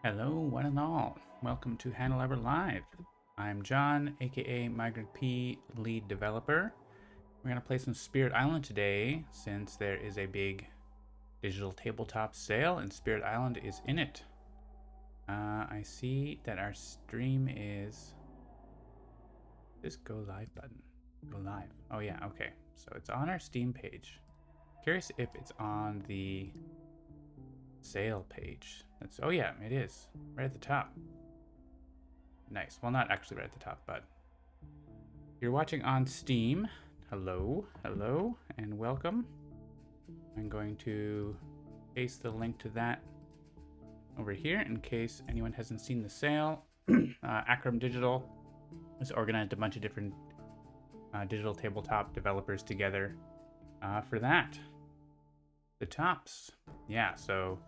Hello, one and all. Welcome to Handelabra Live. I'm John, aka Migrant P, lead developer. We're going to play some Spirit Island today since there is a big digital tabletop sale and Spirit Island is in it. I see that our stream is. This go live button. Go live. Oh, yeah, okay. So it's on our Steam page. Curious if it's on the sale page. Oh yeah, it is right at the top. Nice. Well, not actually right at the top, but you're watching on Steam. Hello, and welcome. I'm going to paste the link to that over here in case anyone hasn't seen the sale. Acrom Digital has organized a bunch of different digital tabletop developers together for that. The tops. Yeah, so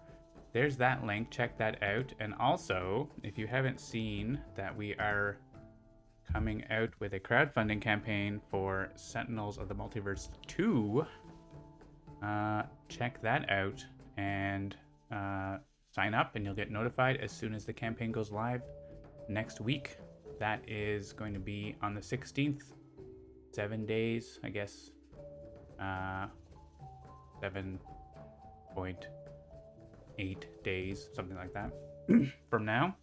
there's that link. Check that out. And also, if you haven't seen that we are coming out with a crowdfunding campaign for Sentinels of the Multiverse 2, check that out and sign up and you'll get notified as soon as the campaign goes live next week. That is going to be on the 16th. 7 days, I guess. 7.8 days, something like that, from now.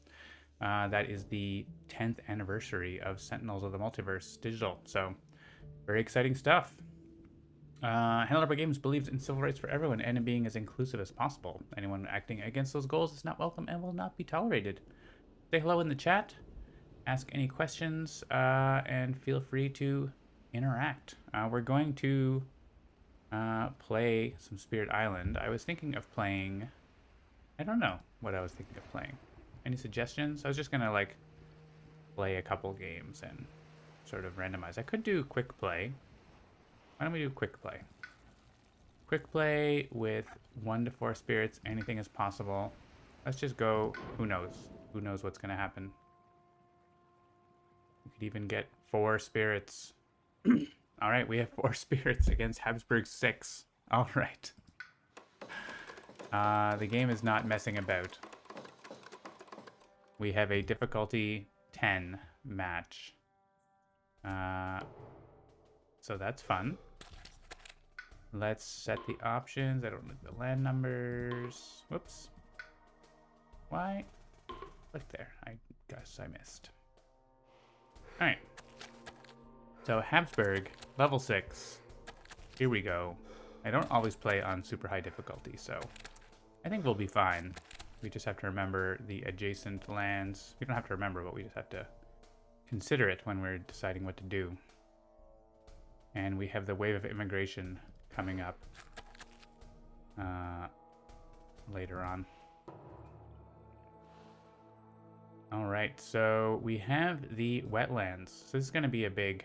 That is the 10th anniversary of Sentinels of the Multiverse Digital. So, very exciting stuff. Handelabra Games believes in civil rights for everyone and in being as inclusive as possible. Anyone acting against those goals is not welcome and will not be tolerated. Say hello in the chat, ask any questions, and feel free to interact. We're going to play some Spirit Island. I was thinking of playing... I don't know what I was thinking of playing. Any suggestions? I was just gonna like play a couple games and sort of randomize. I could do quick play. Why don't we do quick play? Quick play with 1 to 4 spirits. Anything is possible. Let's just go. Who knows? Who knows what's gonna happen? We could even get 4 spirits. All right, we have 4 spirits against Habsburg 6. All right. The game is not messing about. We have a difficulty 10 match. So that's fun. Let's set the options. I don't know the land numbers. Whoops. Why? Click there. I guess I missed. All right. So Habsburg, level 6. Here we go. I don't always play on super high difficulty, so I think we'll be fine. We just have to remember the adjacent lands. We don't have to remember, but we just have to consider it when we're deciding what to do. And we have the wave of immigration coming up later on. All right, so we have the wetlands. So this is going to be a big,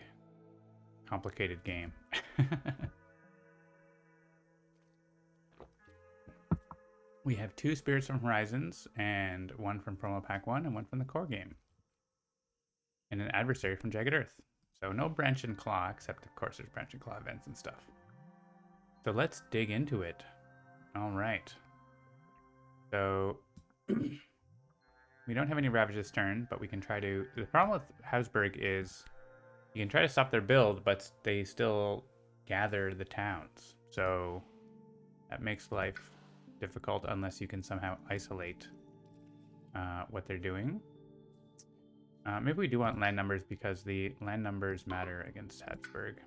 complicated game. We have 2 Spirits from Horizons, and 1 from Promo Pack 1, and 1 from the core game. And an adversary from Jagged Earth. So no Branch and Claw, except of course there's Branch and Claw events and stuff. So let's dig into it. All right. So we don't have any Ravage this turn, but we can try to... The problem with Habsburg is you can try to stop their build, but they still gather the towns. So that makes life difficult unless you can somehow isolate what they're doing. Maybe we do want land numbers because the land numbers matter against Habsburg.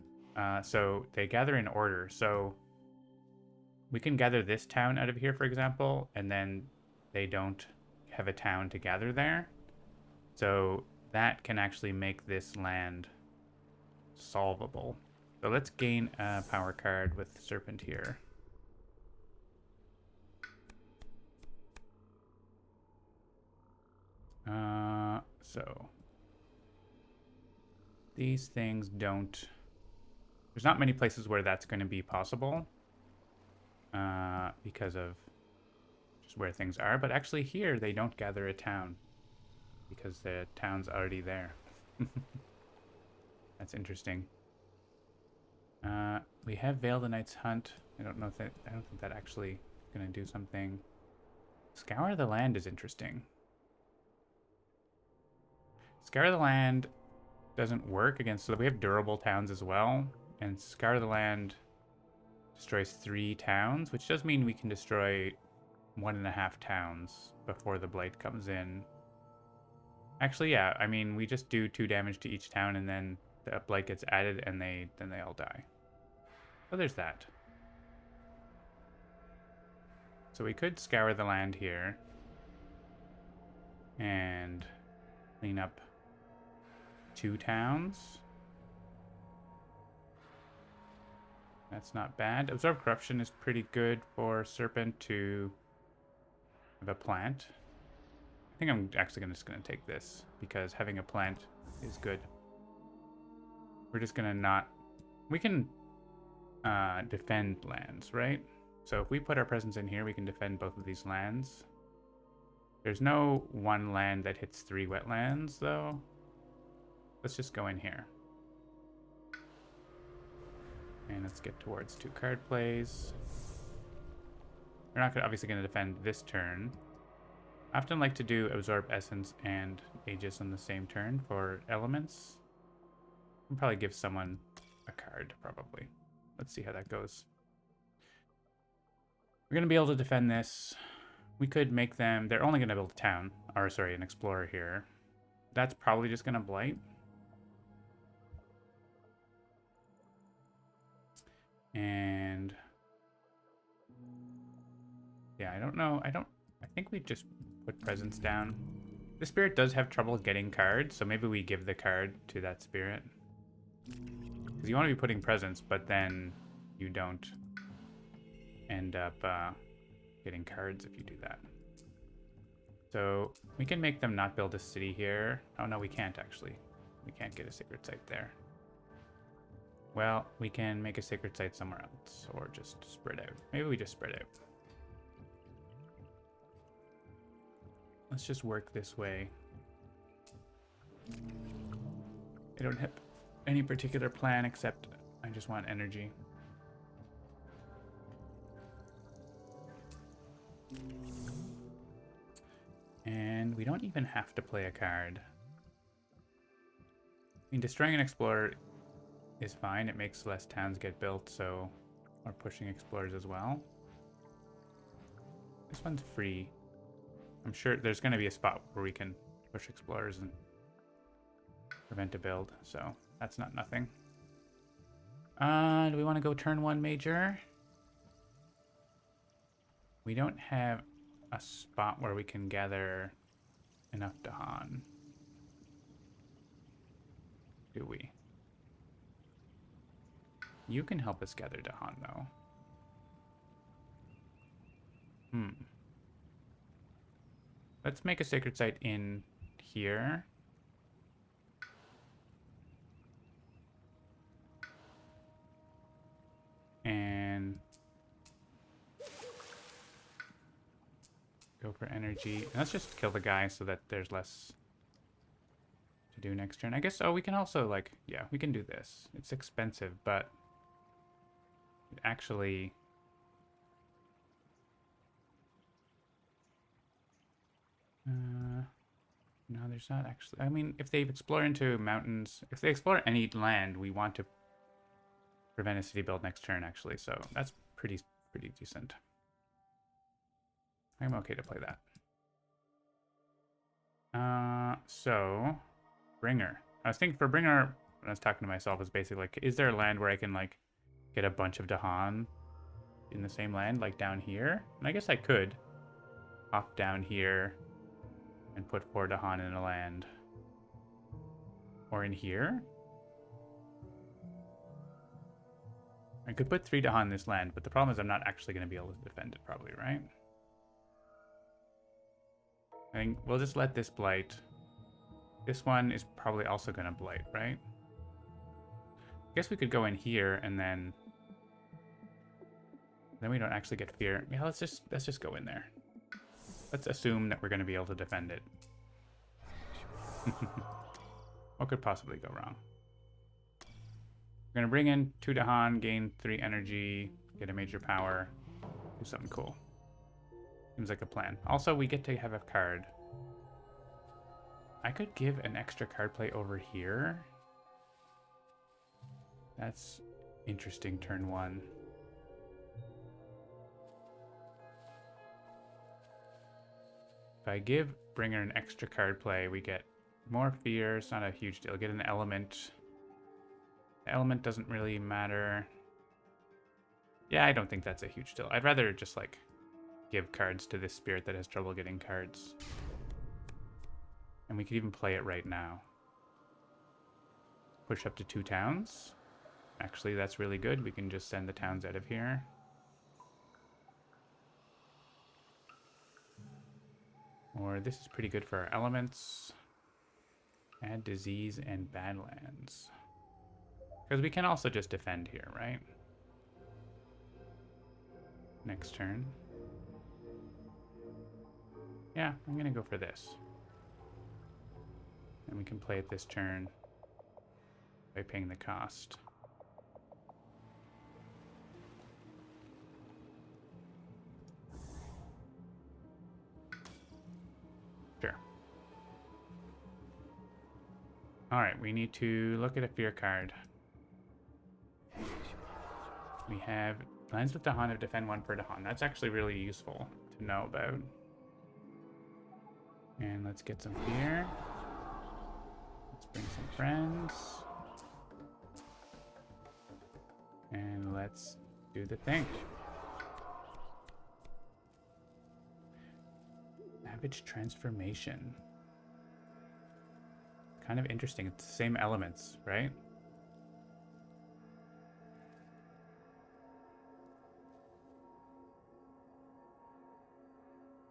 So they gather in order. So we can gather this town out of here, for example, and then they don't have a town to gather there. So that can actually make this land solvable. So let's gain a power card with Serpent here. So these things don't... There's not many places where that's going to be possible because of just where things are. But actually here, they don't gather a town because the town's already there. That's interesting. We have Veil the Night's Hunt. I don't think that actually is going to do something. Scour the Land is interesting. Scour the Land doesn't work against... So we have durable towns as well. And Scour the Land destroys 3 towns, which does mean we can destroy 1.5 towns before the blight comes in. Actually, yeah, I mean, we just do 2 damage to each town, and then the blight gets added, and then they all die. So there's that. So we could scour the land here and clean up 2 towns. That's not bad. Absorb Corruption is pretty good for Serpent to have a plant. I think I'm actually just going to take this because having a plant is good. We're just going to not... We can defend lands, right? So if we put our presence in here, we can defend both of these lands. There's no one land that hits 3 wetlands, though. Let's just go in here. And let's get towards 2 card plays. We're not obviously going to defend this turn. I often like to do Absorb Essence and Aegis on the same turn for elements. I'll probably give someone a card, probably. Let's see how that goes. We're going to be able to defend this. We could make them... They're only going to build a town. Or, sorry, an explorer here. That's probably just going to blight. And... yeah, I don't know. I think we just put presence down. The spirit does have trouble getting cards, so maybe we give the card to that spirit. Because you want to be putting presence, but then you don't end up getting cards if you do that. So we can make them not build a city here. Oh no, we can't actually. We can't get a sacred site there. Well, we can make a sacred site somewhere else, or just spread out. Maybe we just spread out. Let's just work this way. I don't have any particular plan except I just want energy. And we don't even have to play a card. I mean, destroying an explorer is fine. It makes less towns get built, so we're pushing explorers as well. This one's free. I'm sure there's going to be a spot where we can push explorers and prevent a build, so that's not nothing. Do we want to go turn 1 major? We don't have a spot where we can gather enough Dahan. Do we? You can help us gather Dahan, though. Let's make a sacred site in here. And go for energy. And let's just kill the guy so that there's less to do next turn. I guess, oh, we can also, like, yeah, we can do this. It's expensive, but it actually... no, there's not actually... I mean, if they explore into mountains... If they explore any land, we want to prevent a city build next turn, actually. So that's pretty decent. I'm okay to play that. So... Bringer. I was thinking for Bringer, when I was talking to myself, is basically like, is there a land where I can, like, get a bunch of Dahan in the same land, like down here? And I guess I could hop down here and put 4 Dahan in a land. Or in here? I could put 3 Dahan in this land, but the problem is I'm not actually going to be able to defend it, probably, right? I think we'll just let this blight. This one is probably also going to blight, right? I guess we could go in here and then we don't actually get fear. Yeah, let's just go in there. Let's assume that we're going to be able to defend it. What could possibly go wrong? We're going to bring in 2 Dahan, gain 3 energy, get a major power, do something cool. Seems like a plan. Also, we get to have a card. I could give an extra card play over here. That's interesting, turn 1. If I give Bringer an extra card play, we get more fear. It's not a huge deal. Get an element. The element doesn't really matter. Yeah, I don't think that's a huge deal. I'd rather just, like, give cards to this spirit that has trouble getting cards. And we could even play it right now. Push up to 2 towns. Actually, that's really good. We can just send the towns out of here. Or this is pretty good for our elements. Add disease and badlands. Because we can also just defend here, right? Next turn. Yeah, I'm going to go for this. And we can play it this turn by paying the cost. Sure. Alright, we need to look at a fear card. We have lands with Dahan of defend 1 per Dahan. That's actually really useful to know about. And let's get some fear. Let's bring some friends. And let's do the thing. Savage transformation. Kind of interesting. It's the same elements, right?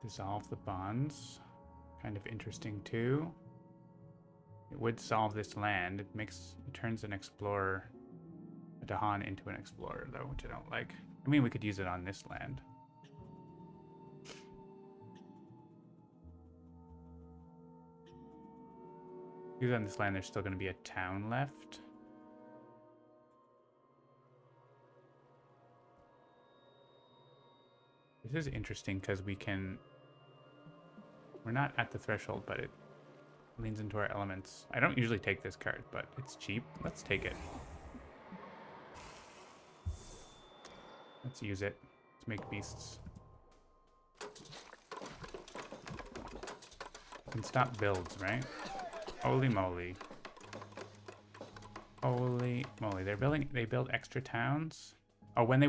Dissolve the bonds. Kind of interesting too. It would solve this land. It turns an explorer, a Dahan, into an explorer though, which I don't like. I mean, we could use it on this land. Use it on this land, there's still going to be a town left. This is interesting because we're not at the threshold, but it leans into our elements. I don't usually take this card, but it's cheap. Let's take it. Let's use it. Let's make beasts. Can stop builds, right? Holy moly. Holy moly. They build extra towns. Oh, when they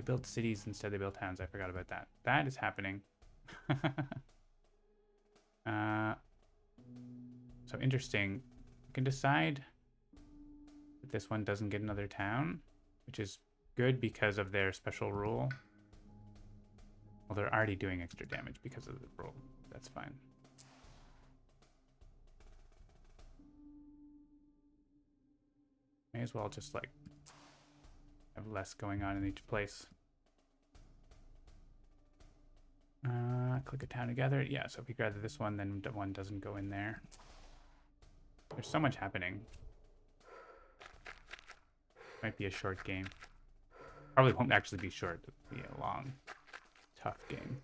build cities instead they build towns. I forgot about that. That is happening. So interesting. You can decide that this one doesn't get another town, which is good because of their special rule. Well, they're already doing extra damage because of the rule. That's fine. May as well just, like, have less going on in each place. Click a town together. Yeah, so if we grab this one, then the one doesn't go in there. There's so much happening. Might be a short game. Probably won't actually be short. It'll be a long, tough game.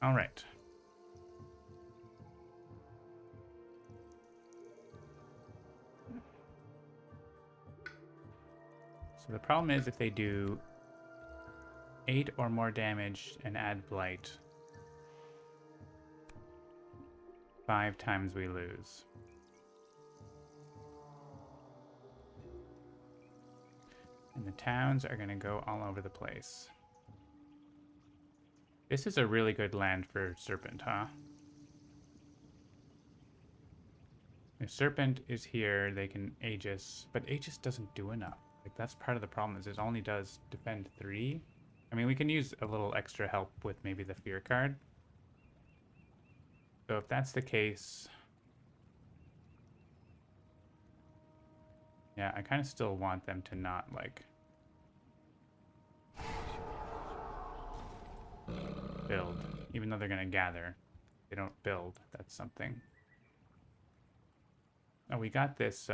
All right. So the problem is if they do 8 or more damage and add blight, 5 times we lose. And the towns are going to go all over the place. This is a really good land for Serpent, huh? If Serpent is here, they can Aegis, but Aegis doesn't do enough. Like, that's part of the problem, is it only does defend 3. I mean, we can use a little extra help with maybe the fear card. So if that's the case, yeah, I kind of still want them to not, like, build. Even though they're going to gather, they don't build. That's something. Oh, we got this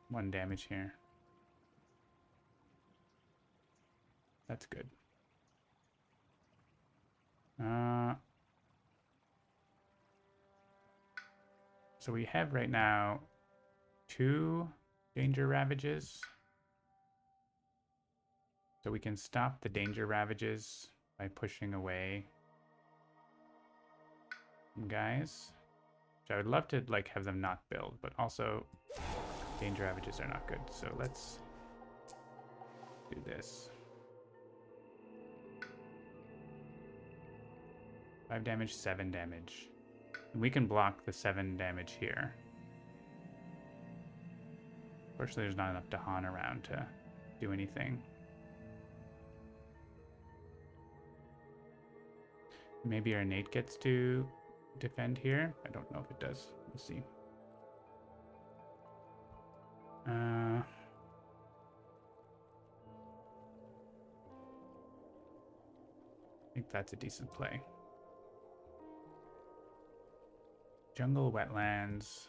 1 damage here. That's good. So we have right now 2 danger ravages. So we can stop the danger ravages by pushing away some guys. Which I would love to like have them not build, but also danger ravages are not good. So let's do this. 5 damage, 7 damage. And we can block the 7 damage here. Fortunately, there's not enough Dahan around to do anything. Maybe our innate gets to defend here. I don't know if it does. We'll see. I think that's a decent play. Jungle, wetlands,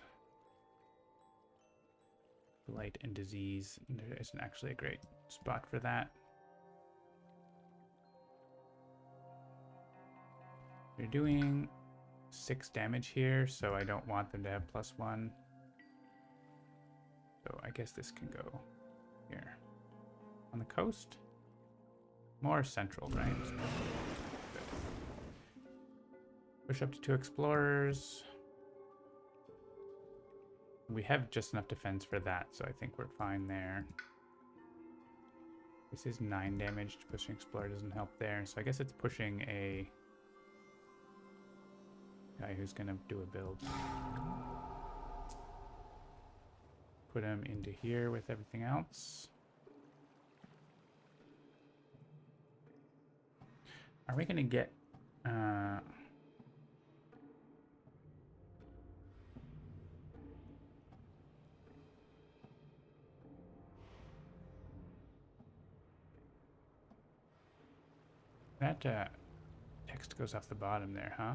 blight and disease. There isn't actually a great spot for that. They're doing 6 damage here, so I don't want them to have +1. So I guess this can go here. On the coast? More central, right? Push up to 2 explorers. We have just enough defense for that, so I think we're fine there. This is 9 damage. Pushing explorer doesn't help there, so I guess it's pushing a guy who's gonna do a build. Put him into here with everything else. Are we gonna get that text goes off the bottom there, huh?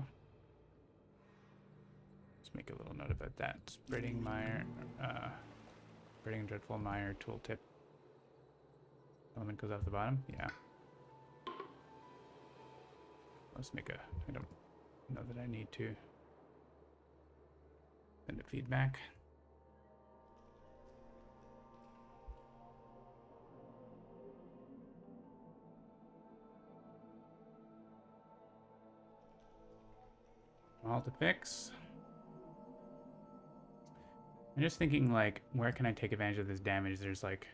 Let's make a little note about that. Spreading mire, spreading dreadful mire tooltip. Element goes off the bottom? Yeah. Let's make a, I don't know that I need to send a feedback. All to fix. I'm just thinking, like, where can I take advantage of this damage? There's, like,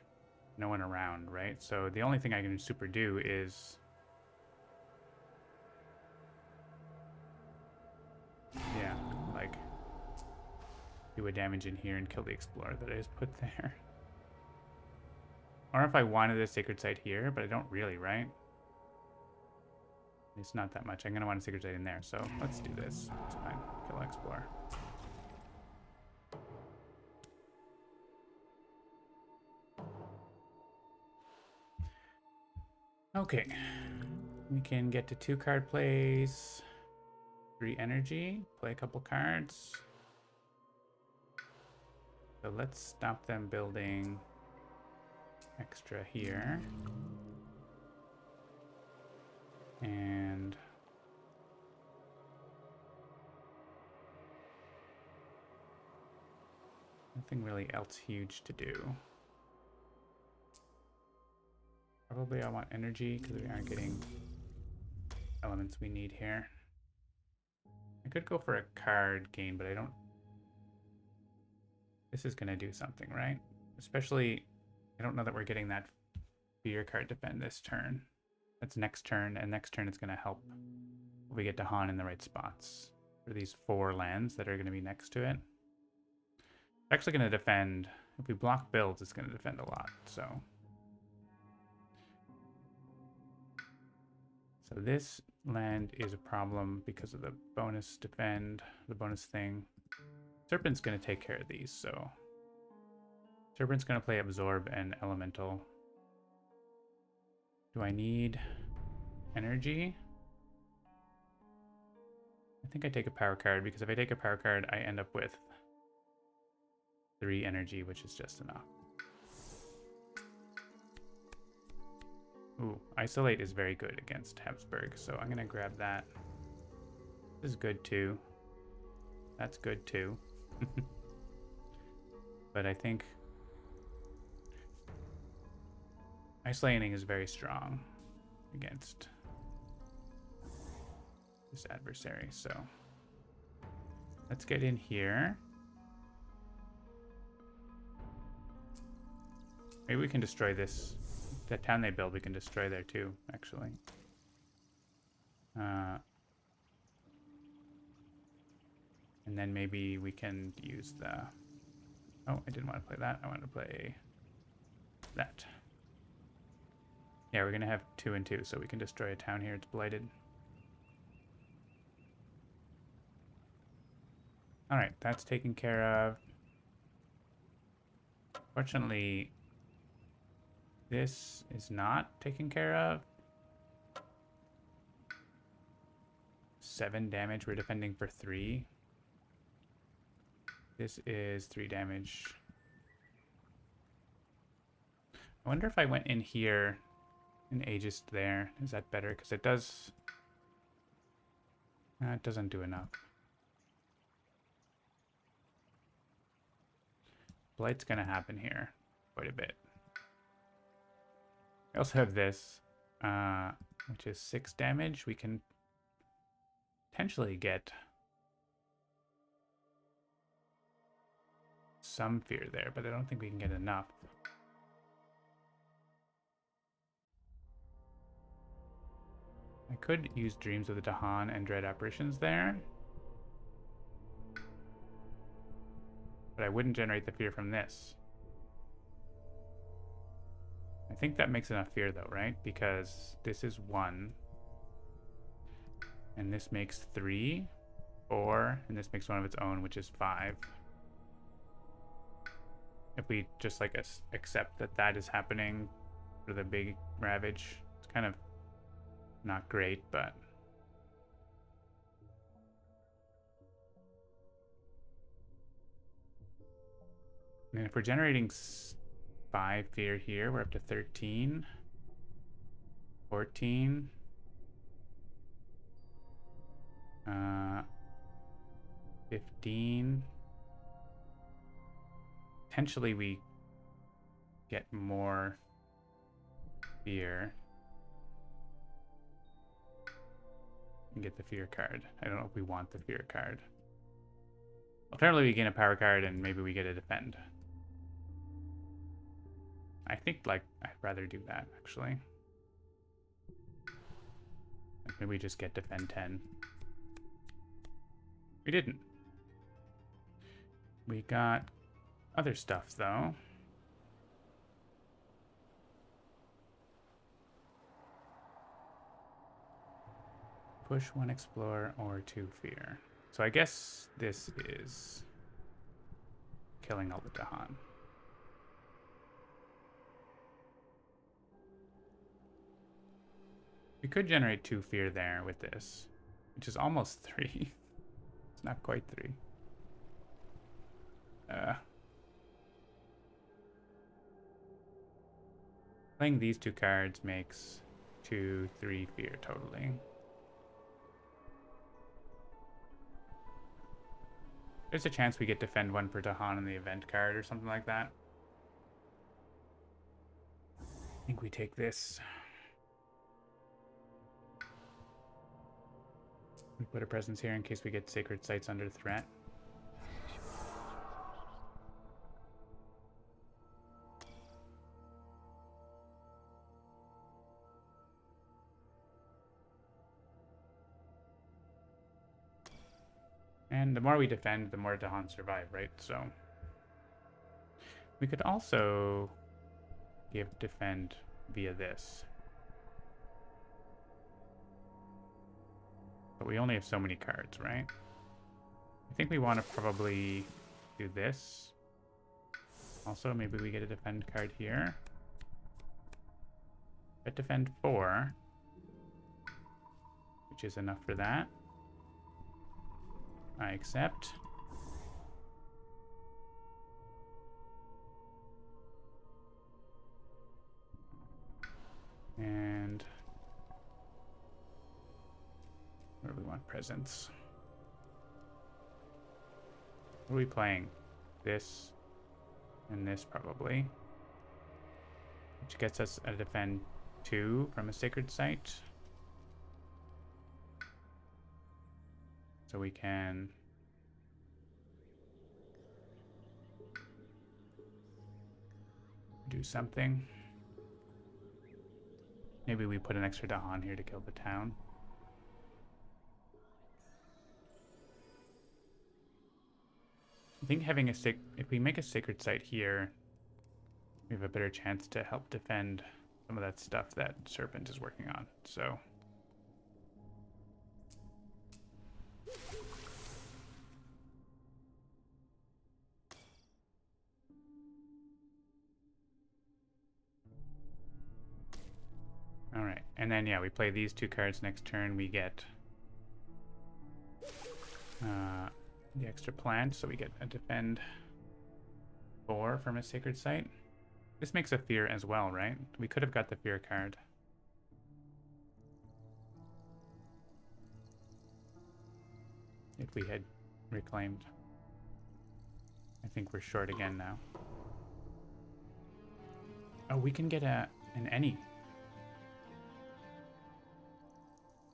no one around, right? So the only thing I can super do is... yeah, like, do a damage in here and kill the explorer that I just put there. Or if I wanted a sacred site here, but I don't really, right? It's not that much. I'm going to want a sacred site in there, so let's do this. It's fine. Kill explorer. Okay. We can get to 2 card plays. 3 energy. Play a couple cards. So let's stop them building extra here. And nothing really else huge to do. Probably I want energy because we aren't getting elements we need here. I could go for a card gain, but I don't... This is going to do something, right? Especially, I don't know that we're getting that fear card defend this turn. That's next turn, and next turn it's going to help if we get Dahan in the right spots for these 4 lands that are going to be next to it. It's actually going to defend, if we block builds, it's going to defend a lot, so. So this land is a problem because of the bonus defend, the bonus thing. Serpent's going to take care of these, so. Serpent's going to play absorb and elemental. Do I need energy? I think I take a power card, because if I take a power card, I end up with 3 energy, which is just enough. Ooh, isolate is very good against Habsburg, so I'm gonna grab that. This is good too. That's good too. But I think isolating is very strong against this adversary, so let's get in here. Maybe we can destroy this. That town they build, we can destroy there too, actually. And then maybe we can use the... Oh, I didn't want to play that. I wanted to play that. Yeah, we're going to have 2 and 2, so we can destroy a town here. It's blighted. Alright, that's taken care of. Fortunately, this is not taken care of. 7 damage. We're defending for 3. This is 3 damage. I wonder if I went in here and Aegis there. Is that better? Because it does... it doesn't do enough. Blight's going to happen here quite a bit. I also have this, which is 6 damage. We can potentially get some fear there, but I don't think we can get enough. I could use Dreams of the Dahan and Dread Apparitions there, but I wouldn't generate the fear from this. I think that makes enough fear though, right? Because this is 1, and this makes 3, 4, and this makes one of its own, which is 5. If we just like accept that that is happening for the big ravage, it's kind of not great, but and if we're generating 5 fear here, we're up to 13, 14, 15. Potentially we get more fear and get the fear card. I don't know if we want the fear card. Alternatively, we gain a power card and maybe we get a defend. I think like I'd rather do that actually. Like maybe we just get defend 10. We didn't. We got other stuff though. Push 1 explore or 2 fear. So I guess this is killing all the Dahan. We could generate 2 fear there with this, which is almost 3. It's not quite 3. Playing these 2 cards makes 2, 3 fear totally. There's a chance we get defend 1 per Dahan in the event card or something like that. I think we take this. We put a presence here in case we get sacred sites under threat. And the more we defend, the more Dahan survive, right? So we could also give defend via this. But we only have so many cards, right? I think we want to probably do this. Also, maybe we get a defend card here. Get defend 4, which is enough for that. I accept. And where do we want presence? What are we playing? This and this probably. Which gets us a defend 2 from a sacred site. So we can do something. Maybe we put an extra Dahan here to kill the town. I think having a if we make a sacred site here, we have a better chance to help defend some of that stuff that Serpent is working on. So all right, and then yeah, we play these 2 cards next turn. We get the extra plant, so we get a defend 4 from a sacred site. This makes a fear as well, right? We could have got the fear card. If we had reclaimed. I think we're short again now. Oh, we can get an any.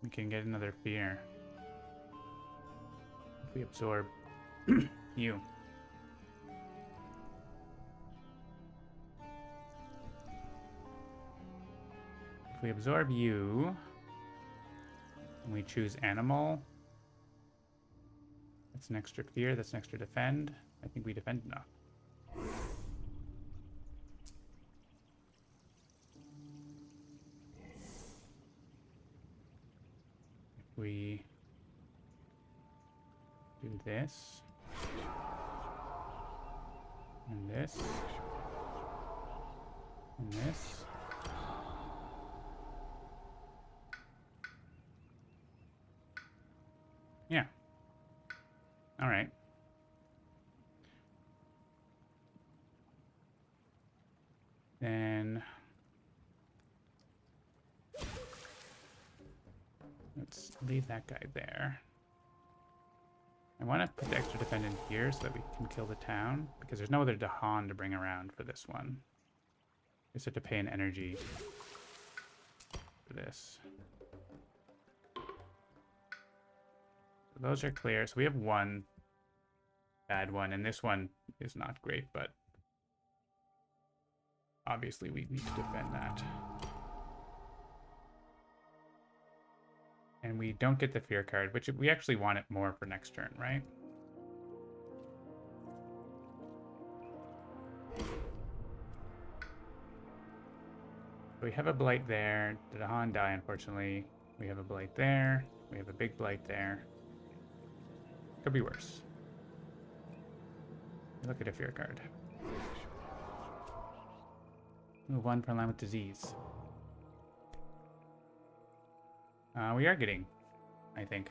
We can get another fear. If we absorb you. If we absorb you, and we choose animal, that's an extra fear, that's an extra defend. I think we defend enough. If we do this, and this, and this. Yeah. All right. Then let's leave that guy there. I want to put the extra defendant here so that we can kill the town, because there's no other Dahan to bring around for this one. We just have to pay an energy for this. So those are clear. So we have one bad one, and this one is not great, but obviously we need to defend that. And we don't get the fear card, which we actually want it more for next turn, right? So we have a blight there. The Dahan die, unfortunately. We have a blight there. We have a big blight there. Could be worse. Look at a fear card. Move 1 per line with disease. We are getting, I think,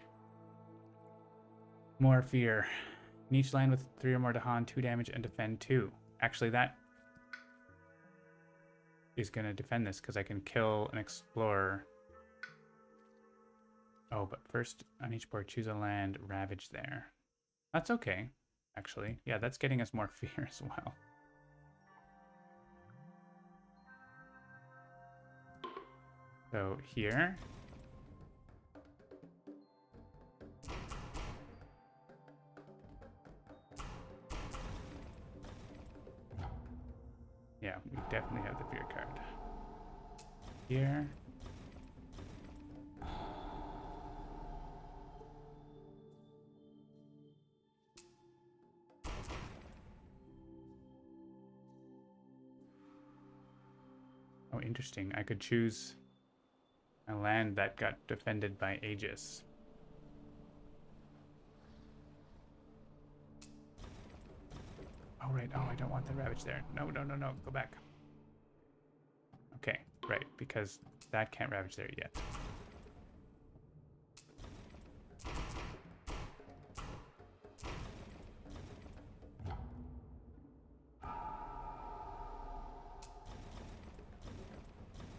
more fear. In each line with 3 or more Dahan, 2 damage and defend 2. Actually, that is going to defend this because I can kill an explorer. Oh, but first on each board, choose a land, ravage there. That's okay, actually. Yeah, that's getting us more fear as well. So here. Yeah, we definitely have the fear card. Here. Oh, interesting. I could choose a land that got defended by Aegis. Oh, right. Oh, I don't want the ravage there. No, no, no, no. Go back. Okay, right. Because that can't ravage there yet.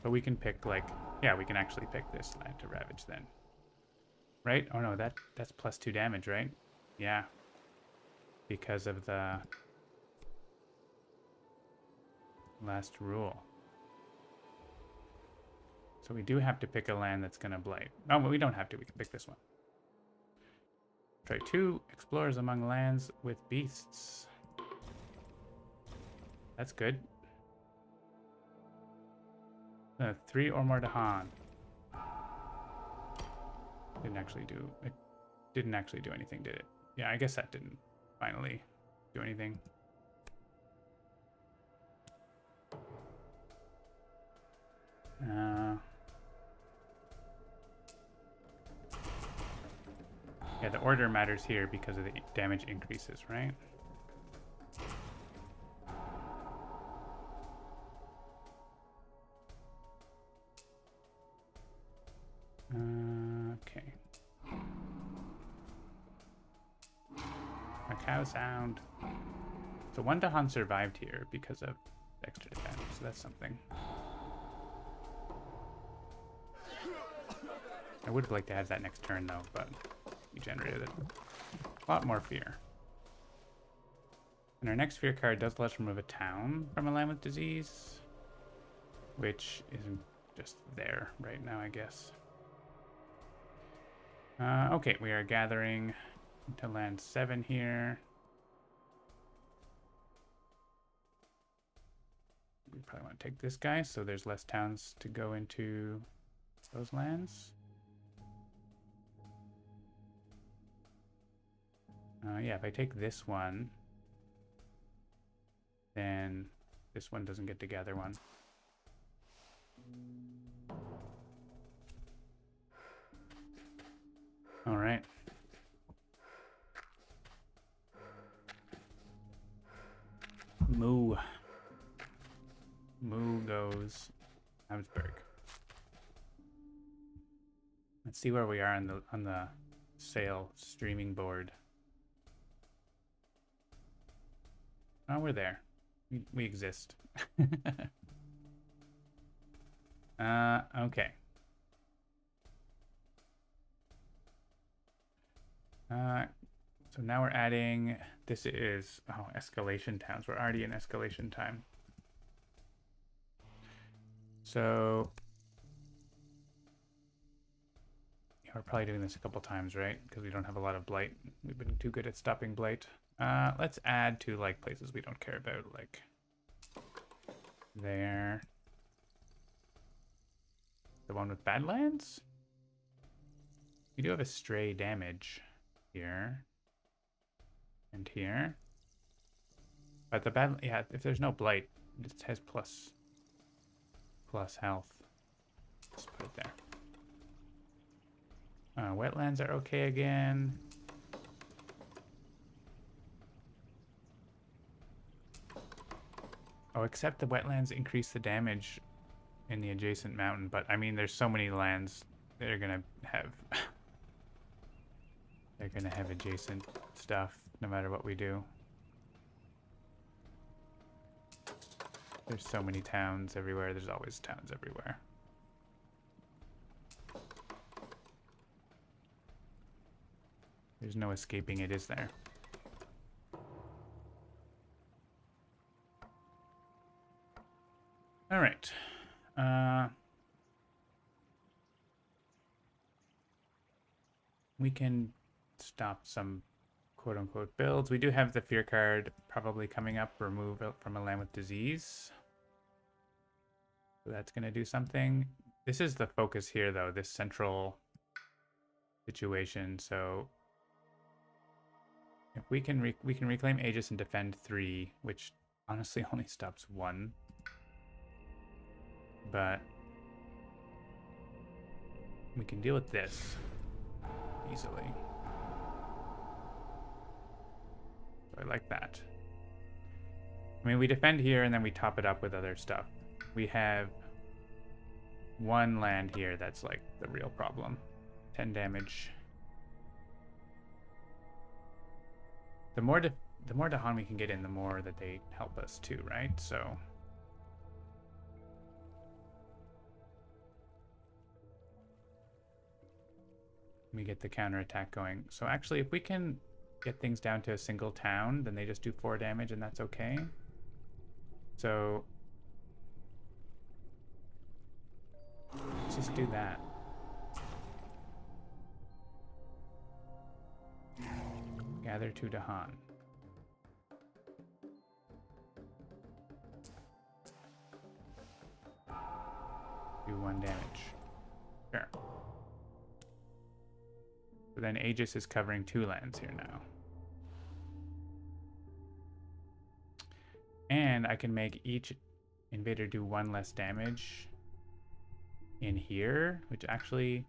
But we can pick, like, yeah, we can actually pick this land to ravage then. Right? Oh no, that's +2 damage, right? Yeah. Because of the last rule. So we do have to pick a land that's gonna blight. Oh, but we don't have to, we can pick this one. Try 2 explorers among lands with beasts. That's good. 3 or more to Han. Didn't actually do anything, did it? Yeah, I guess that didn't finally do anything. Yeah, the order matters here because of the damage increases, right? Okay. A cow sound. So 1 Dahan survived here because of extra defense, so that's something. I would have liked to have that next turn though, but we generated a lot more fear. And our next fear card does let us remove a town from a land with disease, which isn't just there right now, I guess. Okay, we are gathering to land 7 here. We probably want to take this guy, so there's less towns to go into those lands. Yeah, if I take this one, then this one doesn't get to gather one. All right. Moo. Moo goes Habsburg. Let's see where we are on the sale streaming board. Oh, we're there. We exist. Okay. So now we're adding, this is, escalation towns. We're already in escalation time. So, yeah, we're probably doing this a couple times, right? Because we don't have a lot of blight. We've been too good at stopping blight. Let's add to like places we don't care about, like there. The one with Badlands? We do have a stray damage here and here. But the bad, yeah, if there's no blight, it has plus health. Just put it there. Wetlands are okay again. Oh, except the wetlands increase the damage in the adjacent mountain, but I mean, there's so many lands that are gonna have they're gonna have adjacent stuff no matter what we do. There's so many towns everywhere. There's always towns everywhere. There's no escaping it, is there? All right. We can stop some quote-unquote builds. We do have the fear card probably coming up. Remove it from a land with disease. So that's going to do something. This is the focus here, though, this central situation. So if we can reclaim Aegis and defend 3, which honestly only stops 1. But we can deal with this easily. So I like that. I mean, we defend here and then we top it up with other stuff. We have 1 land here that's like the real problem. 10 damage. The more Dahan we can get in, the more that they help us too, right? So We get the counterattack going. So actually, if we can get things down to a single town, then they just do 4 damage and that's okay. So let's just do that. Gather to Dahan. Do 1 damage. Sure. So then Aegis is covering 2 lands here now. And I can make each invader do 1 less damage in here, which actually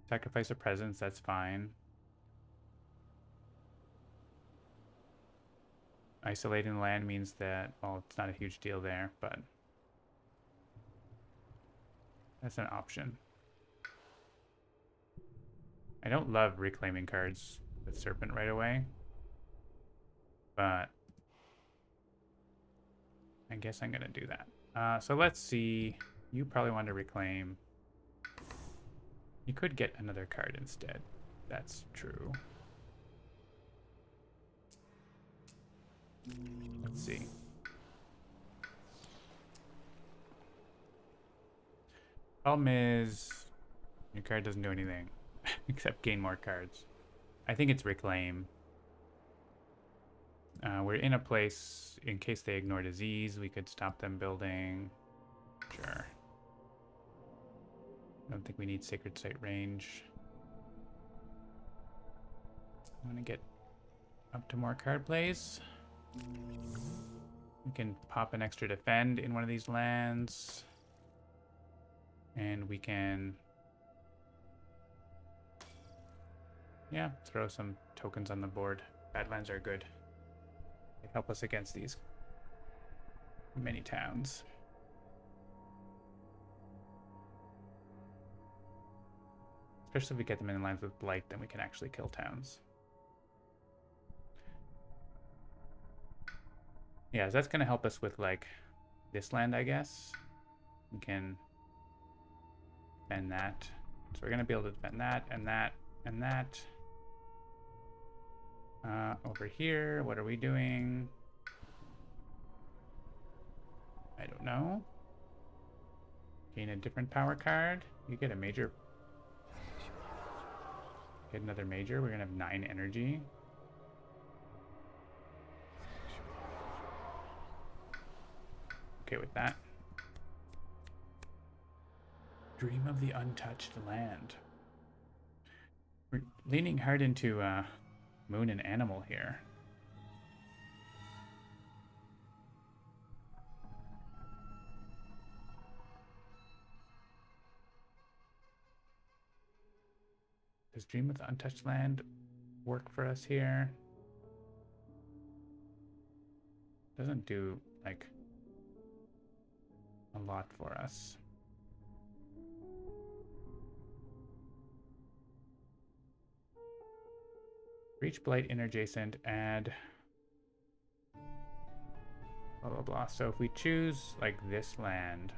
sacrifice a presence, that's fine. Isolating the land means that, well, it's not a huge deal there, but that's an option. I don't love reclaiming cards with Serpent right away, but I guess I'm gonna do that. So let's see. You probably want to reclaim. You could get another card instead. That's true. Let's see. Problem is, your card doesn't do anything except gain more cards. I think it's reclaim. We're in a place, in case they ignore disease, we could stop them building. Sure. I don't think we need Sacred Site range. I'm gonna get up to more card plays. We can pop an extra defend in one of these lands. And we can, yeah, throw some tokens on the board. Bad lands are good. They help us against these many towns. Especially if we get them in lines with Blight, then we can actually kill towns. Yeah, so that's going to help us with, like, this land, I guess. We can defend that. So we're going to be able to defend that, and that, and that. Over here, what are we doing? I don't know. Gain a different power card. You get a major. Get another major. We're going to have 9 energy. Okay with that. Dream of the untouched land. We're leaning hard into moon and animal here. Does Dream of the Untouched Land work for us here? Doesn't do, like, a lot for us. Reach Blight interjacent, add blah blah blah. So if we choose like this land,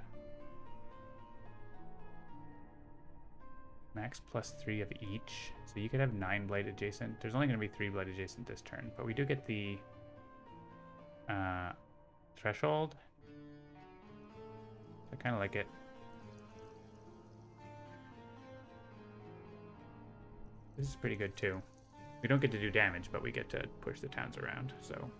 max +3 of each. So you could have 9 Blight adjacent. There's only going to be 3 Blight adjacent this turn, but we do get the threshold. I kind of like it. This is pretty good too. We don't get to do damage, but we get to push the towns around, so.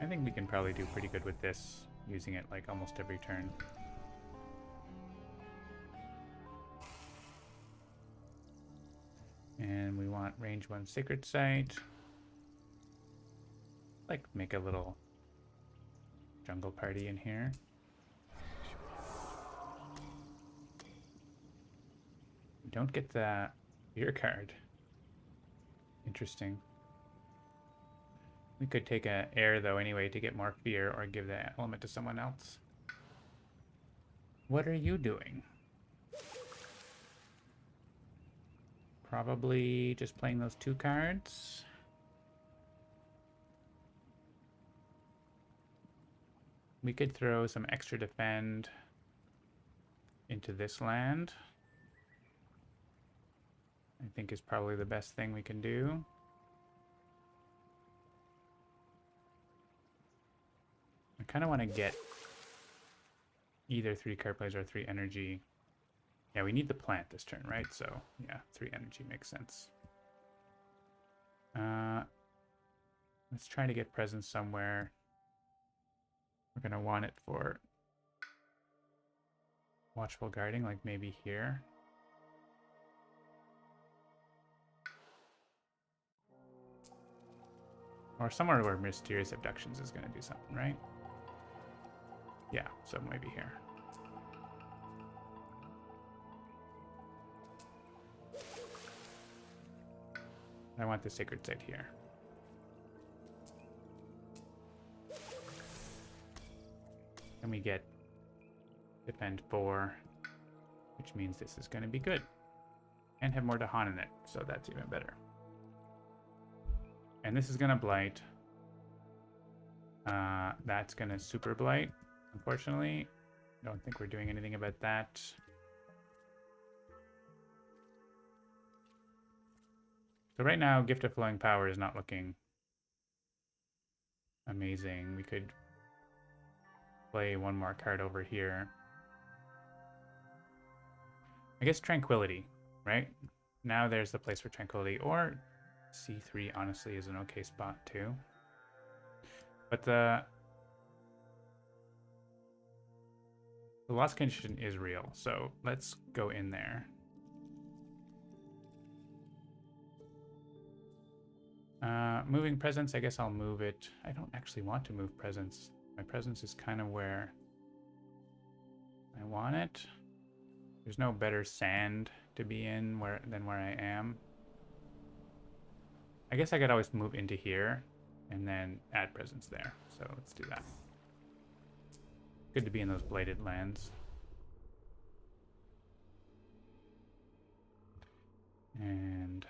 I think we can probably do pretty good with this, using it like almost every turn. And we want range 1 Sacred Site. Like make a little jungle party in here. We don't get the fear card. Interesting. We could take a air though anyway to get more fear, or give that element to someone else. What are you doing? Probably just playing those 2 cards. We could throw some extra defend into this land. I think is probably the best thing we can do. I kind of want to get either 3 card plays or 3 energy. Yeah, we need the plant this turn, right? So, yeah, 3 energy makes sense. Let's try to get presence somewhere. We're going to want it for watchful guarding, like maybe here. Or somewhere where mysterious abductions is going to do something, right? Yeah, so maybe here. I want the sacred site here. And we get defend 4, which means this is going to be good. And have more Dahan in it, so that's even better. And this is going to blight. That's going to super blight, unfortunately. I don't think we're doing anything about that. So right now, Gift of Flowing Power is not looking amazing. We could play one more card over here. I guess Tranquility, right? Now there's the place for Tranquility, or C3 honestly is an okay spot too. But the loss condition is real, so let's go in there. Moving presence, I guess I'll move it. I don't actually want to move presence. My presence is kind of where I want it. There's no better sand to be in than where I am. I guess I could always move into here and then add presence there. So let's do that. Good to be in those blighted lands. And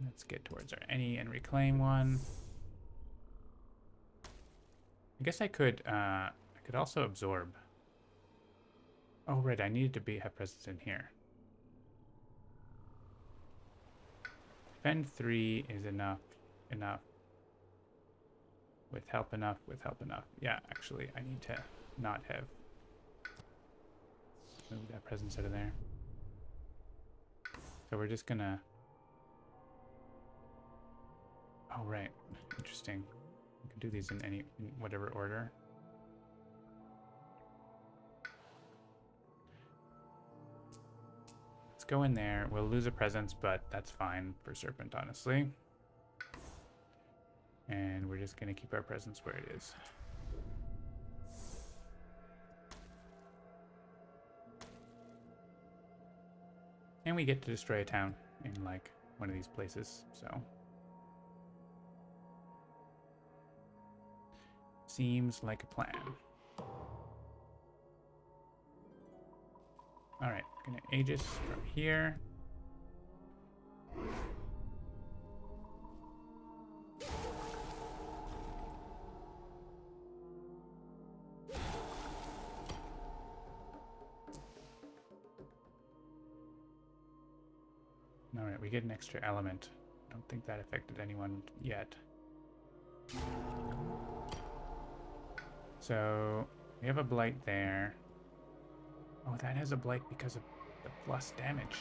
let's get towards our any and reclaim one. I guess I could also absorb. Oh right, I needed to have presence in here. Defend 3 is enough. With help enough. Yeah, actually, I need to not have moved that presence out of there. So we're just gonna. Oh right, interesting. We can do these in whatever order. Let's go in there. We'll lose a presence, but that's fine for Serpent, honestly. And we're just going to keep our presence where it is. And we get to destroy a town in, like, one of these places, so. Seems like a plan. Alright, gonna Aegis from here. Alright, we get an extra element. I don't think that affected anyone yet. So, we have a blight there. Oh, that has a blight because of the plus damage.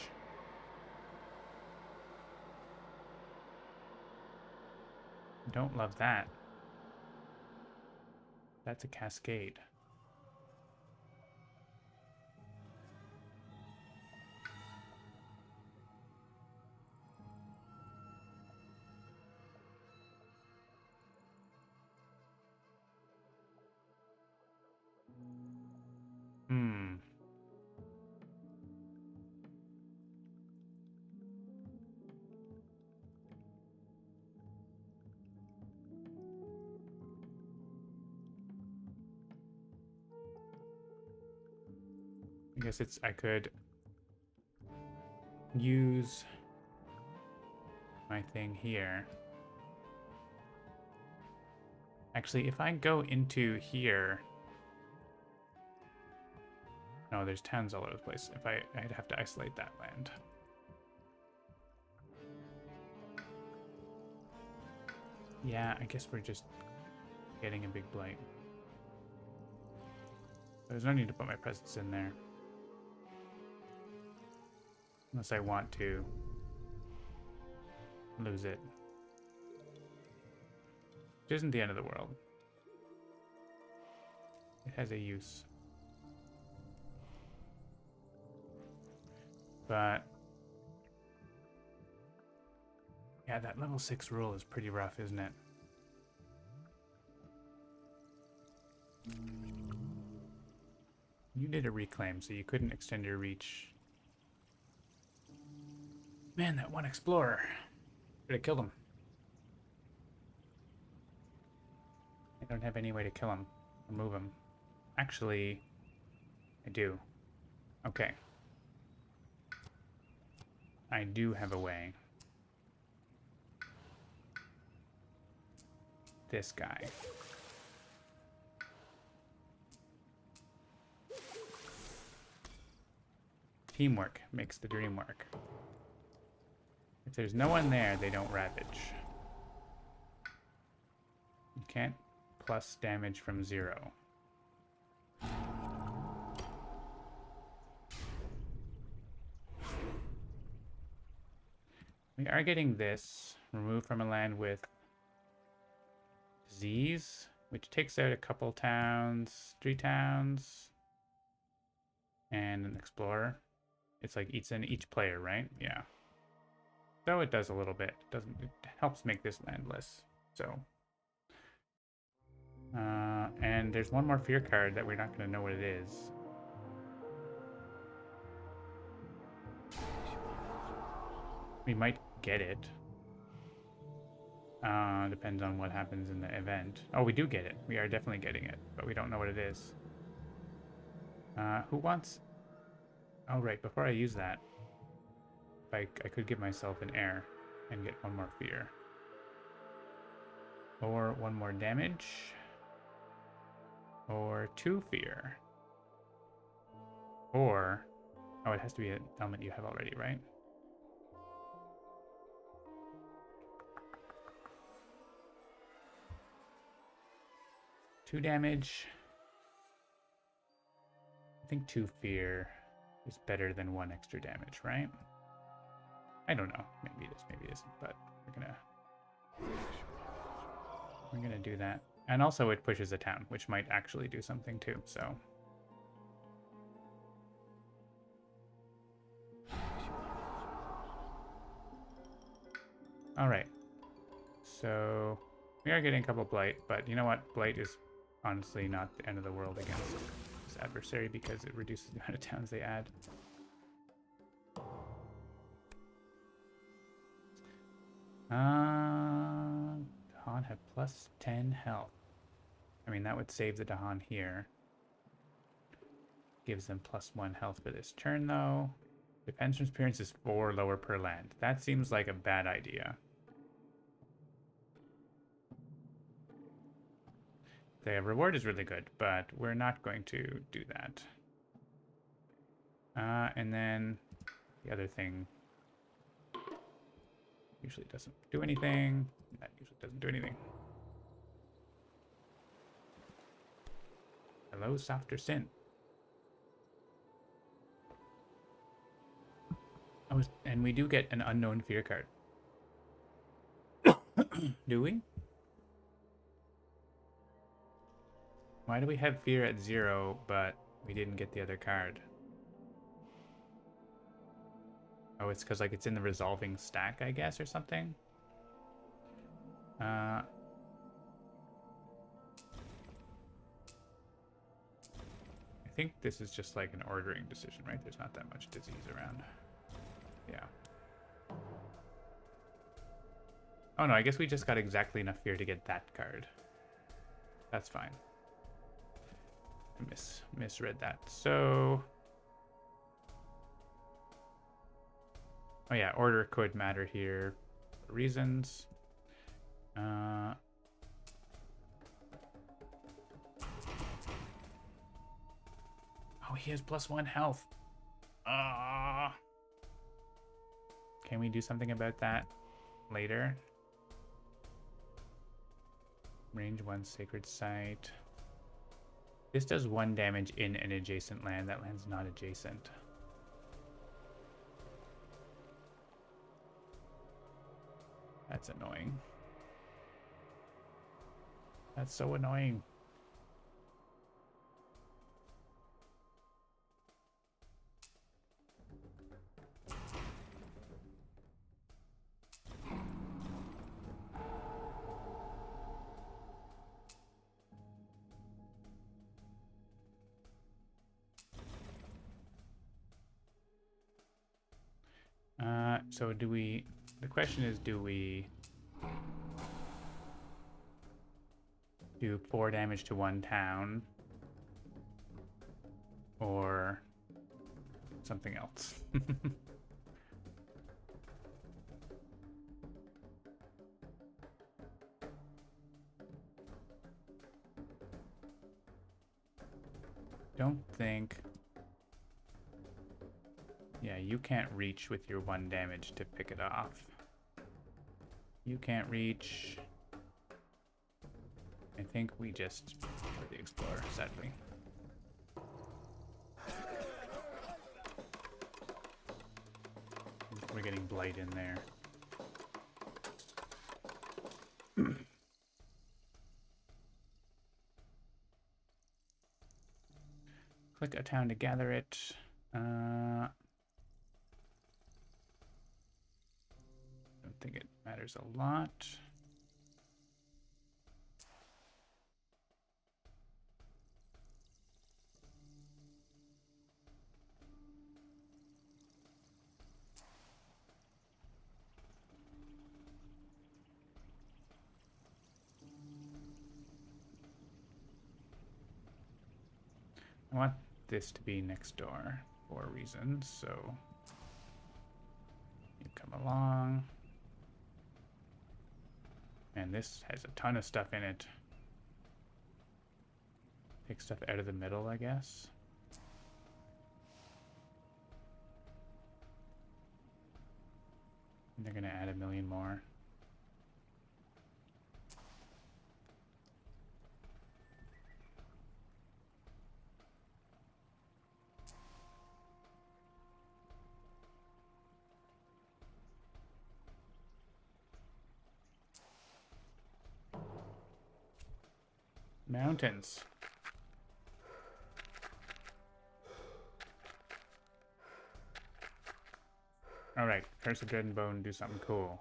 Don't love that. That's a cascade. I guess I could use my thing here Actually, if I go into here... No, there's towns all over the place. If I'd have to isolate that land. Yeah, I guess we're just getting a big blight. There's no need to put my presence in there. Unless I want to lose it. Which isn't the end of the world. It has a use. But yeah, that level 6 rule is pretty rough, isn't it? You did a reclaim, so you couldn't extend your reach. Man, that one explorer. Should have killed him. I don't have any way to kill him or move him. Actually, I do. Okay. I do have a way. This guy. Teamwork makes the dream work. If there's no one there, they don't ravage. You can't plus damage from 0. We are getting this removed from a land with disease, which takes out a couple towns, 3 towns, and an explorer. It's like eats in each player, right? Yeah. So it does a little bit. It helps make this land less. So. And there's one more fear card that we're not going to know what it is. We might get it. Depends on what happens in the event. Oh, we do get it. We are definitely getting it, but we don't know what it is. Who wants... Oh, right. Before I use that, I could give myself an air and get 1 more fear. Or 1 more damage. Or 2 fear. Or... Oh, it has to be an element you have already, right? Two damage. I think 2 fear is better than 1 extra damage, right? I don't know. Maybe it is, maybe it isn't, but we're gonna do that. And also it pushes a town, which might actually do something too, so. Alright. So we are getting a couple blight, but you know what? Blight is honestly not the end of the world against this adversary because it reduces the amount of towns they add. Dahan had plus 10 health. I mean, that would save the Dahan here. Gives them plus 1 health for this turn, though. Defense from appearance is 4 lower per land. That seems like a bad idea. The reward is really good, but we're not going to do that. And then the other thing usually doesn't do anything. That usually doesn't do anything. Hello, softer sin. Oh, and we do get an unknown fear card. Do we? Why do we have fear at 0, but we didn't get the other card? Oh, it's because like it's in the resolving stack, I guess, or something. I think this is just like an ordering decision, right? There's not that much disease around. Yeah. Oh no, I guess we just got exactly enough fear to get that card. That's fine. I misread that. So... Oh yeah, order could matter here for reasons. he has +1 health. Ah. Can we do something about that later? Range 1 sacred site. This does 1 damage in an adjacent land. That land's not adjacent. That's annoying. That's so annoying. So do we... The question is, do we do 4 damage to 1 town or something else? Don't think... Yeah, you can't reach with your 1 damage to pick it off. You can't reach. I think we just for the explorer, sadly. We're getting blight in there. Click a town to gather it. Don't think it matters a lot. I want this to be next door for reasons, so you come along. And this has a ton of stuff in it. Take stuff out of the middle, I guess. And they're gonna add 1 million more. Mountains. Alright, Curse of Dread and Bone, do something cool.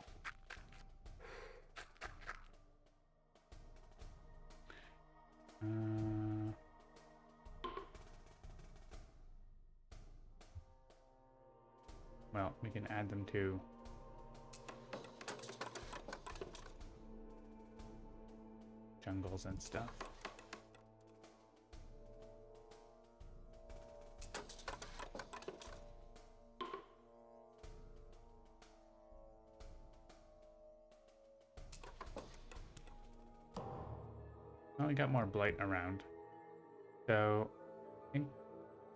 Well, we can add them to jungles and stuff. Well, we got more blight around. So, I think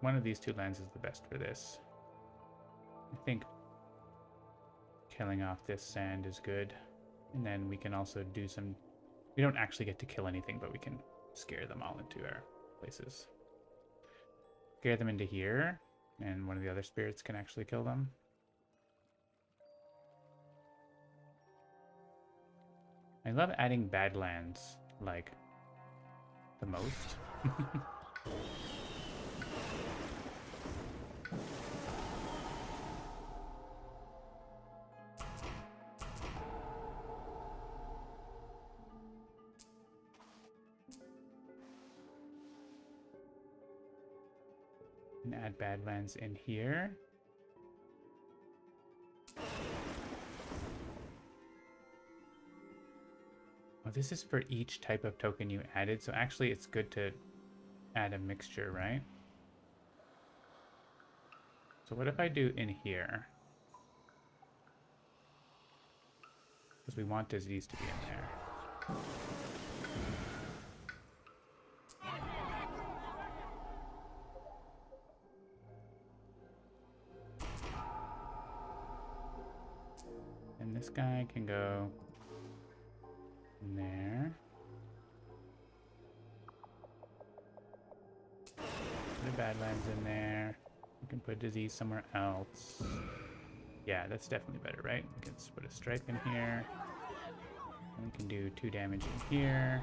one of these 2 lands is the best for this. I think killing off this sand is good. And then we can also do some... We don't actually get to kill anything, but we can scare them all into our places. Scare them into here, and one of the other spirits can actually kill them. I love adding badlands, like, the most. And add badlands in here. Oh, this is for each type of token you added, so actually it's good to add a mixture, right? So what if I do in here? Because we want disease to be in there. And this guy can go in there. Put a Badlands in there. We can put disease somewhere else. Yeah, that's definitely better, right? We can put a stripe in here. And we can do 2 damage in here.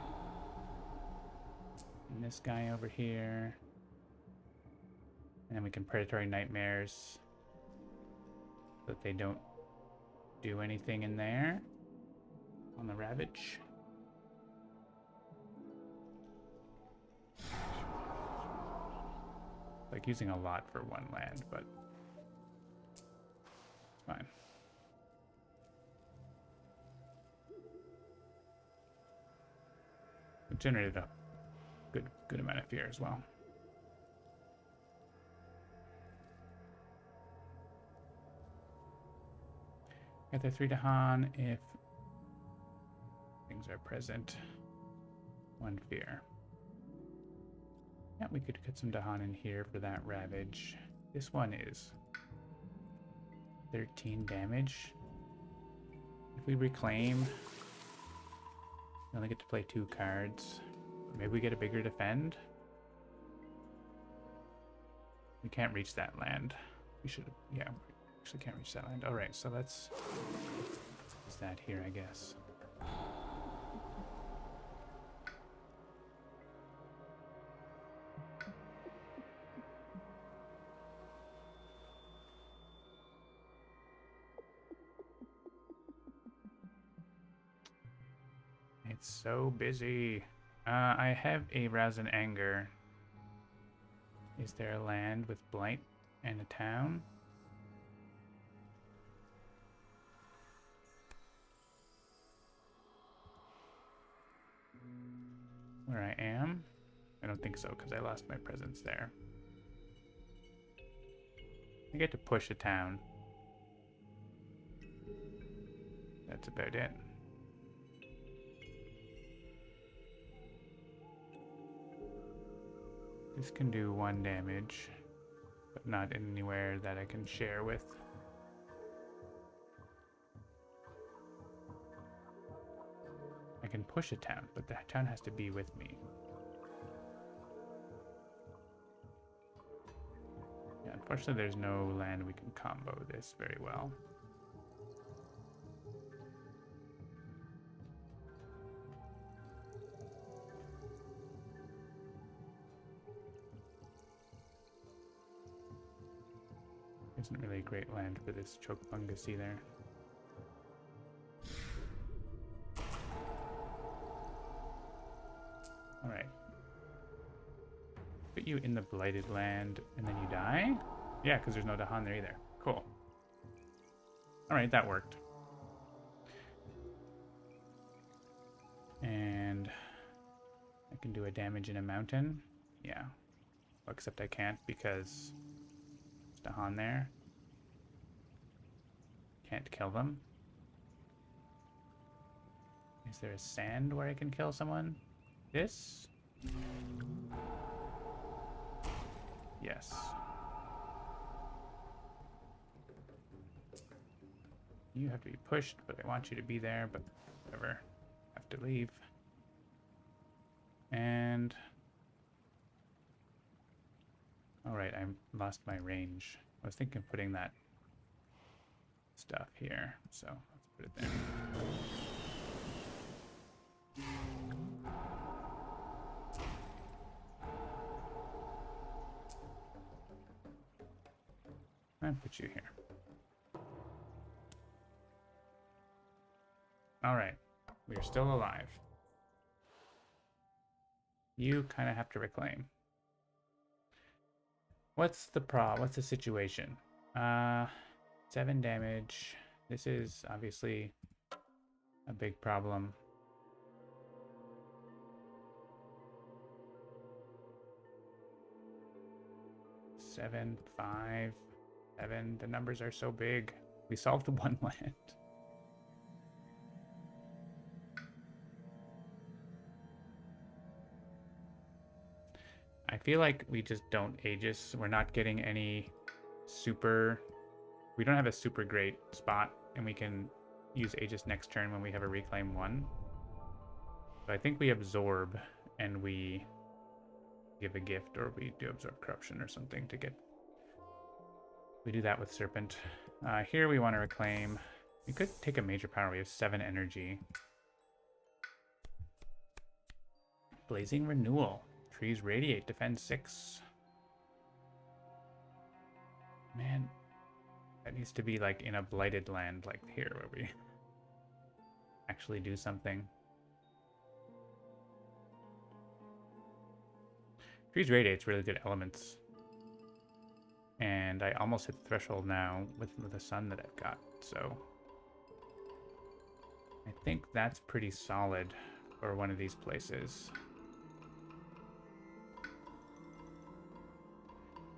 And this guy over here. And then we can predatory nightmares so that they don't do anything in there on the ravage. Like using a lot for one land, but it's fine. It generated a good amount of fear as well. Get the 3 Dahan if things are present. 1 fear. Yeah, we could get some Dahan in here for that ravage. This one is 13 damage. If we reclaim, we only get to play 2 cards. Maybe we get a bigger defend. We can't reach that land. We should, yeah, we actually can't reach that land. All right, so let's use that here, I guess. It's so busy. I have a Rouse and Anger. Is there a land with Blight and a town? Where I am? I don't think so, because I lost my presence there. I get to push a town. That's about it. This can do 1 damage, but not anywhere that I can share with. I can push a town, but the town has to be with me. Yeah, unfortunately there's no land we can combo this very well. Isn't really a great land for this choke fungus either. Alright. Put you in the blighted land and then you die? Yeah, because there's no Dahan there either. Cool. Alright, that worked. And I can do a damage in a mountain. Yeah. Well, except I can't because there's Dahan there. Can't kill them. Is there a sand where I can kill someone? This? Yes. You have to be pushed, but I want you to be there, but whatever. Have to leave. And alright, I lost my range. I was thinking of putting that stuff here, so let's put it there. And put you here. Alright, we are still alive. You kind of have to reclaim. What's the What's the situation? 7 damage. This is obviously a big problem. Seven, 5, 7. The numbers are so big. We solved the 1 land. I feel like we just don't Aegis. We're not getting any super... We don't have a super great spot, and we can use Aegis next turn when we have a reclaim 1. So I think we absorb and we give a gift, or we do absorb corruption or something to get... We do that with Serpent. Here we want to reclaim. We could take a major power. We have 7 energy. Blazing Renewal. Trees radiate. Defend 6. Man, that needs to be like in a blighted land like here where we actually do something. Trees radiate's really good elements. And I almost hit the threshold now with the sun that I've got, so I think that's pretty solid for one of these places.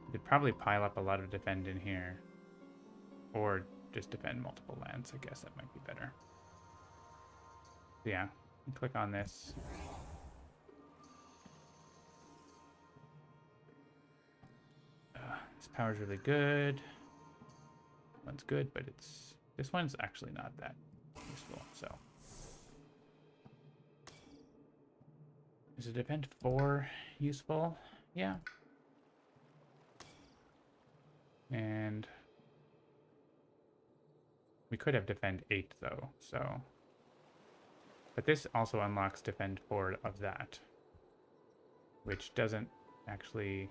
You could probably pile up a lot of defend in here. Or just defend multiple lands. I guess that might be better. So yeah, click on this. This power's really good. One's good, but this one's actually not that useful, so. Is a defend 4 useful? Yeah. And we could have defend 8 though, so. But this also unlocks defend 4 of that, which doesn't actually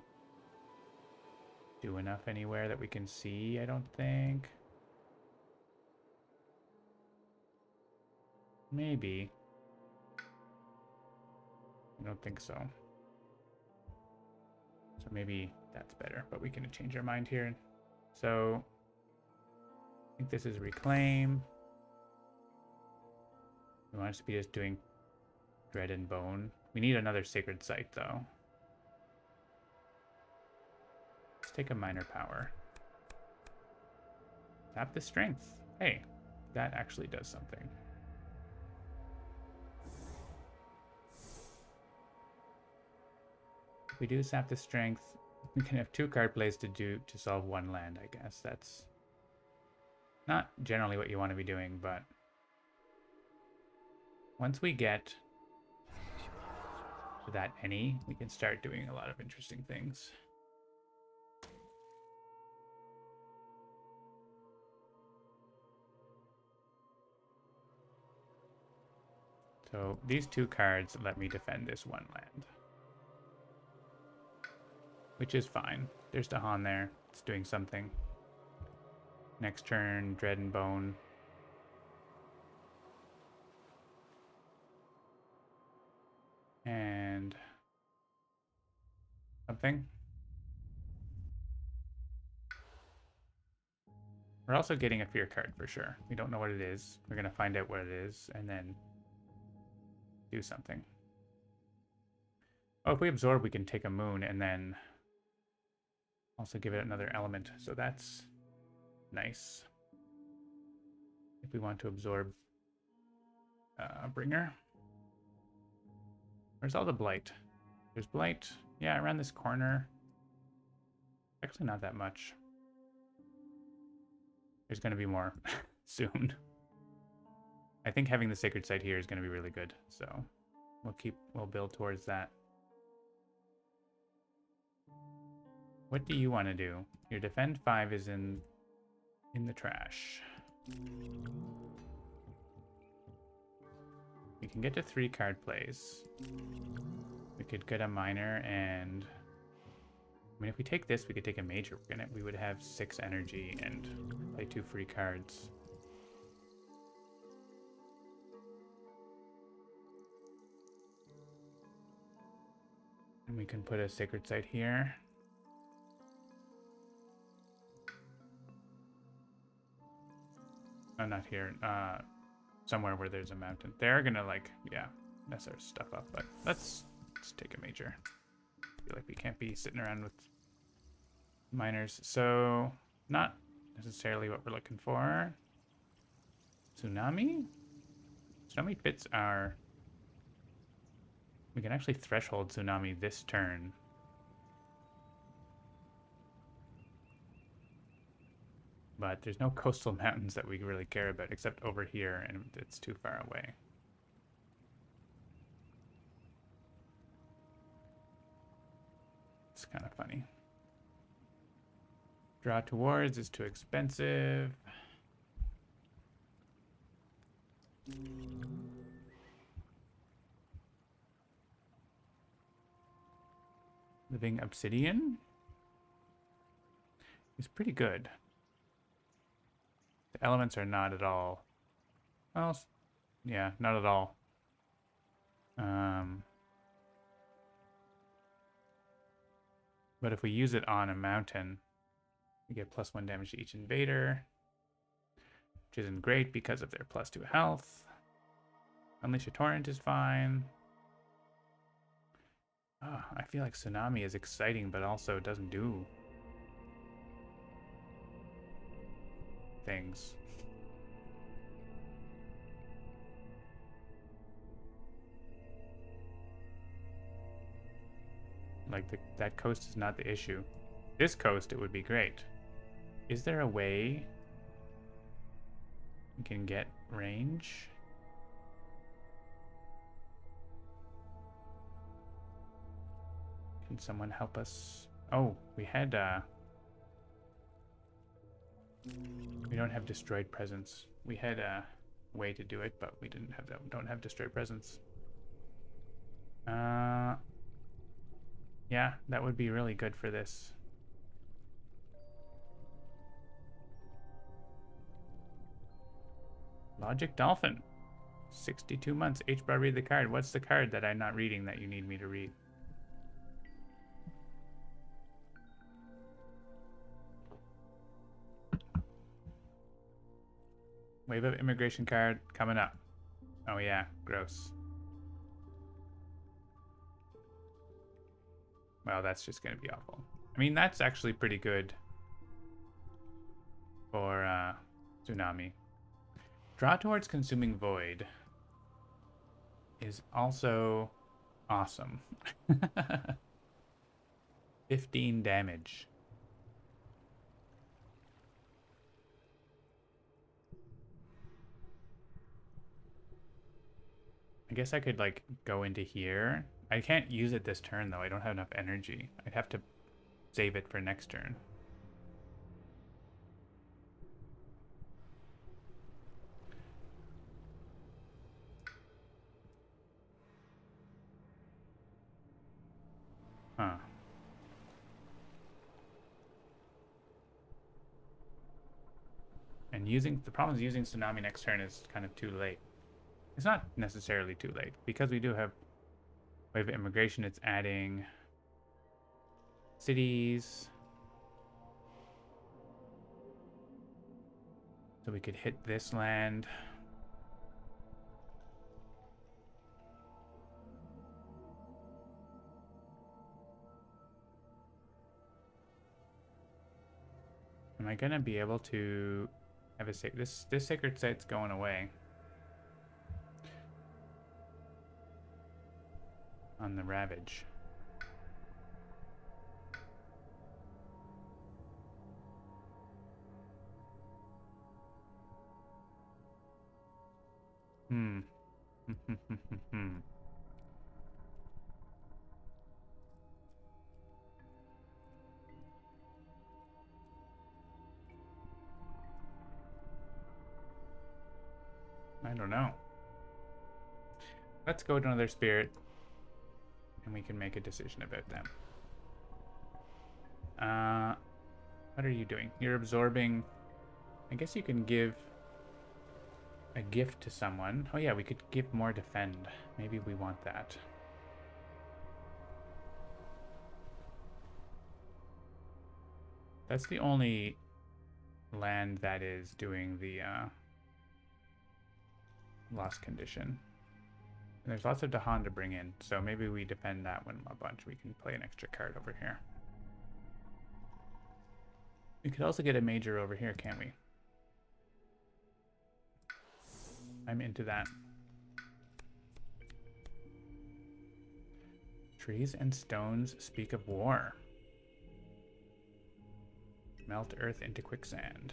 do enough anywhere that we can see, I don't think. Maybe. I don't think so. So maybe that's better, but we can change our mind here. So I think this is reclaim. We want us to be just doing dread and bone. We need another sacred site though. Let's take a minor power. Tap the strength. Hey, that actually does something. If we do sap the strength, we can have 2 card plays to solve 1 land, I guess. That's not generally what you want to be doing, but once we get to that any, we can start doing a lot of interesting things. So these 2 cards let me defend this 1 land, which is fine. There's Dahan there. It's doing something. Next turn, Dread and Bone. And something. We're also getting a fear card for sure. We don't know what it is. We're going to find out what it is and then do something. Oh, if we absorb, we can take a moon and then also give it another element. So that's nice. If we want to absorb Bringer. Where's all the blight? There's blight. Yeah, around this corner. Actually, not that much. There's going to be more soon. I think having the sacred site here is going to be really good. So we'll build towards that. What do you want to do? Your defend 5 is in the trash. We can get to 3 card plays. We could get a minor, and I mean, if we take this, we could take a major. We would have 6 energy and play 2 free cards. And we can put a sacred site here. Oh, not here. Somewhere where there's a mountain. They're gonna mess our stuff up. But let's take a major. I feel like we can't be sitting around with miners. So not necessarily what we're looking for. Tsunami. Tsunami fits our. We can actually threshold Tsunami this turn. But there's no coastal mountains that we really care about except over here, and it's too far away. It's kind of funny. Draw towards is too expensive. Living obsidian is pretty good. The elements are not at all. Well, yeah, not at all. But if we use it on a mountain, we get +1 damage to each invader, which isn't great because of their +2 health. Unleash a Torrent is fine. Oh, I feel like Tsunami is exciting, but also doesn't do things. Like, that coast is not the issue. This coast, it would be great. Is there a way we can get range? Can someone help us? Oh, we had, we don't have Destroyed Presence. We had a way to do it, but we didn't have that. We don't have Destroyed Presence. Yeah, that would be really good for this. Logic Dolphin. 62 months. H-bar, read the card. What's the card that I'm not reading that you need me to read? Wave of Immigration card coming up. Oh yeah, gross. Well, that's just going to be awful. I mean, that's actually pretty good for Tsunami. Draw towards Consuming Void is also awesome. 15 damage. I guess I could, like, go into here. I can't use it this turn, though. I don't have enough energy. I'd have to save it for next turn. Huh. And the problem is using Tsunami next turn is kind of too late. It's not necessarily too late. Because we do have Wave of Immigration, it's adding cities. So we could hit this land. Am I gonna be able to have a this sacred site's going away on the Ravage? Hmm. I don't know. Let's go to another spirit and we can make a decision about them. What are you doing? You're absorbing. I guess you can give a gift to someone. Oh yeah, we could give more defend. Maybe we want that. That's the only land that is doing the lost condition. And there's lots of Dahan to bring in, so maybe we defend that one a bunch. We can play an extra card over here. We could also get a major over here, can't we? I'm into that. Trees and stones speak of war. Melt earth into quicksand.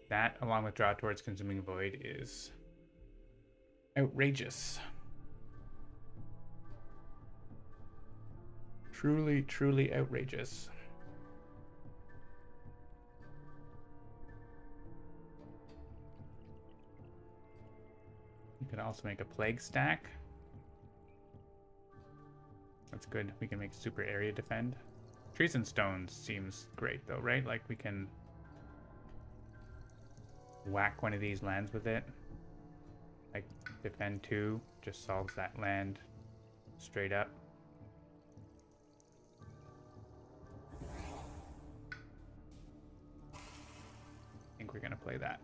That, along with draw towards Consuming Void, is outrageous. Truly, truly outrageous. You could also make a plague stack. That's good. We can make super area defend. Trees and stones seems great though, right? Like we can whack one of these lands with it. Like defend 2 just solves that land straight up. I think we're gonna play that.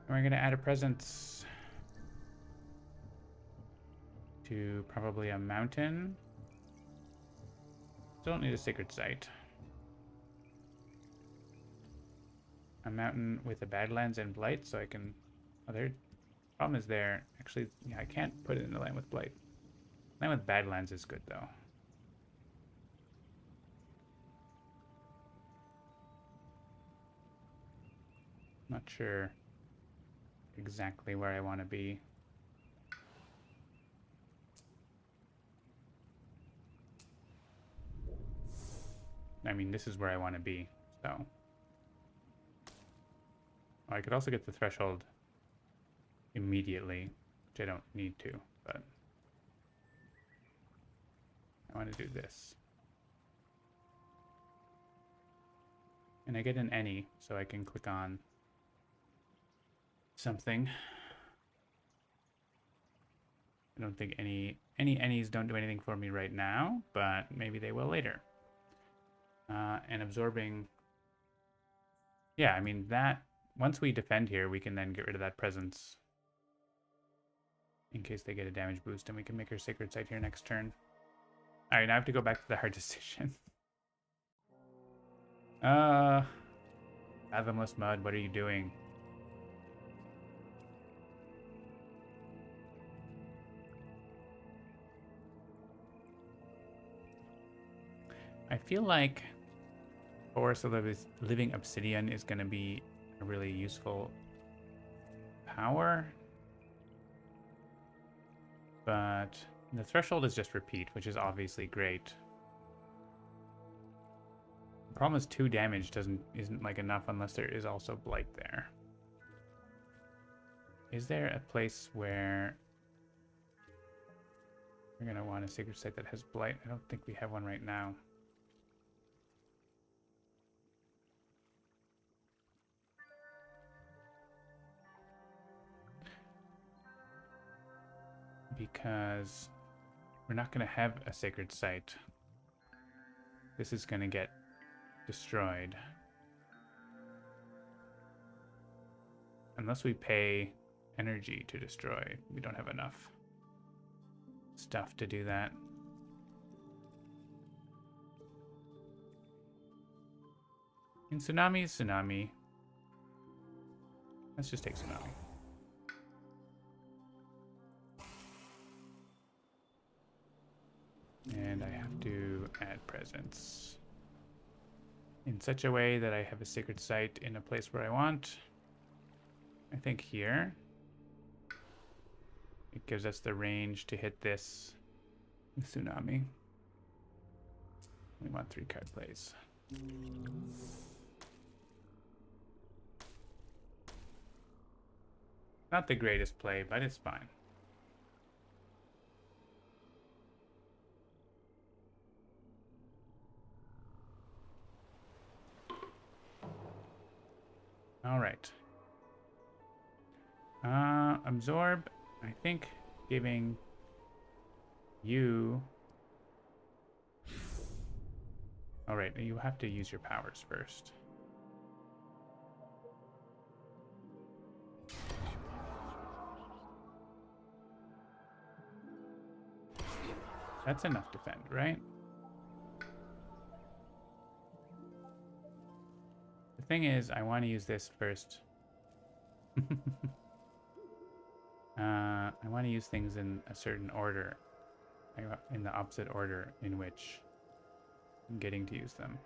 And we're gonna add a presence to probably a mountain. Still don't need a sacred site. A mountain with a Badlands and Blight, so I can. Oh, there. Problem is there. Actually, yeah, I can't put it in the land with Blight. Land with Badlands is good though. Not sure exactly where I want to be. I mean, this is where I want to be, so. Oh, I could also get the threshold immediately, which I don't need to, but I want to do this. And I get an any, so I can click on something. I don't think any any's don't do anything for me right now, but maybe they will later. And absorbing. Yeah, I mean that once we defend here, we can then get rid of that presence in case they get a damage boost, and we can make our sacred site here next turn. All right, now I have to go back to the hard decision. Fathomless Mud, what are you doing? I feel like Forest of Living Obsidian is going to be a really useful power. But the threshold is just repeat, which is obviously great. The problem is 2 damage isn't like enough unless there is also Blight there. Is there a place where we're going to want a sacred site that has Blight? I don't think we have one right now. Because we're not going to have a sacred site. This is going to get destroyed. Unless we pay energy to destroy, we don't have enough stuff to do that. And Tsunami is Tsunami. Let's just take Tsunami. And I have to add presence in such a way that I have a sacred site in a place where I want. I think here. It gives us the range to hit this Tsunami. We want 3 card plays. Not the greatest play, but it's fine. All right. Absorb, I think giving you... All right, you have to use your powers first. That's enough defend, right? The thing is, I want to use this first. I want to use things in a certain order, in the opposite order in which I'm getting to use them.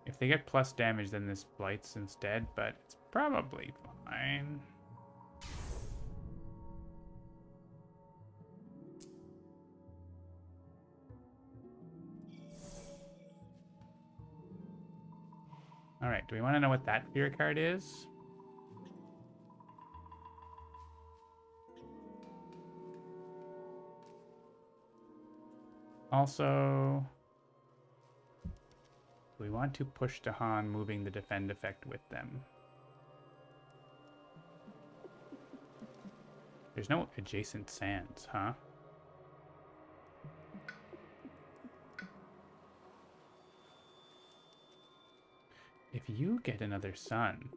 If they get plus damage, then this blights instead, but it's probably fine. Alright, do we want to know what that fear card is? Also, we want to push Dahan, moving the defend effect with them. There's no adjacent sands, huh? If you get another sun,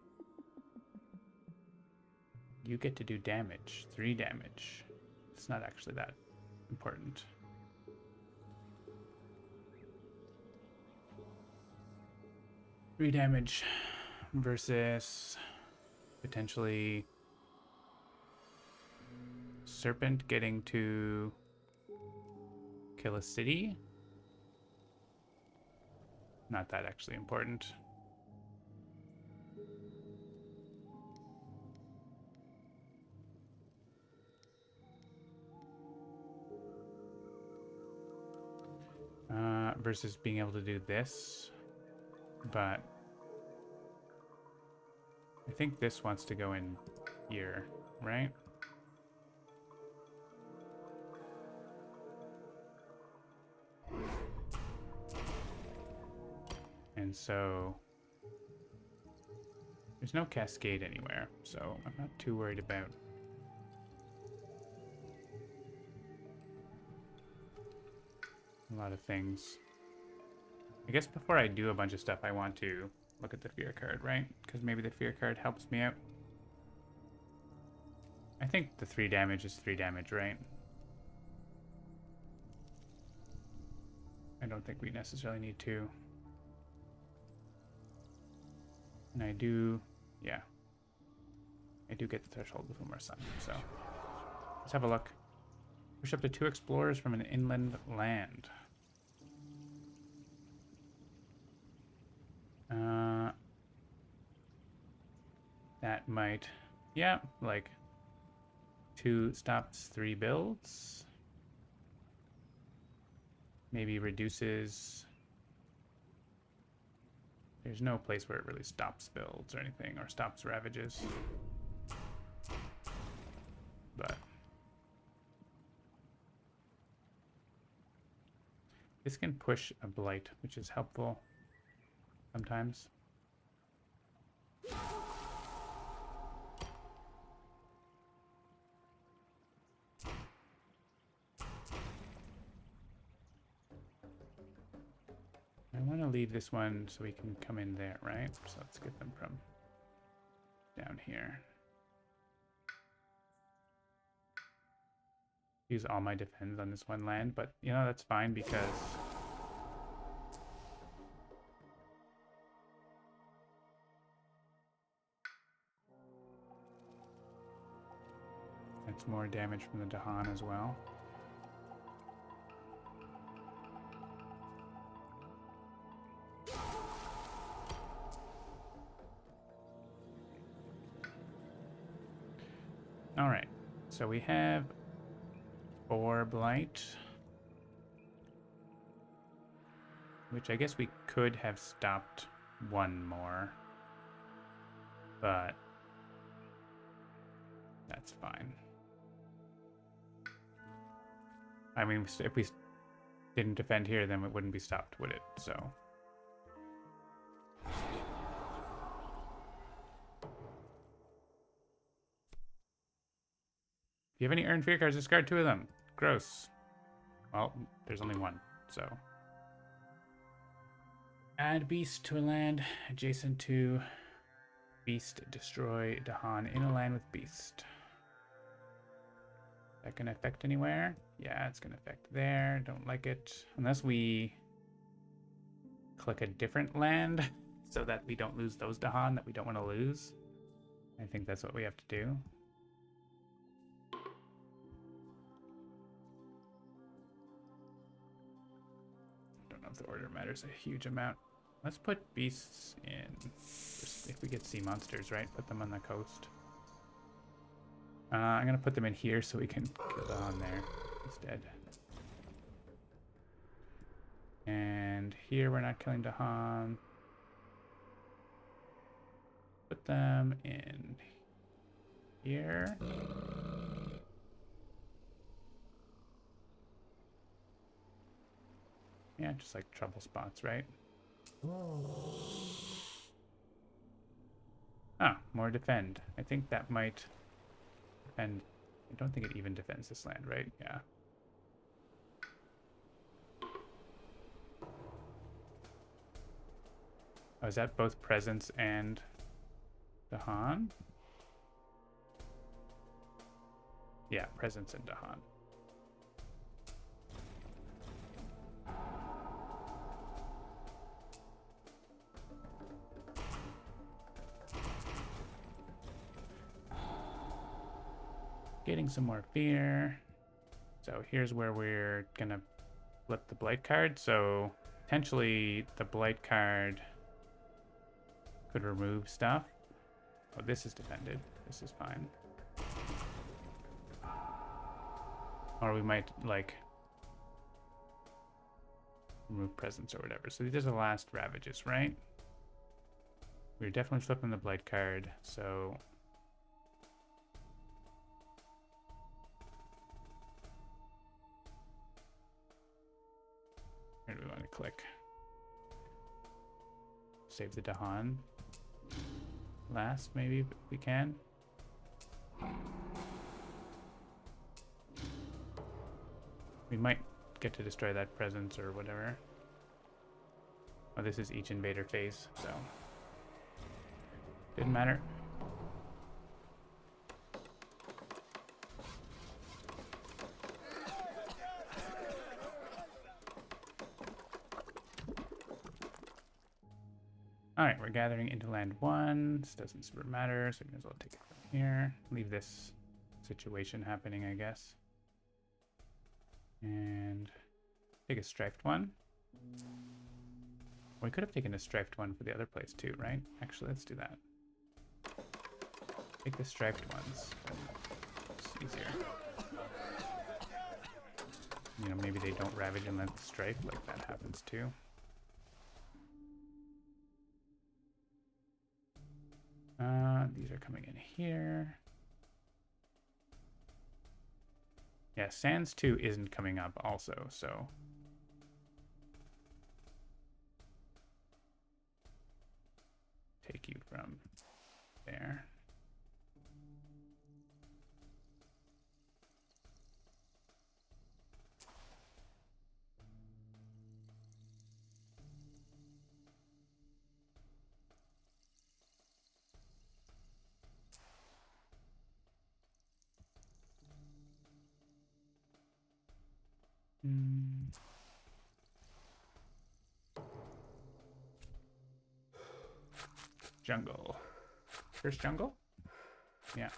you get to do damage. 3 damage. It's not actually that important. Three damage versus potentially Serpent getting to kill a city. Not that actually important. Versus being able to do this. But I think this wants to go in here, right? And so there's no cascade anywhere, so I'm not too worried about a lot of things. I guess before I do a bunch of stuff, I want to look at the fear card, right? Because maybe the fear card helps me out. I think the 3 damage is 3 damage, right? I don't think we necessarily need to. And I do, yeah. I do get the threshold with one more sun, so let's have a look. Push up to 2 explorers from an inland land. That might, yeah, like 2 stops, 3 builds. Maybe reduces. There's no place where it really stops builds or anything, or stops ravages. But this can push a blight, which is helpful sometimes. I want to leave this one so we can come in there, right? So let's get them from down here. Use all my defense on this one land, but you know, that's fine because it's more damage from the Dahan as well. All right, so we have 4 blight, which I guess we could have stopped 1 more, but that's fine. I mean, if we didn't defend here, then it wouldn't be stopped, would it? So. If you have any earned fear cards, discard 2 of them. Gross. Well, there's only 1, so. Add beast to a land adjacent to beast. Destroy Dahan in a land with beast. Is that going to affect anywhere? Yeah, it's going to affect there. Don't like it. Unless we click a different land so that we don't lose those Dahan that we don't want to lose. I think that's what we have to do. The order matters a huge amount. Let's put beasts in. Just if we get sea monsters, right? Put them on the coast. I'm gonna put them in here so we can kill the on there instead. And here we're not killing Dahan. Put them in here. Yeah, just like trouble spots, right? Ah, more defend. I think that might defend. I don't think it even defends this land, right? Yeah. Oh, is that both presence and Dahan? Yeah, presence and Dahan. Getting some more fear. So here's where we're gonna flip the blight card. So potentially the blight card could remove stuff. Oh, this is defended. This is fine. Or we might like remove presence or whatever. So these are the last ravages, right? We're definitely flipping the blight card. So where do we want to click? Save the Dahan. Last, maybe, if we can. We might get to destroy that presence or whatever. Oh, this is each invader phase, so didn't matter. Alright, we're gathering into land 1. This doesn't super matter, so we can as well take it from here. Leave this situation happening, I guess. And take a striped one. We could have taken a striped one for the other place too, right? Actually, let's do that. Take the striped ones. It's easier. You know, maybe they don't ravage and let the stripe, like that happens too. These are coming in here. Yeah, Sands 2 isn't coming up also, so. Take you from there. Jungle. First jungle? Yeah.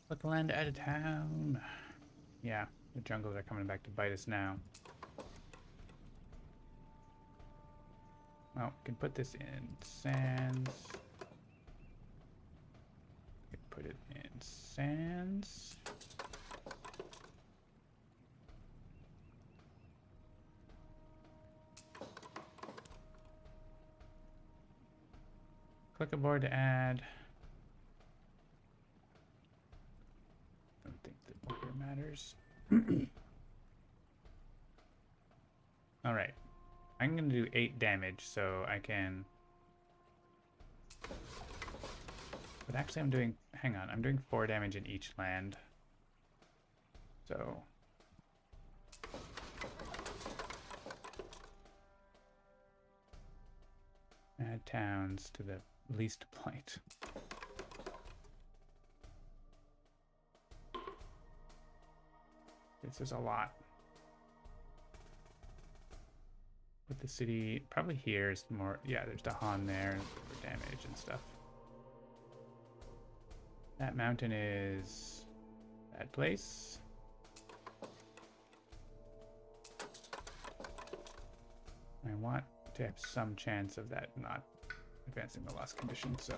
Put the land out of town. Yeah, the jungles are coming back to bite us now. Well, we can put this in sands. We can put it in sands. Click a board to add. I don't think the order matters. All right. I'm going to do 8 damage, so I can... But actually I'm doing... Hang on, I'm doing 4 damage in each land. So... Add towns to the least blight. This is a lot. With the city, probably here is more, yeah, there's Dahan there for damage and stuff. That mountain is a bad place. I want to have some chance of that not advancing the lost condition, so.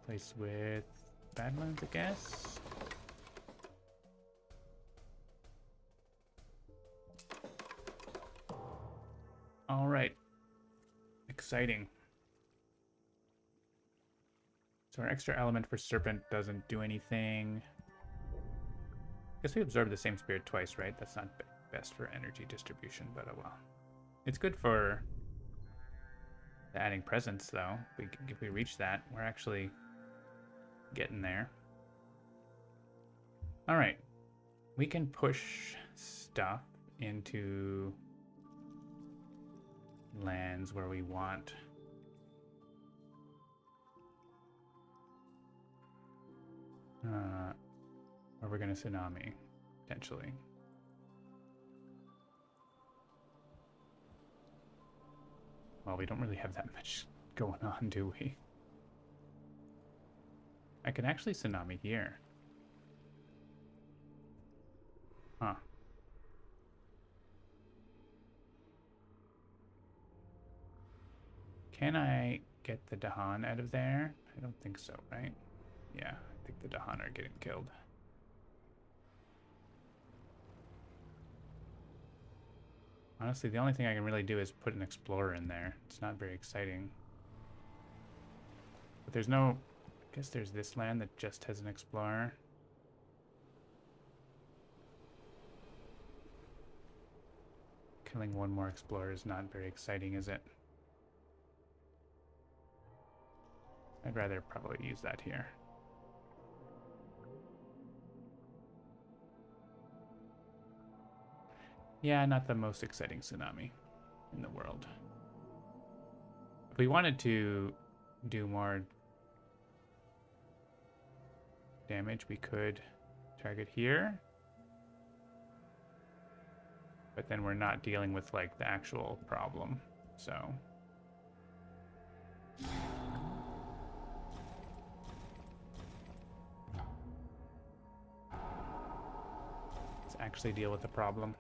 Place with Badlands, I guess. All right. Exciting. So our extra element for Serpent doesn't do anything. Guess we absorb the same spirit twice, right? That's not best for energy distribution, but oh well. It's good for the adding presence, though. If we reach that, we're actually getting there. All right. We can push stuff into lands where we want. Or we're going to tsunami, potentially. Well, we don't really have that much going on, do we? I can actually tsunami here. Huh. Can I get the Dahan out of there? I don't think so, right? Yeah, I think the Dahan are getting killed. Honestly, the only thing I can really do is put an explorer in there. It's not very exciting. But there's no... I guess there's this land that just has an explorer. Killing one more explorer is not very exciting, is it? I'd rather probably use that here. Yeah, not the most exciting tsunami in the world. If we wanted to do more damage, we could target here. But then we're not dealing with, like, the actual problem, so... let's actually deal with the problem.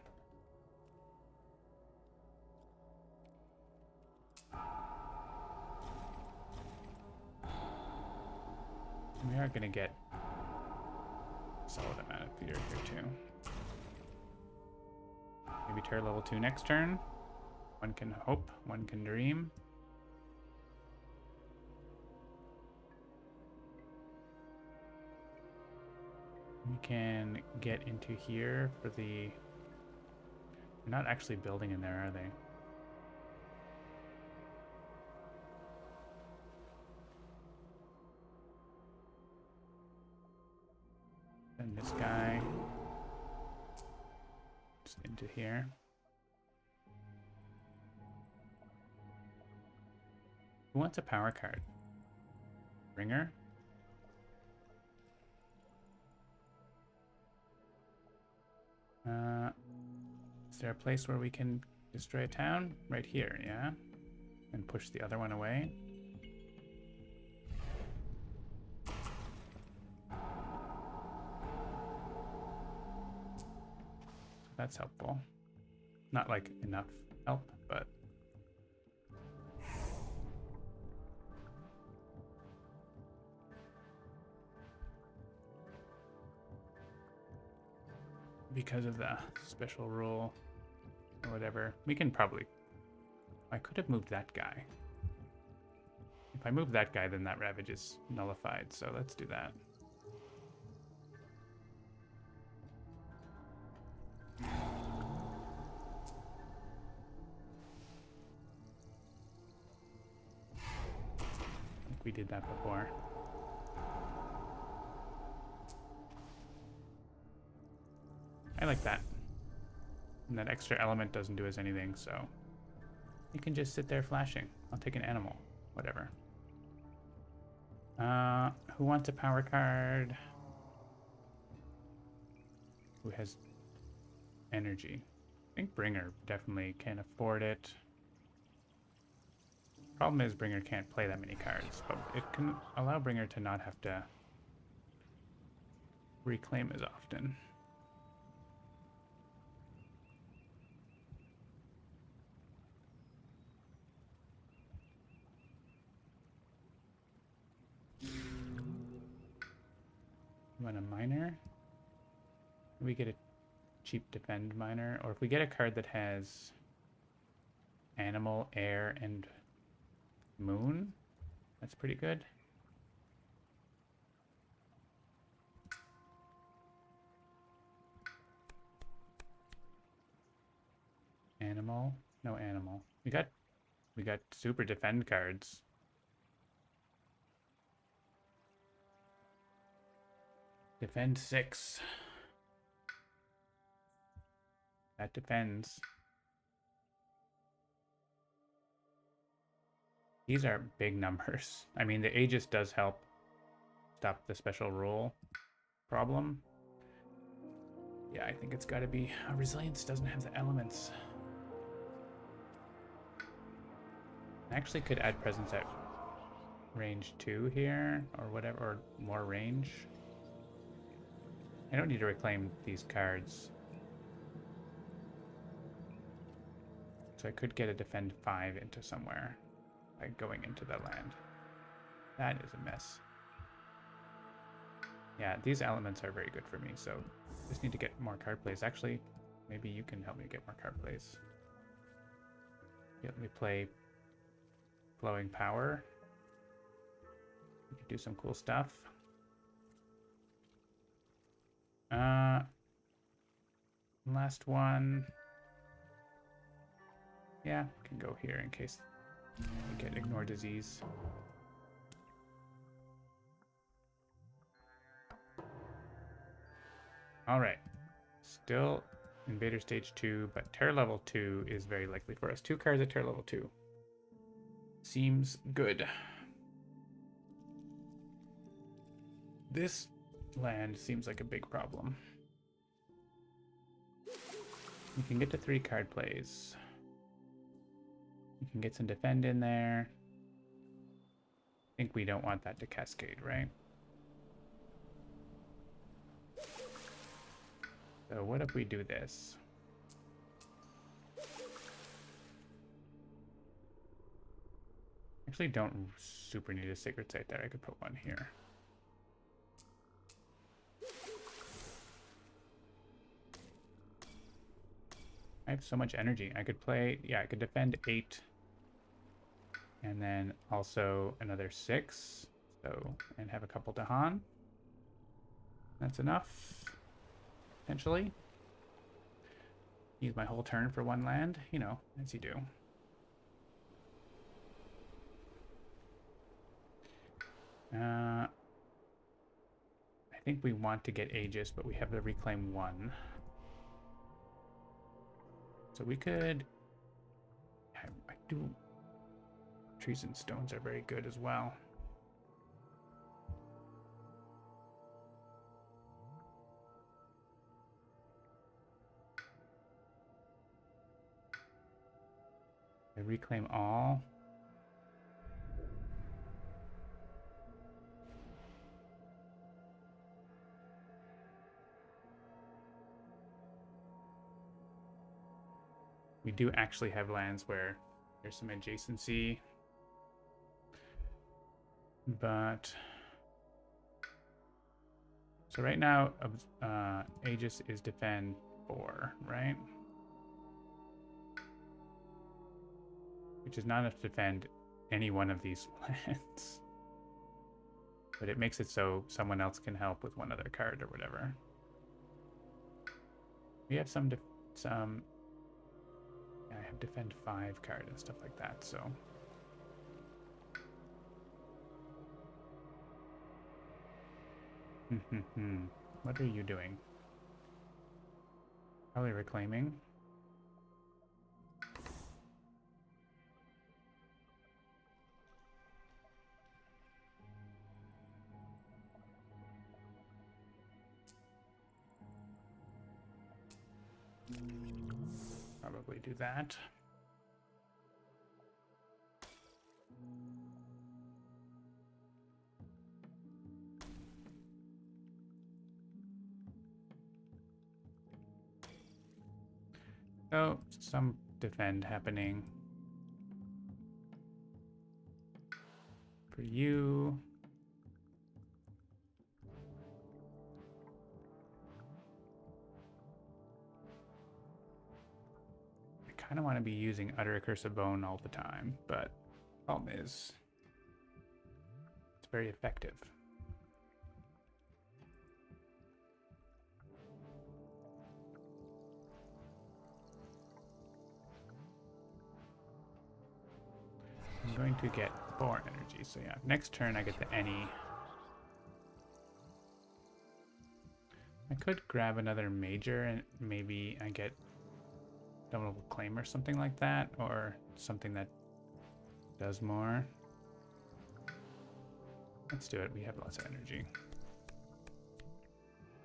We are going to get a solid amount of theater here, too. Maybe Terror level 2 next turn. One can hope, one can dream. We can get into here for the... they're not actually building in there, are they? And this guy just into here. Who wants a power card? Ringer? Is there a place where we can destroy a town? Right here, yeah? And push the other one away? That's helpful. Not like enough help, but... because of the special rule or whatever, we can probably... I could have moved that guy. If I move that guy, then that Ravage is nullified, so let's do that. I think we did that before. I like that. And that extra element doesn't do us anything, so... you can just sit there flashing. I'll take an animal. Whatever. Who wants a power card? Who has energy? I think Bringer definitely can afford it. Problem is Bringer can't play that many cards, but it can allow Bringer to not have to reclaim as often. You want a miner? We get a cheap defend miner, or if we get a card that has animal, air, and moon, that's pretty good. Animal, no animal. We got super defend cards. Defend 6. That defends. These are big numbers. I mean, the Aegis does help stop the special rule problem. Yeah, I think it's got to be... Resilience doesn't have the elements. I actually could add presence at range 2 here, or whatever, or more range. I don't need to reclaim these cards. So I could get a defend 5 into somewhere by going into the land. That is a mess. Yeah, these elements are very good for me, so just need to get more card plays. Actually, maybe you can help me get more card plays. Let me play Flowing Power. We could do some cool stuff. Last one. Yeah, can go here in case we get Ignore Disease. All right. Still Invader Stage 2, but Terror Level 2 is very likely for us. 2 cards at Terror Level 2. Seems good. This land seems like a big problem. You can get to 3 card plays. You can get some defend in there. I think we don't want that to cascade, right? So what if we do this? Actually don't super need a Sacred Site there. I could put one here. I have so much energy. I could play, yeah, I could defend 8. And then also another 6. So, and have a couple Dahan. That's enough. Potentially. Use my whole turn for 1 land, you know, as you do. I think we want to get Aegis, but we have the Reclaim 1. So we could... I do... Trees and Stones are very good as well. I reclaim all. We do actually have lands where there's some adjacency. But... So right now, Aegis is defend 4, right? Which is not enough to defend any one of these lands. But it makes it so someone else can help with one other card or whatever. We have some... Yeah, I have defend 5 card and stuff like that, so... What are you doing? Probably reclaiming. probably do that. Oh, some defend happening. For you. I kind of want to be using Utter Accursed Bone all the time, but problem is it's very effective. I'm going to get 4 energy, so yeah, next turn I get the any. I could grab another major and maybe I get Double Claim or something like that, or something that does more. Let's do it, we have lots of energy.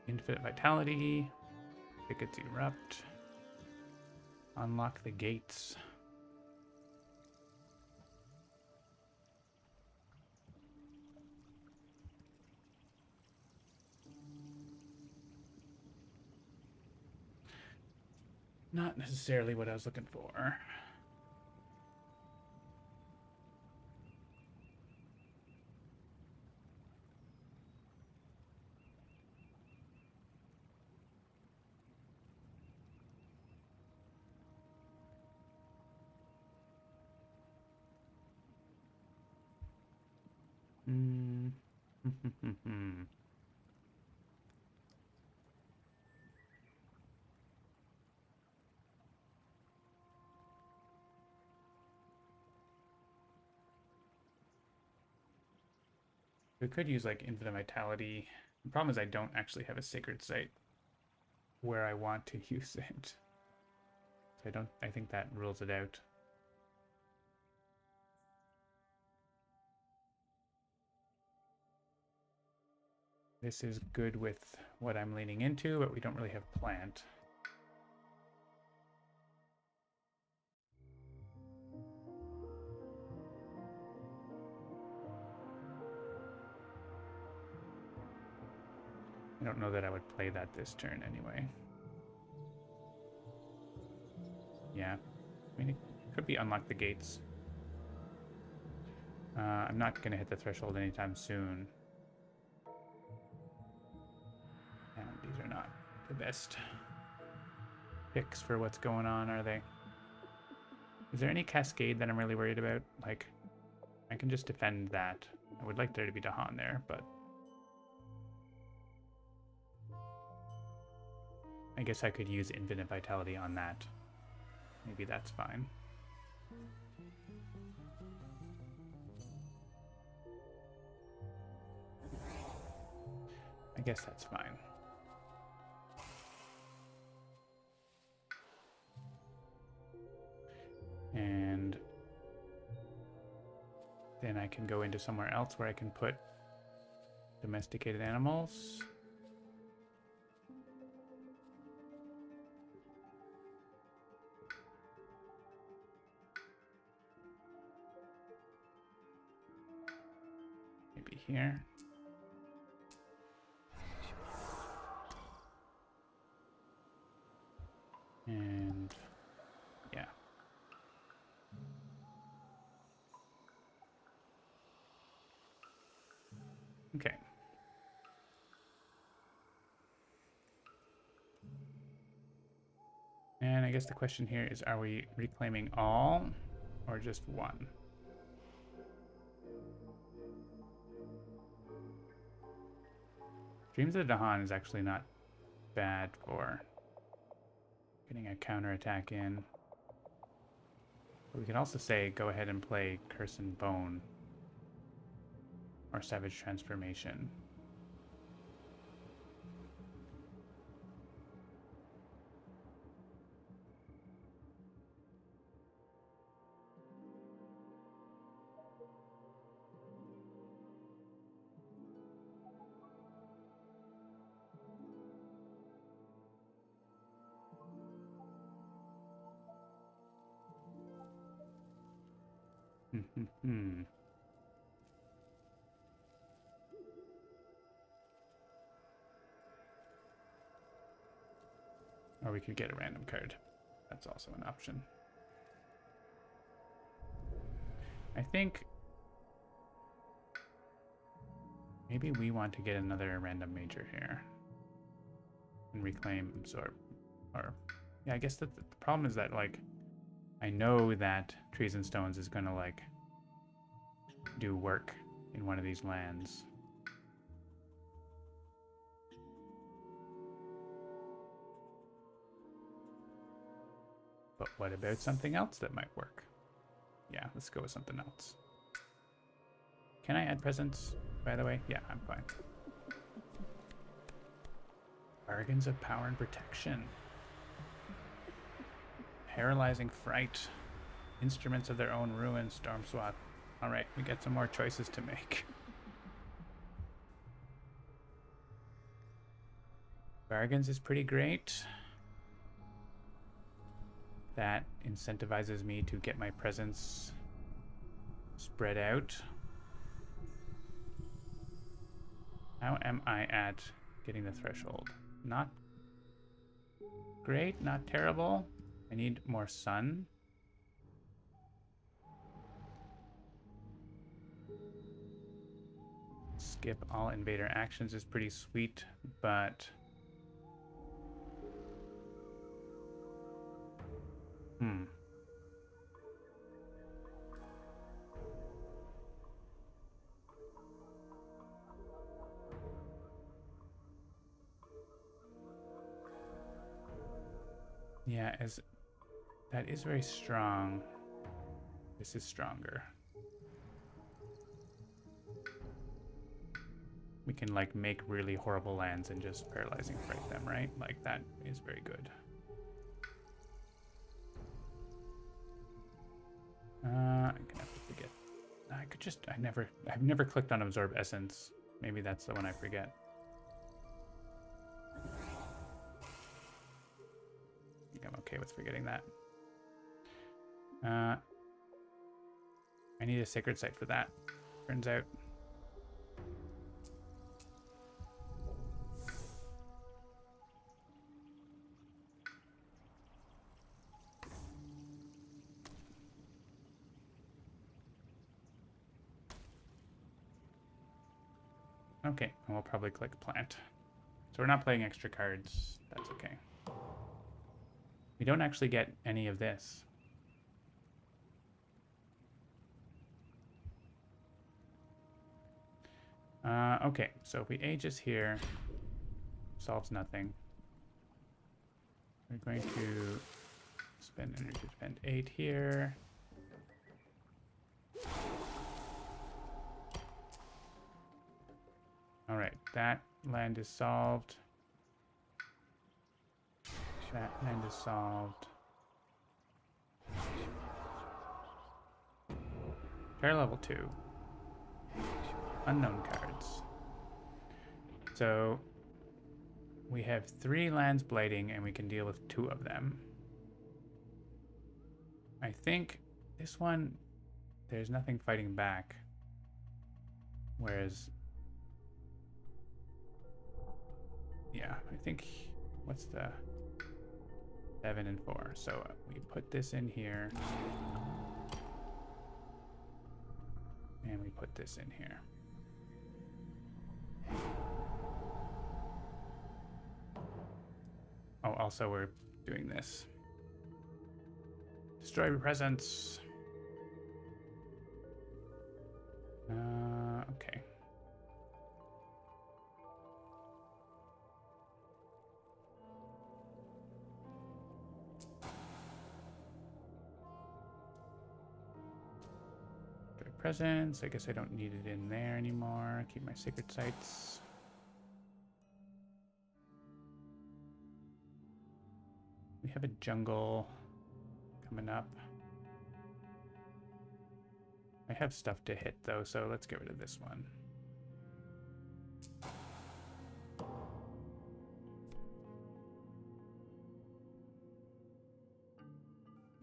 Infinite Vitality, Thickets Erupt, unlock the gates. Not necessarily what I was looking for. We could use like Infinite Vitality. The problem is I don't actually have a Sacred Site where I want to use it. So I think that rules it out. This is good with what I'm leaning into, but we don't really have plant. I don't know that I would play that this turn anyway. Yeah, I mean, it could be unlock the gates. I'm not going to hit the threshold anytime soon. And these are not the best picks for what's going on, are they? Is there any cascade that I'm really worried about? Like, I can just defend that. I would like there to be Dahan there, but I guess I could use Infinite Vitality on that. Maybe that's fine. I guess that's fine. And then I can go into somewhere else where I can put domesticated animals. Maybe here. And yeah. Okay. And I guess the question here is, are we reclaiming all or just one? Dreams of Dahan is actually not bad for getting a counterattack in. But we can also say, go ahead and play Curse and Bone or Savage Transformation. Or we could get a random card. That's also an option. I think maybe we want to get another random major here and reclaim absorb. Or yeah, I guess the problem is that, like, I know that Trees and Stones is gonna, like, do work in one of these lands. But what about something else that might work? Yeah, let's go with something else. Can I add presents, by the way? Yeah, I'm fine. Bargains of power and protection. Paralyzing fright. Instruments of their own ruin. Storm swap. Alright, we get some more choices to make. Bargains is pretty great. That incentivizes me to get my presents spread out. How am I at getting the threshold? Not great, not terrible. I need more sun. Skip all invader actions is pretty sweet, but yeah, as that is very strong. This is stronger. We can, like, make really horrible lands and just paralyzing fright them, right? Like, that is very good. I'm gonna have to forget. I could just, I've never clicked on Absorb Essence. Maybe that's the one I forget. I think I'm okay with forgetting that. I need a sacred site for that, turns out. Okay, and we'll probably click plant. So we're not playing extra cards. That's okay. We don't actually get any of this. Okay, so if we Aegis here, solves nothing. We're going to spend energy to spend 8 here. Alright, that land is solved. That land is solved. Pair level 2. Unknown cards. So we have 3 lands blighting and we can deal with 2 of them. I think this one, there's nothing fighting back. Whereas, yeah, I think, what's the 7 and 4? So we put this in here. And we put this in here. Oh, also we're doing this. Destroy presence. Okay. Destroy presence. I guess I don't need it in there anymore. Keep my sacred sites. We have a jungle coming up. I have stuff to hit though, so let's get rid of this one.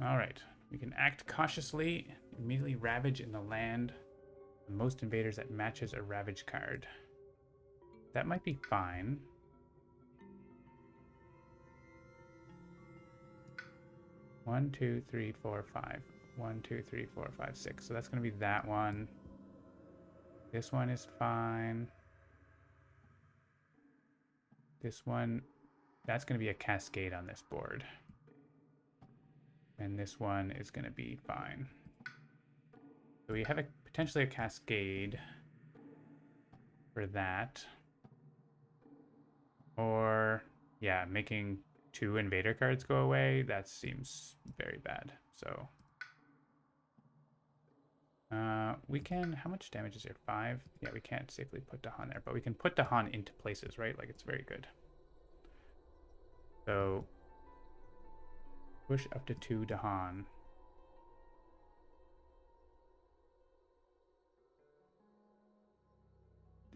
All right, we can act cautiously Immediately ravage in the land. Most invaders that matches a ravage card. That might be fine. One, two, three, four, five. 1, 2, 3, 4, 5, 6. So that's going to be that one. This one is fine. This one, that's going to be a cascade on this board. And this one is going to be fine. So we have potentially a cascade for that. Or, yeah, making 2 invader cards go away. That seems very bad. So we can, how much damage is there? 5? Yeah, we can't safely put Dahan there, but we can put Dahan into places, right? Like, it's very good. So push up to 2 Dahan.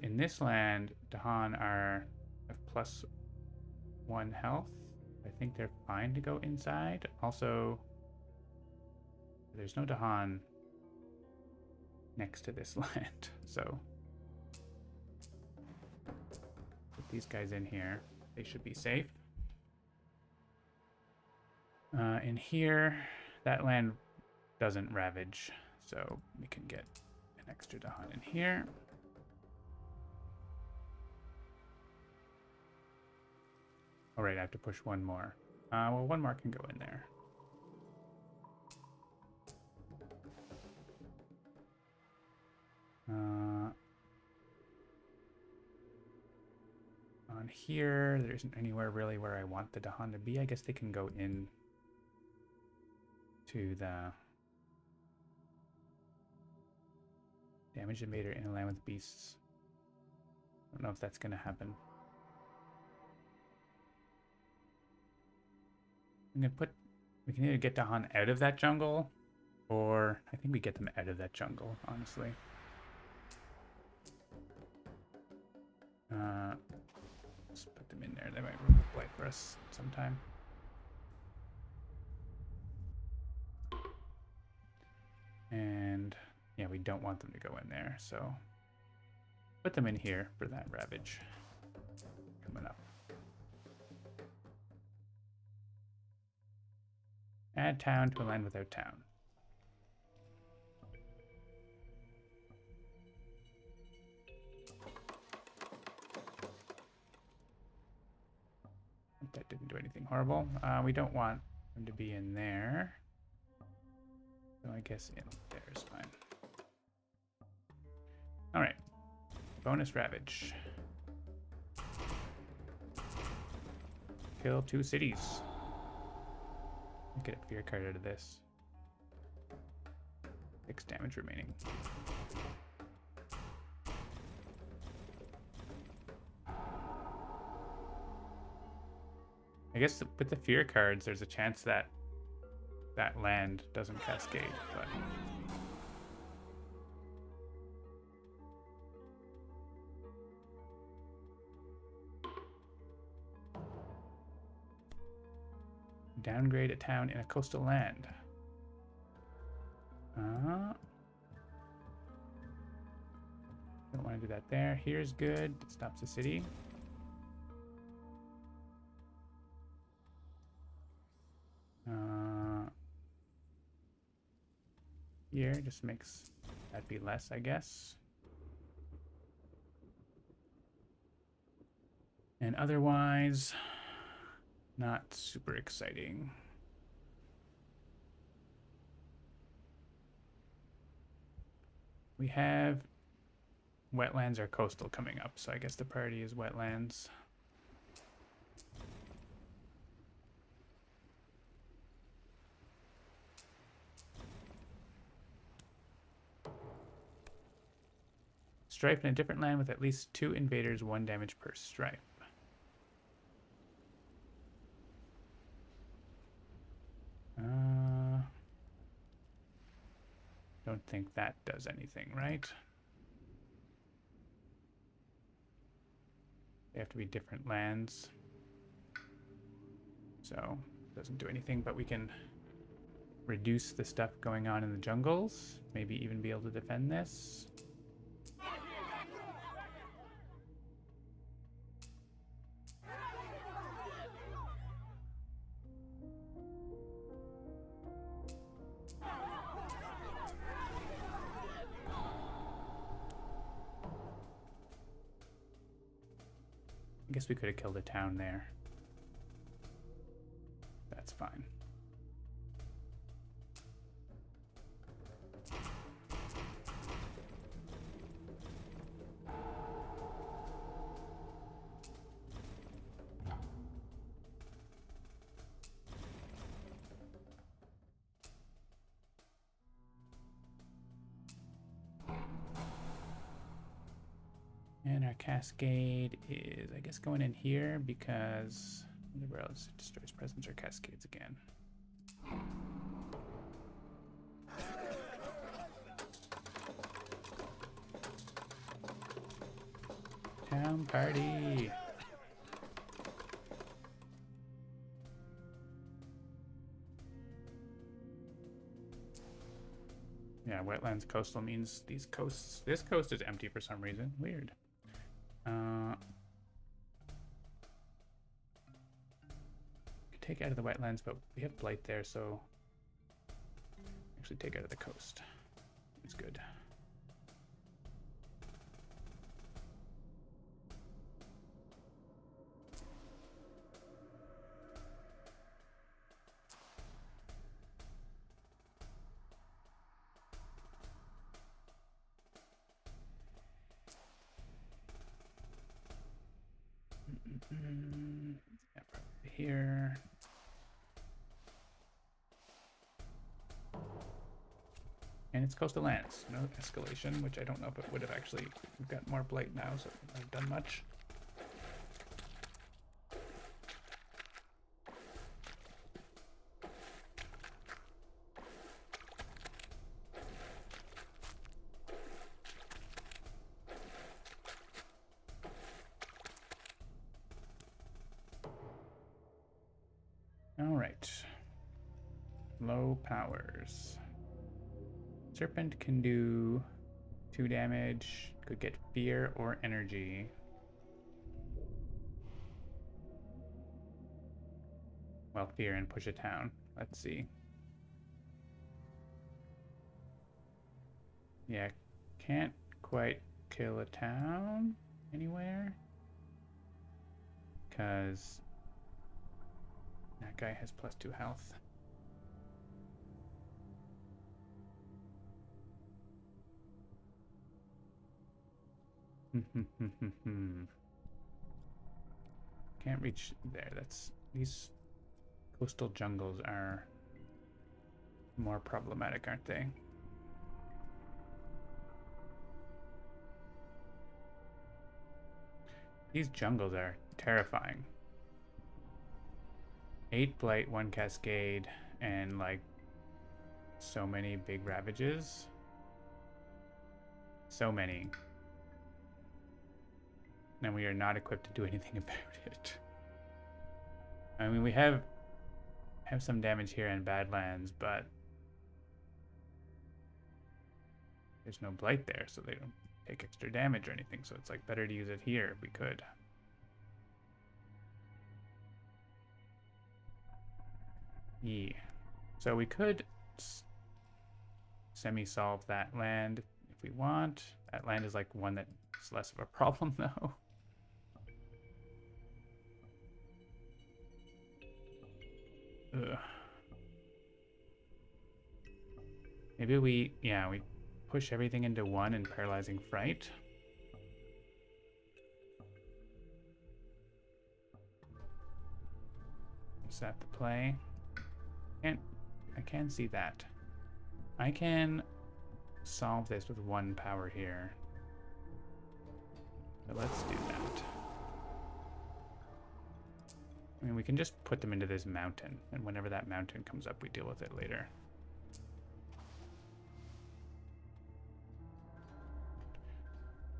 In this land, Dahan have +1 health. I think they're fine to go inside. Also, there's no Dahan next to this land, so put these guys in here. They should be safe. In here, that land doesn't ravage, so we can get an extra Dahan in here. All right, I have to push one more. Well, one more can go in there. On here, there isn't anywhere really where I want the Dahan to be. I guess they can go in to the damage invader in a land with beasts. I don't know if that's going to happen. I'm going to put, we can either get Dahan out of that jungle, or I think we get them out of that jungle, honestly. Let's put them in there. They might remove blight for us sometime. And yeah, we don't want them to go in there, so put them in here for that ravage coming up. Add town to a land without town. That didn't do anything horrible. We don't want them to be in there. So I guess in there is fine. All right. Bonus ravage. Kill 2 cities. Get a fear card out of this. 6 damage remaining. I guess with the fear cards, there's a chance that that land doesn't cascade, but downgrade a town in a coastal land. Don't want to do that there. Here's good. It stops the city. Here just makes that be less, I guess. And otherwise, not super exciting. We have wetlands or coastal coming up, so I guess the priority is wetlands. Strife in a different land with at least 2 invaders, 1 damage per strife. Don't think that does anything, right? They have to be different lands. So, doesn't do anything, but we can reduce the stuff going on in the jungles. Maybe even be able to defend this. I guess we could have killed a town there. That's fine. And our cascade is, I guess, going in here because whatever else it destroys presence or cascades again. Town party. Yeah, wetlands coastal means these coasts. This coast is empty for some reason. Weird. Could take out of the wetlands, but we have blight there, so actually take out of the coast. It's good. Yeah, probably here. And it's coastal lands, no escalation, which I don't know if it would have actually. We've got more blight now, so it might have done much. All right. Low powers. Serpent can do 2 damage. Could get fear or energy. Well, fear and push a town. Let's see. Yeah, can't quite kill a town anywhere. Because that guy has +2 health. Can't reach there. These coastal jungles are more problematic, aren't they? These jungles are terrifying. 8 blight, 1 cascade, and like so many big ravages. So many. And we are not equipped to do anything about it. I mean, we have some damage here in Badlands, but there's no blight there, so they don't take extra damage or anything. So it's like better to use it here if we could. Yeah. So we could semi-solve that land if we want. That land is like one that's less of a problem though. Ugh. Maybe we push everything into 1 and paralyzing fright. Is that the play? I can see that. I can solve this with 1 power here. So let's do that. I mean, we can just put them into this mountain, and whenever that mountain comes up, we deal with it later.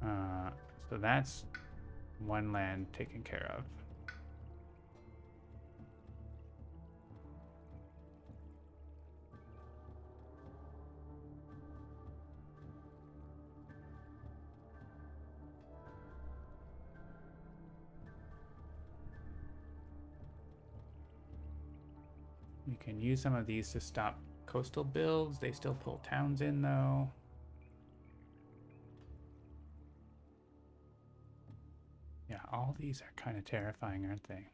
So that's 1 land taken care of. We can use some of these to stop coastal builds. They still pull towns in, though. Yeah, all these are kind of terrifying, aren't they?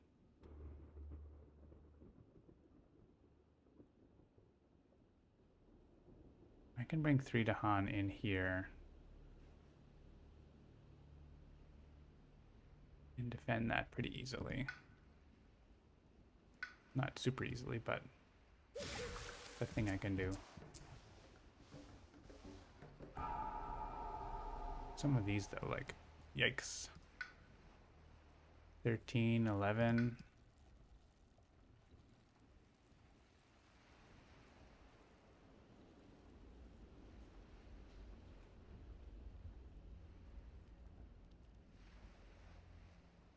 I can bring 3 Dahan in here and defend that pretty easily. Not super easily, but it's a thing I can do. Some of these, though, like, yikes. 13, 11.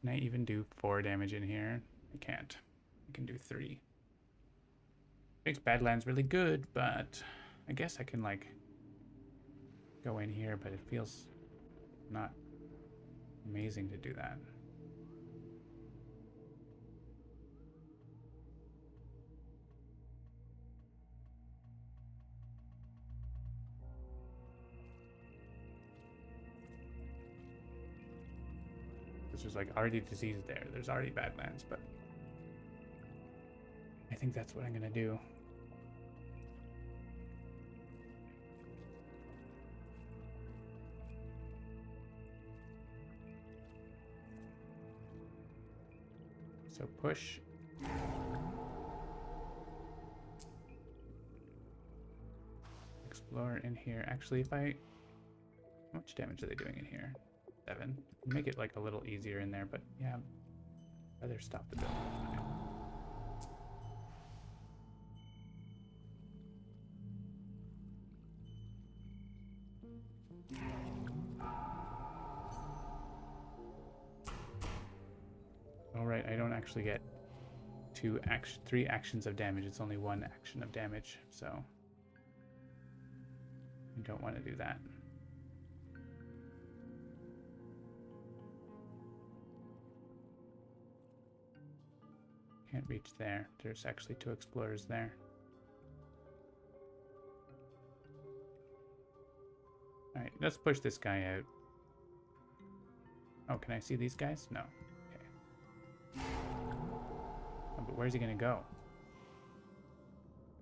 Can I even do 4 damage in here? I can't. I can do 3. Makes Badlands really good, but I guess I can, like, go in here, but it feels not amazing to do that. There's like already disease there. There's already Badlands, but I think that's what I'm gonna do. So push. Explore in here. Actually, if I... How much damage are they doing in here? 7. Make it like a little easier in there, but yeah, I'd rather stop the build. All right, I don't actually get 3 actions of damage. It's only 1 action of damage, so I don't want to do that. Can't reach there. There's actually 2 explorers there. Alright, let's push this guy out. Oh, can I see these guys? No. Okay. Oh, but where's he gonna go?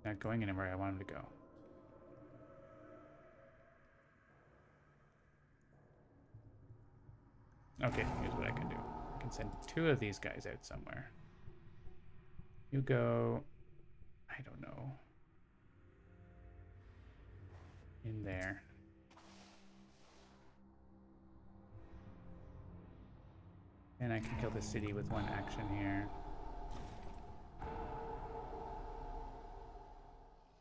Not going anywhere I want him to go. Okay, here's what I can do. I can send 2 of these guys out somewhere. You go, I don't know, in there. And I can kill the city with 1 action here.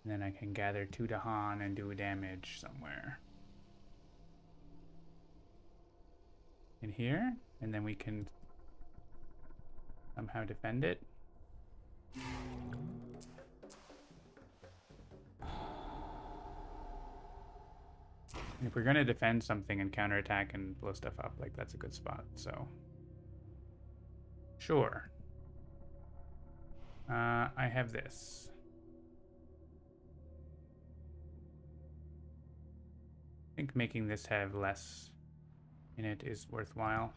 And then I can gather 2 Dahan and do damage somewhere. In here, and then we can somehow defend it. If we're going to defend something and counterattack and blow stuff up, like, that's a good spot, so. Sure. I have this. I think making this have less in it is worthwhile.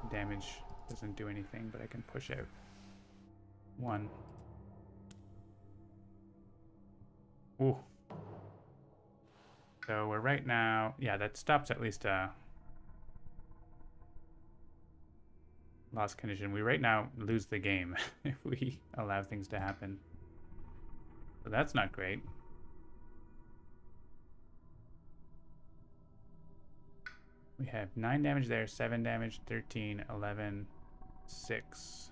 Damage doesn't do anything, but I can push out 1. Ooh. So we're right now... Yeah, that stops at least a loss condition. We right now lose the game if we allow things to happen. So that's not great. We have 9 damage there, 7 damage, 13, 11, 6.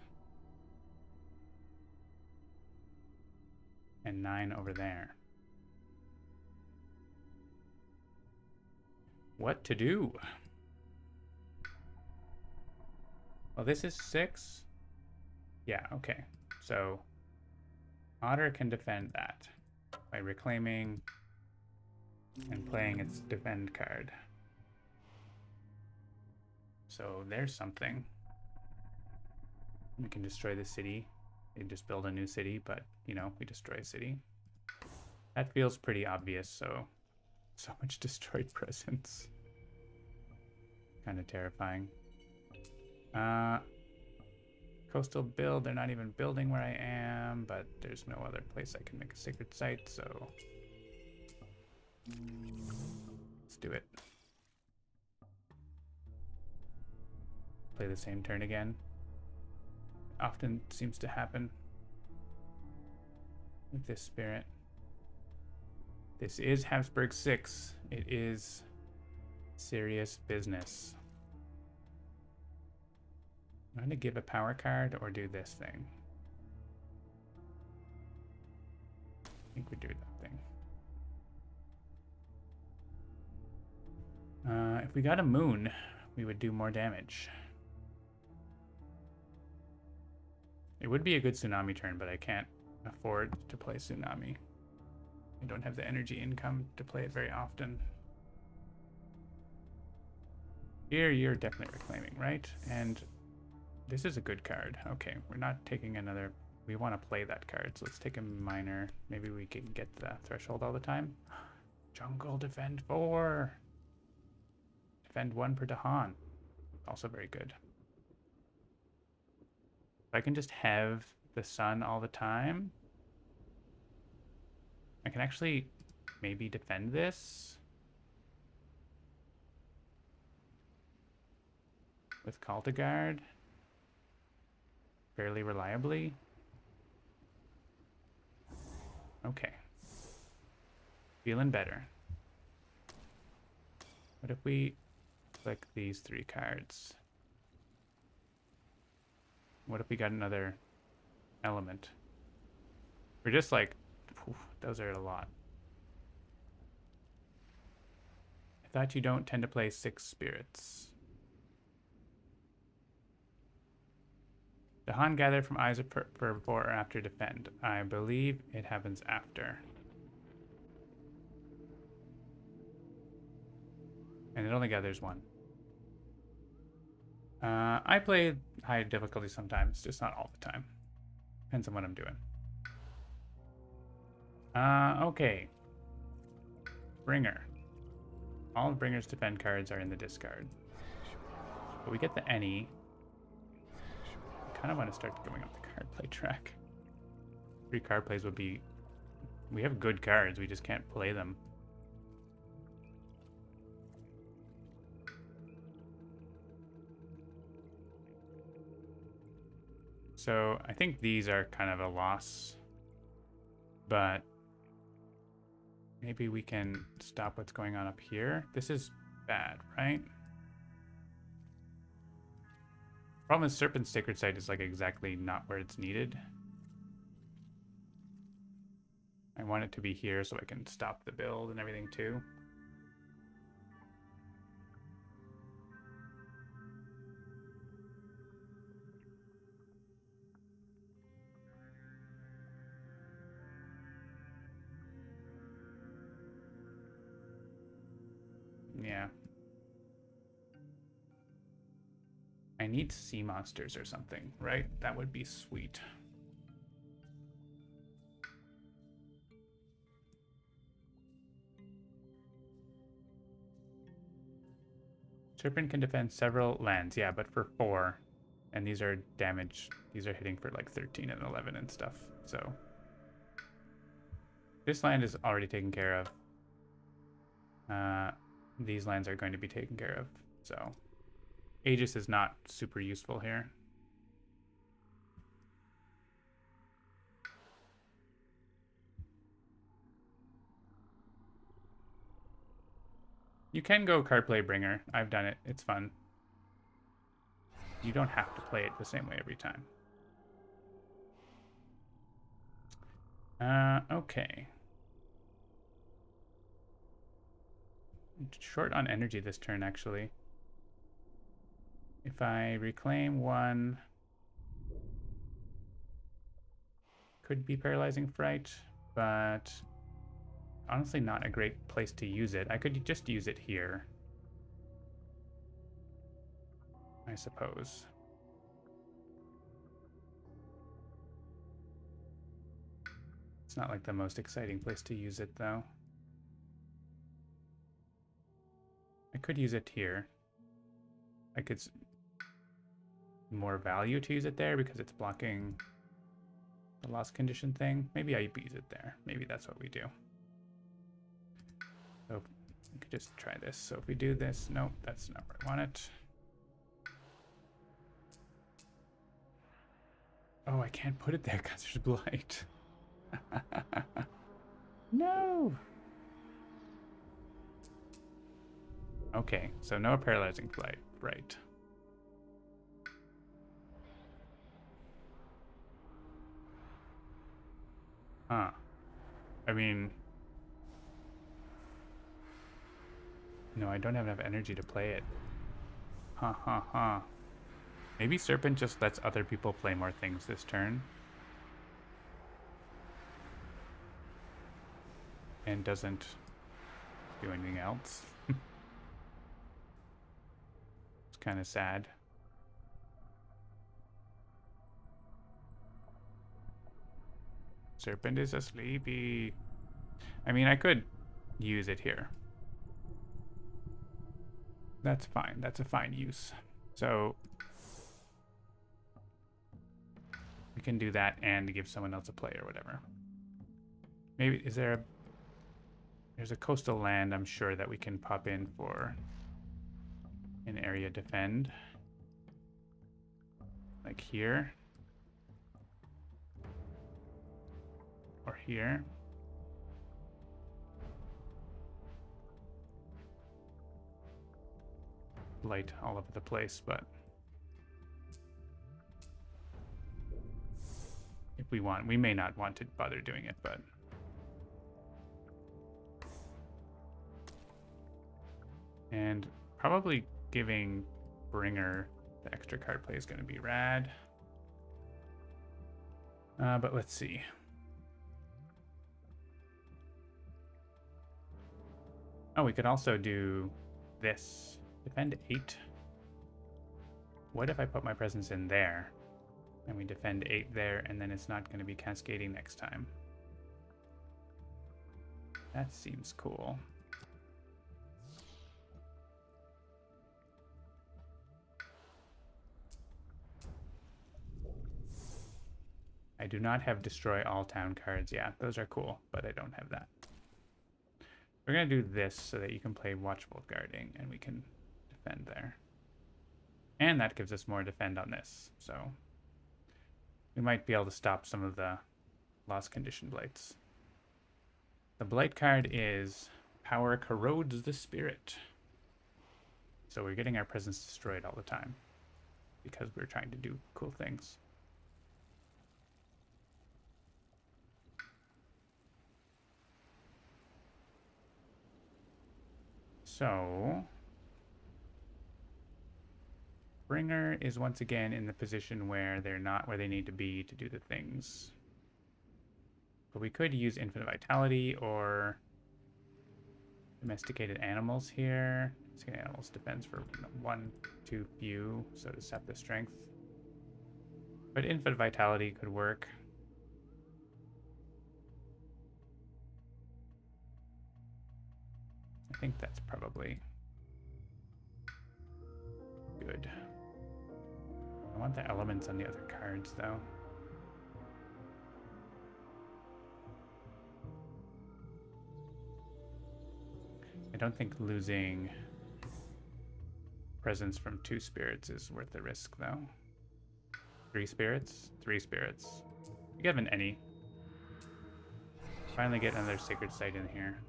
And 9 over there. What to do? Well, this is 6. Yeah, okay. So Otter can defend that by reclaiming and playing its defend card. So there's something. We can destroy the city. They just build a new city, but, you know, we destroy a city. That feels pretty obvious, so much destroyed presence. Kind of terrifying. Coastal build, they're not even building where I am, but there's no other place I can make a sacred site, so let's do it. Play the same turn again. Often seems to happen with this spirit. This is Habsburg 6. It is serious business. I'm going to give a power card or do this thing. I think we do that thing. If we got a moon, we would do more damage. It would be a good tsunami turn, but I can't afford to play tsunami. I don't have the energy income to play it very often. Here, you're definitely reclaiming, right? And this is a good card. Okay, we're not taking another... We want to play that card, so let's take a minor. Maybe we can get the threshold all the time. Jungle, defend 4. Defend 1 per Dahan. Also very good. If I can just have the sun all the time, I can actually maybe defend this with Call to Guard fairly reliably. Okay. Feeling better. What if we click these 3 cards? What if we got another element? We're just like, poof, those are a lot. I thought you don't tend to play 6 spirits. The Han gather from eyes for before or after defend. I believe it happens after. And it only gathers 1. I play high difficulty sometimes, just not all the time. Depends on what I'm doing. Okay. Bringer. All of Bringer's defend cards are in the discard. But we get the any. I kind of want to start going up the card play track. 3 card plays would be... We have good cards, we just can't play them. So I think these are kind of a loss, but maybe we can stop what's going on up here. This is bad, right? Problem is Serpent's Sacred Site is like exactly not where it's needed. I want it to be here so I can stop the build and everything too. Yeah. I need sea monsters or something, right? That would be sweet. Serpent can defend several lands, yeah, but for 4. And these are damage. These are hitting for like 13 and 11 and stuff, so. This land is already taken care of. These lands are going to be taken care of, so. Aegis is not super useful here. You can go card play Bringer. I've done it. It's fun. You don't have to play it the same way every time. Okay. Short on energy this turn, actually. If I reclaim 1, could be Paralyzing Fright, but honestly not a great place to use it. I could just use it here, I suppose. It's not like the most exciting place to use it, though. I could use it here. Like, it's more value to use it there because it's blocking the lost condition thing. Maybe I use it there. Maybe that's what we do. So we could just try this. So if we do this, nope, that's not where I want it. Oh, I can't put it there because there's blight. No. Okay, so no paralyzing blight, right? Huh. I mean, no, I don't have enough energy to play it. Huh, huh, huh. Maybe Serpent just lets other people play more things this turn. And doesn't do anything else. It's kind of sad. Serpent is a sleepy. I mean, I could use it here. That's fine. That's a fine use. So we can do that and give someone else a play or whatever. Maybe, is there a... There's a coastal land, I'm sure, that we can pop in for an area defend. Like here. Or here. Light all over the place, but if we want, we may not want to bother doing it, but and probably giving Bringer the extra card play is going to be rad. But let's see. Oh, we could also do this. Defend 8. What if I put my presence in there? And we defend 8 there, and then it's not going to be cascading next time. That seems cool. I do not have destroy all town cards. Yeah, those are cool, but I don't have that. We're going to do this so that you can play Watchful Guarding, and we can defend there. And that gives us more defend on this, so we might be able to stop some of the lost condition blights. The blight card is Power Corrodes the Spirit. So we're getting our presence destroyed all the time because we're trying to do cool things. So Bringer is once again in the position where they're not where they need to be to do the things. But we could use Infinite Vitality or Domesticated Animals here. Domesticated Animals defends for 1, 2 few, so to sap the strength. But Infinite Vitality could work. I think that's probably good. I want the elements on the other cards, though. I don't think losing presence from 2 spirits is worth the risk, though. 3 spirits? 3 spirits. You give an any. Finally get another Sacred Site in here.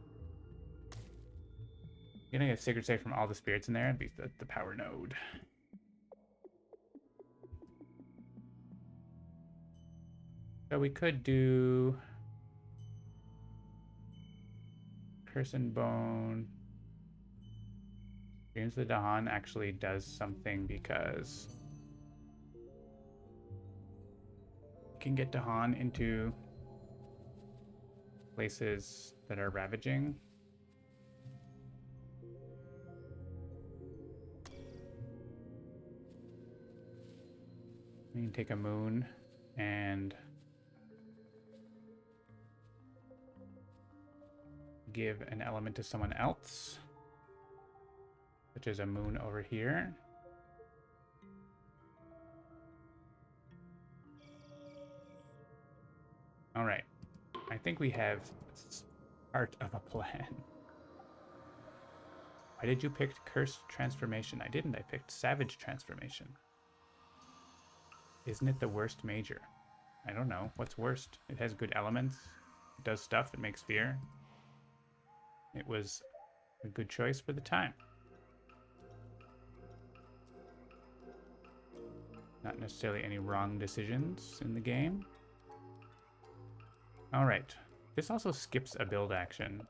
Getting a Sacred Site from all the spirits in there would be the power node. So we could do Curse and Bone. Dreams of the Dawn actually does something because you can get Dahan into places that are ravaging. We can take a moon and give an element to someone else, such as a moon over here. All right. I think we have part of a plan. Why did you pick Cursed Transformation? I didn't. I picked Savage Transformation. Isn't it the worst major? I don't know. What's worst? It has good elements. It does stuff. It makes fear. It was a good choice for the time. Not necessarily any wrong decisions in the game. Alright. This also skips a build action,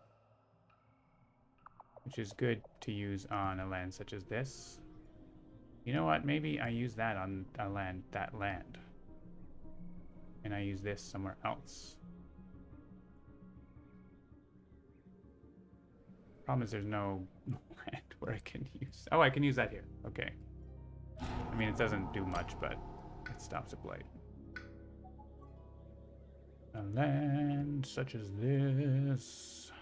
which is good to use on a land such as this. You know what? Maybe I use that on a land, that land. And I use this somewhere else. Problem is there's no land where I can use... Oh, I can use that here. Okay. I mean, it doesn't do much, but it stops a blight. A land such as this.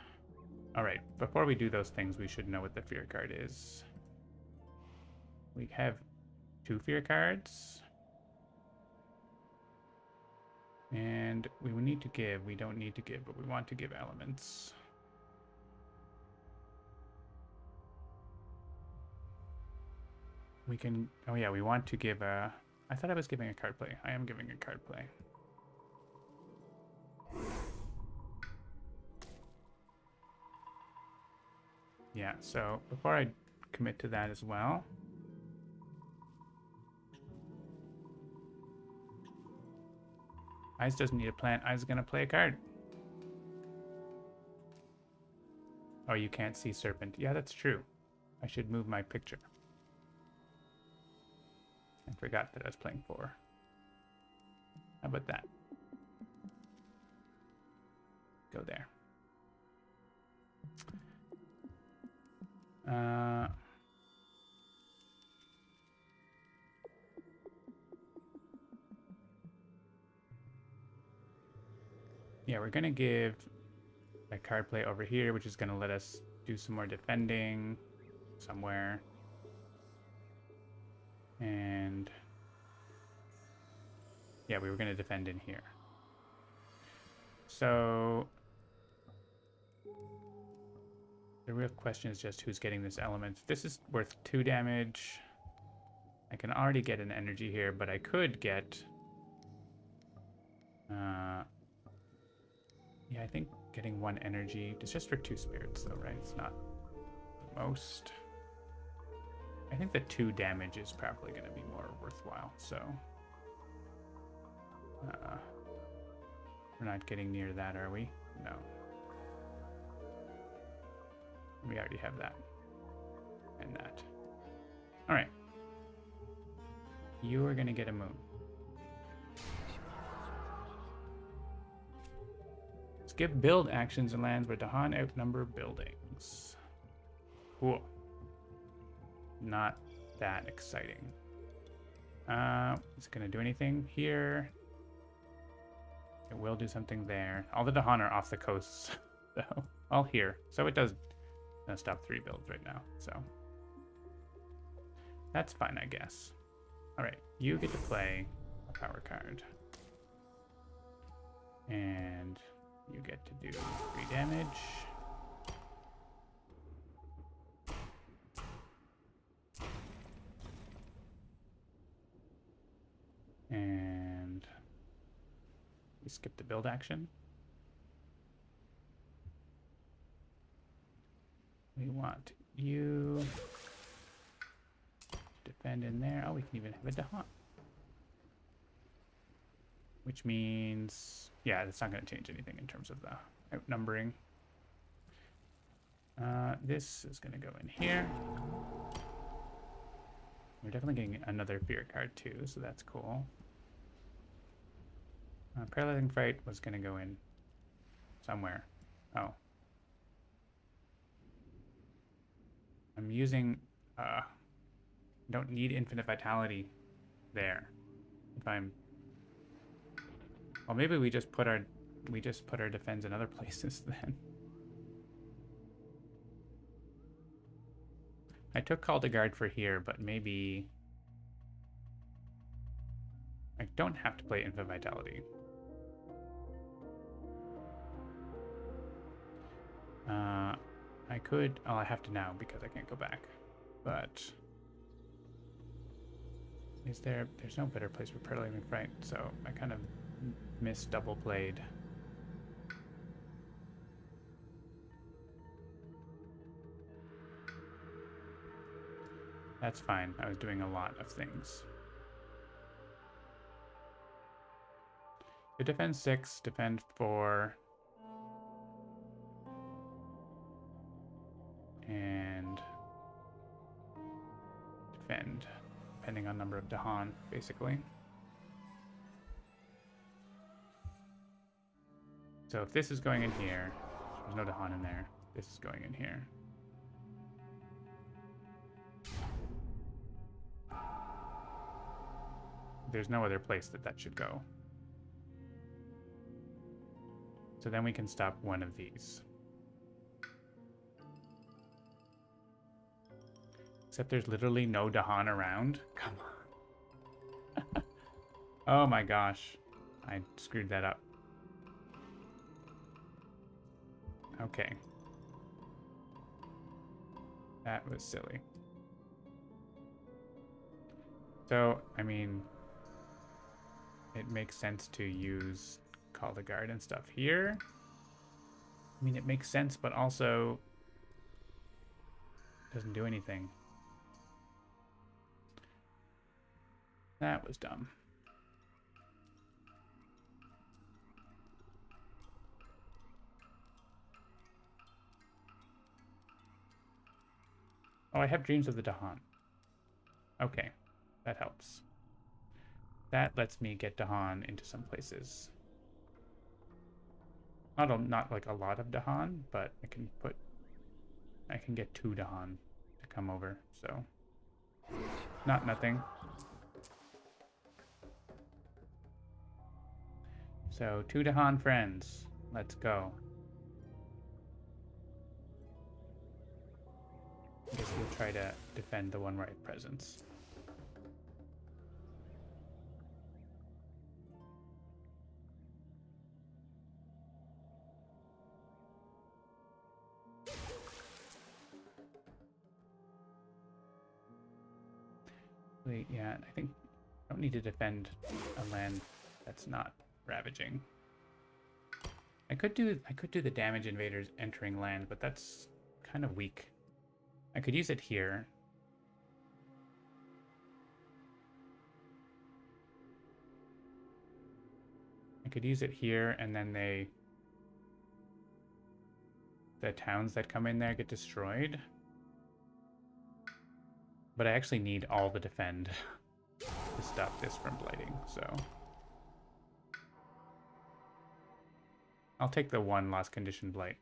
Alright, before we do those things, we should know what the fear card is. We have 2 fear cards. And we will need to give. We don't need to give, but we want to give elements. We can... Oh yeah, we want to give a... I thought I was giving a card play. I am giving a card play. Yeah, so before I commit to that as well... Ice doesn't need a plant. Ice is going to play a card. Oh, you can't see Serpent. Yeah, that's true. I should move my picture. I forgot that I was playing 4. How about that? Go there. Yeah, we're going to give a card play over here, which is going to let us do some more defending somewhere. And yeah, we were going to defend in here. So the real question is just who's getting this element. This is worth 2 damage. I can already get an energy here, but I could get... yeah, I think getting 1 energy. It's just for 2 spirits though, right? It's not the most. I think the 2 damage is probably going to be more worthwhile, so... we're not getting near that, are we? No. We already have that. And that. Alright. You are going to get a moon. Skip build actions and lands where Dahan outnumber buildings. Cool. Not that exciting. Is it going to do anything here? It will do something there. All the Dahan are off the coasts, though. All here. So it does stop 3 builds right now. So that's fine, I guess. All right, you get to play a power card. And you get to do 3 damage. And we skip the build action. We want you to defend in there. Oh, we can even have a Dahan. Which means, yeah, that's not going to change anything in terms of the outnumbering. This is going to go in here. We're definitely getting another fear card too, so that's cool. Paralyzing Fright was going to go in somewhere. Oh. I'm using, don't need infinite vitality there. If I'm, well, maybe we just put our defense in other places then. I took Call to Guard for here, but maybe I don't have to play infinite vitality. I could, oh, I have to now because I can't go back. But is there's no better place for Paralyzing Fright, so I kind of missed double played. That's fine. I was doing a lot of things. So defend 6, defend 4. And defend, depending on number of Dahan, basically. So if this is going in here, there's no Dahan in there. This is going in here. There's no other place that should go. So then we can stop one of these. Except there's literally no Dahan around. Come on. Oh my gosh. I screwed that up. Okay. That was silly. So, I mean, it makes sense to use Call the Guard and stuff here. I mean, it makes sense, but also doesn't do anything. That was dumb. Oh, I have Dreams of the Dahan. Okay, that helps. That lets me get Dahan into some places. Not like a lot of Dahan, but I can get 2 Dahan to come over, so not nothing. So 2 Dahan friends, let's go. I guess we'll try to defend the one where I have presence. Wait, yeah, I think I don't need to defend a land that's not ravaging. I could do the damage invaders entering land, but that's kind of weak. I could use it here. I could use it here, and then the towns that come in there get destroyed. But I actually need all the defend to stop this from blighting, so I'll take the 1 lost condition blight.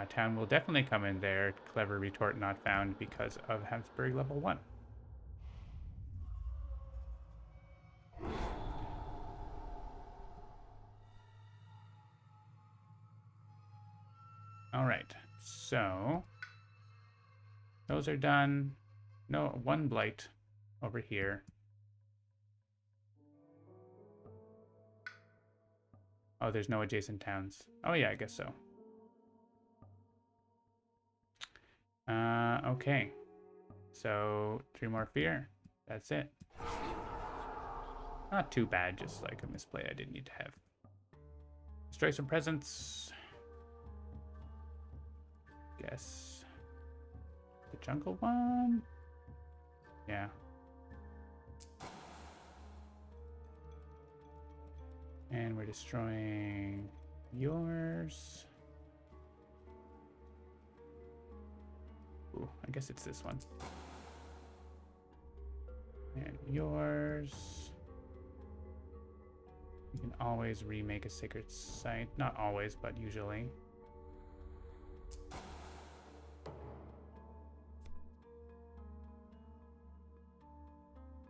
Town will definitely come in there. Clever retort not found because of Habsburg level 1. All right, so those are done. No, 1 blight over here. Oh, there's no adjacent towns. Oh yeah, I guess so. Okay. So 3 more fear. That's it. Not too bad, just like a misplay I didn't need to have. Destroy some presents. Guess the jungle one. Yeah. And we're destroying yours. Ooh, I guess it's this one. And yours. You can always remake a sacred site. Not always, but usually.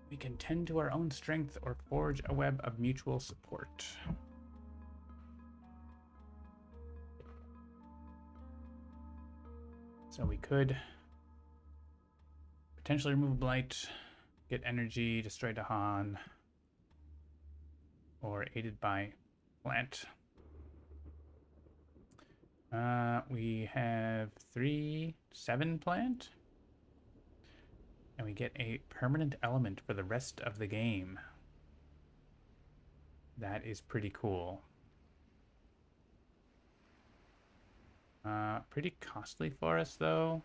We can tend to our own strength or forge a web of mutual support. So we could potentially remove blight, get energy, destroy Dahan, or aided by plant. We have 7 plant. And we get a permanent element for the rest of the game. That is pretty cool. Pretty costly for us, though.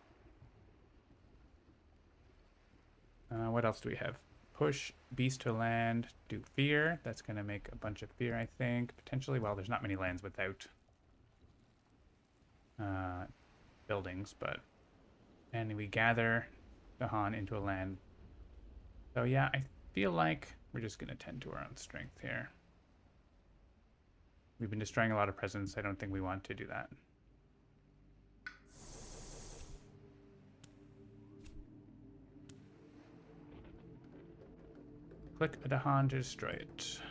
What else do we have? Push beast to land, do fear. That's going to make a bunch of fear, I think. Potentially, well, there's not many lands without buildings, but... And we gather Dahan into a land. So yeah, I feel like we're just going to tend to our own strength here. We've been destroying a lot of presence. I don't think we want to do that. Click a Dahan to destroy it.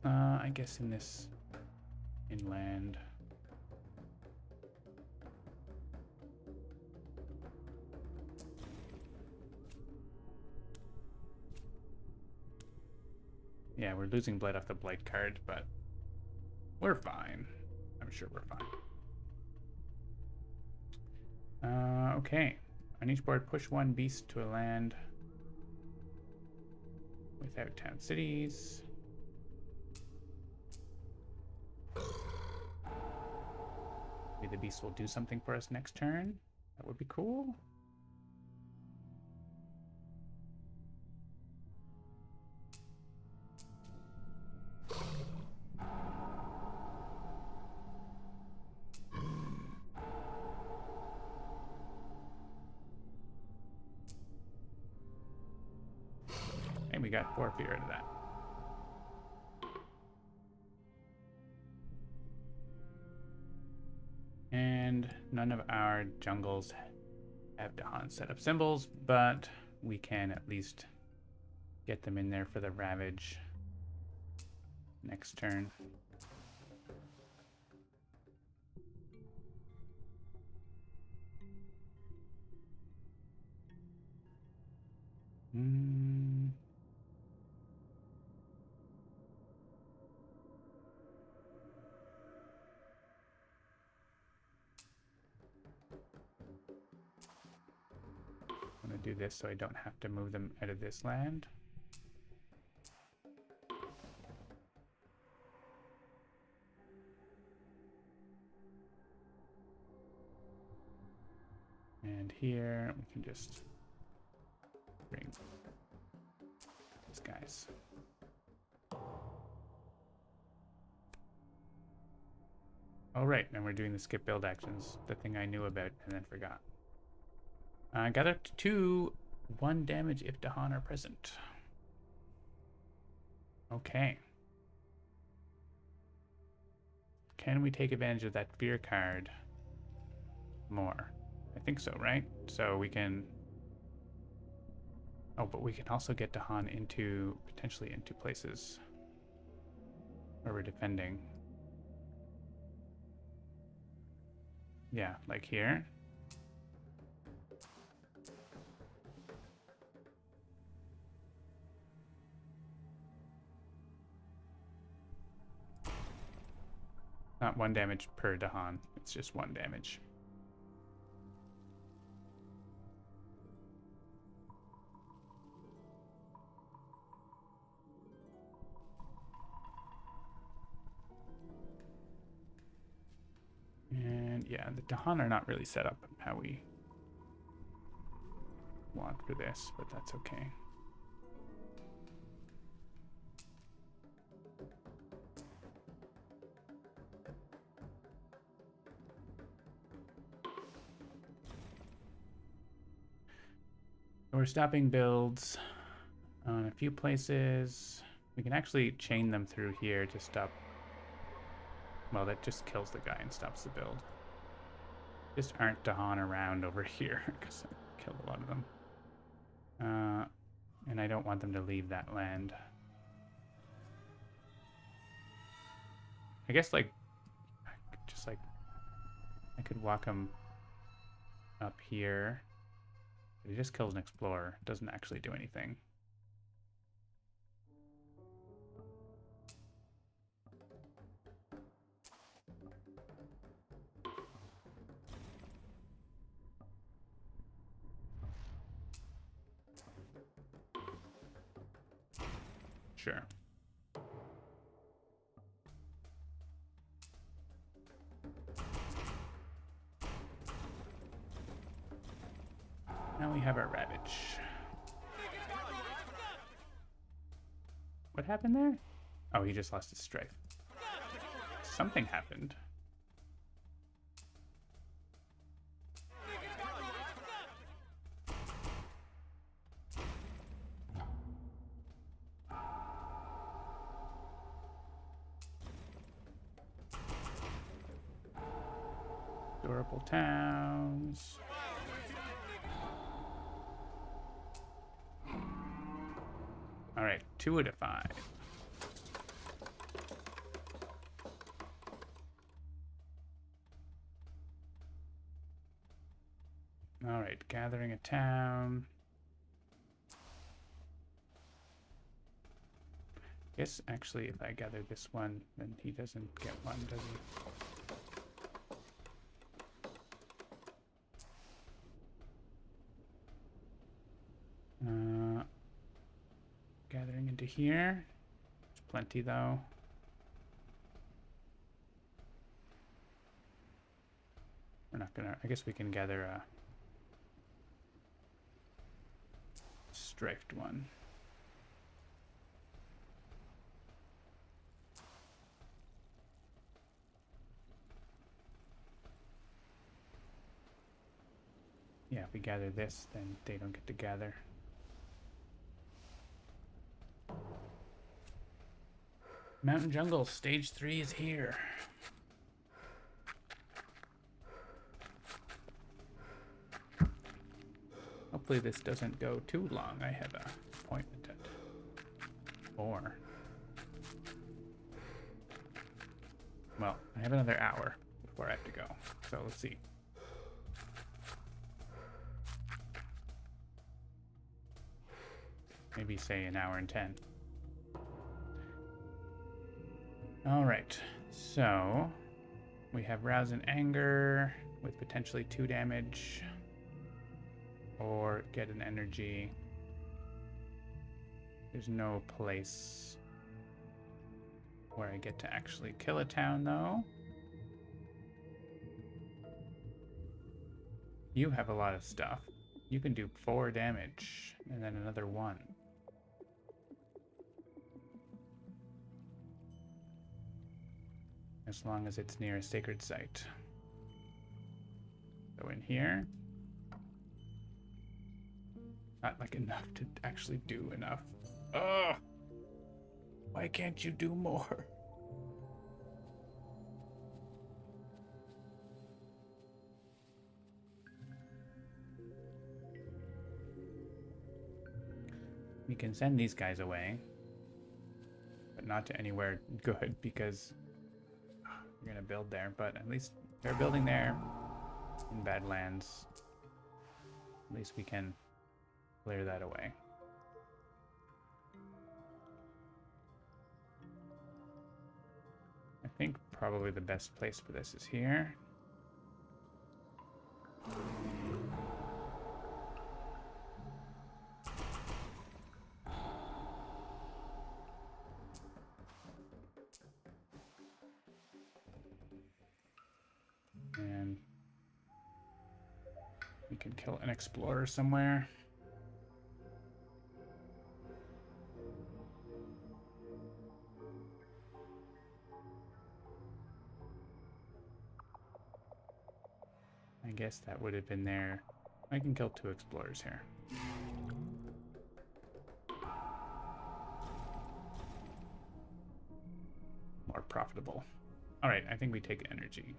I guess in this inland. Yeah, we're losing blight off the blight card, but we're fine. I'm sure we're fine. Okay. On each board, push 1 beast to a land without town cities. Maybe the beast will do something for us next turn. That would be cool. And we got 4 fear out of that. And none of our jungles have Dahan set up symbols, but we can at least get them in there for the Ravage next turn. I'm going to do this so I don't have to move them out of this land. And here we can just bring these guys. Oh, right, and we're doing the skip build actions, the thing I knew about and then forgot. Gather 2, 1 damage if Dahan are present. Okay. Can we take advantage of that fear card more? I think so, right? So we can... Oh, but we can also get Dahan into, potentially into places where we're defending. Yeah, like here. Not 1 damage per Dahan, it's just 1 damage. And yeah, the Dahan are not really set up how we want for this, but that's okay. We're stopping builds on a few places. We can actually chain them through here to stop. Well, that just kills the guy and stops the build. Just aren't Dahan around over here because I killed a lot of them. And I don't want them to leave that land. I guess like, just like, I could walk him up here. But he just kills an explorer. Doesn't actually do anything. Sure. Now we have our Ravage. What happened there? Oh, he just lost his strength. Something happened. Durable towns. All right, 2 out of 5. All right, gathering a town. Guess actually, if I gather this one, then he doesn't get one, does he? Gathering into here. There's plenty though. We're not gonna, I guess we can gather a striped one. Yeah, if we gather this, then they don't get to gather. Mountain Jungle, stage 3 is here. Hopefully this doesn't go too long. I have an appointment at 4. Well, I have another hour before I have to go. So let's see. Maybe say an hour and 10. All right, so we have Rouse and Anger with potentially 2 damage, or get an energy. There's no place where I get to actually kill a town, though. You have a lot of stuff. You can do 4 damage, and then another 1. As long as it's near a sacred site. So in here. Not like enough to actually do enough. Ugh! Why can't you do more? We can send these guys away. But not to anywhere good, because you're gonna build there, but at least they're building there in Badlands. At least we can clear that away. I think probably the best place for this is here. And we can kill an explorer somewhere. I guess that would have been there. I can kill 2 explorers here. more profitable. All right, I think we take energy.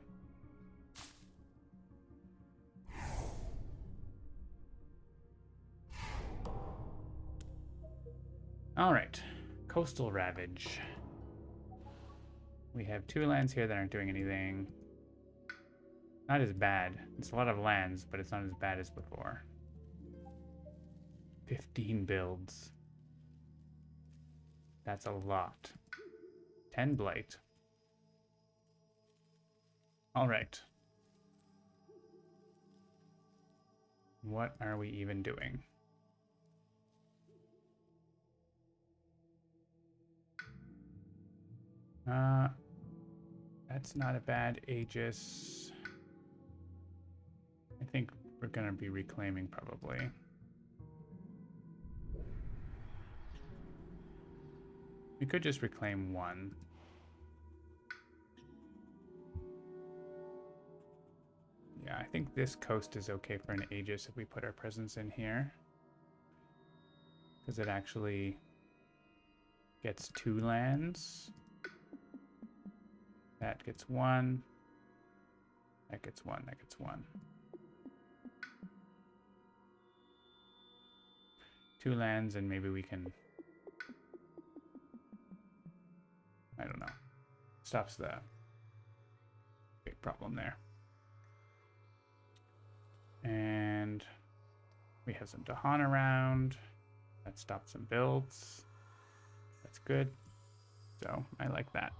All right, coastal ravage. We have 2 lands here that aren't doing anything. Not as bad. It's a lot of lands, but it's not as bad as before. 15 builds. That's a lot. 10 blight. All right. What are we even doing? That's not a bad Aegis. I think we're gonna be reclaiming probably. We could just reclaim 1. Yeah, I think this coast is okay for an Aegis if we put our presence in here. Because it actually gets 2 lands. That gets 1. That gets 1. That gets 1. 2 lands, and maybe we can... I don't know. Stops the big problem there. And we have some Dahan around. That stops some builds. That's good. So I like that.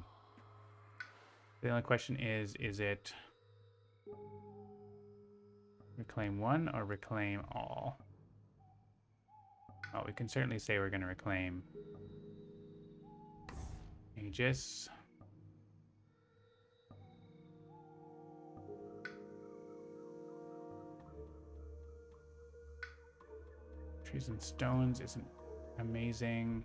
The only question is it reclaim 1 or reclaim all? Well, we can certainly say we're going to reclaim Aegis. Trees and Stones isn't amazing.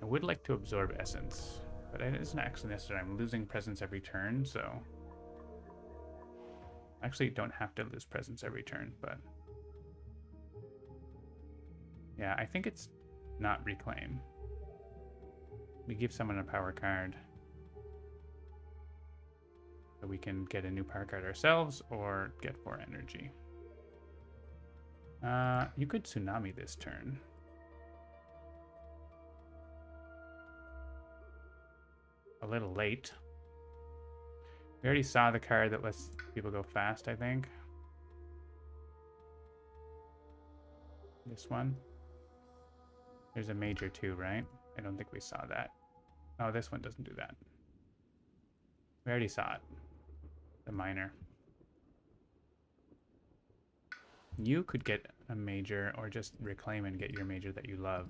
I would like to absorb Essence, but it isn't actually necessary. I'm losing presence every turn, so... Actually, don't have to lose presence every turn, but... Yeah, I think it's not reclaim. We give someone a power card. So we can get a new power card ourselves, or get 4 energy. You could Tsunami this turn. A little late. We already saw the card that lets people go fast, I think. This one. There's a major too, right? I don't think we saw that. Oh, this one doesn't do that. We already saw it. The minor. You could get a major or just reclaim and get your major that you love.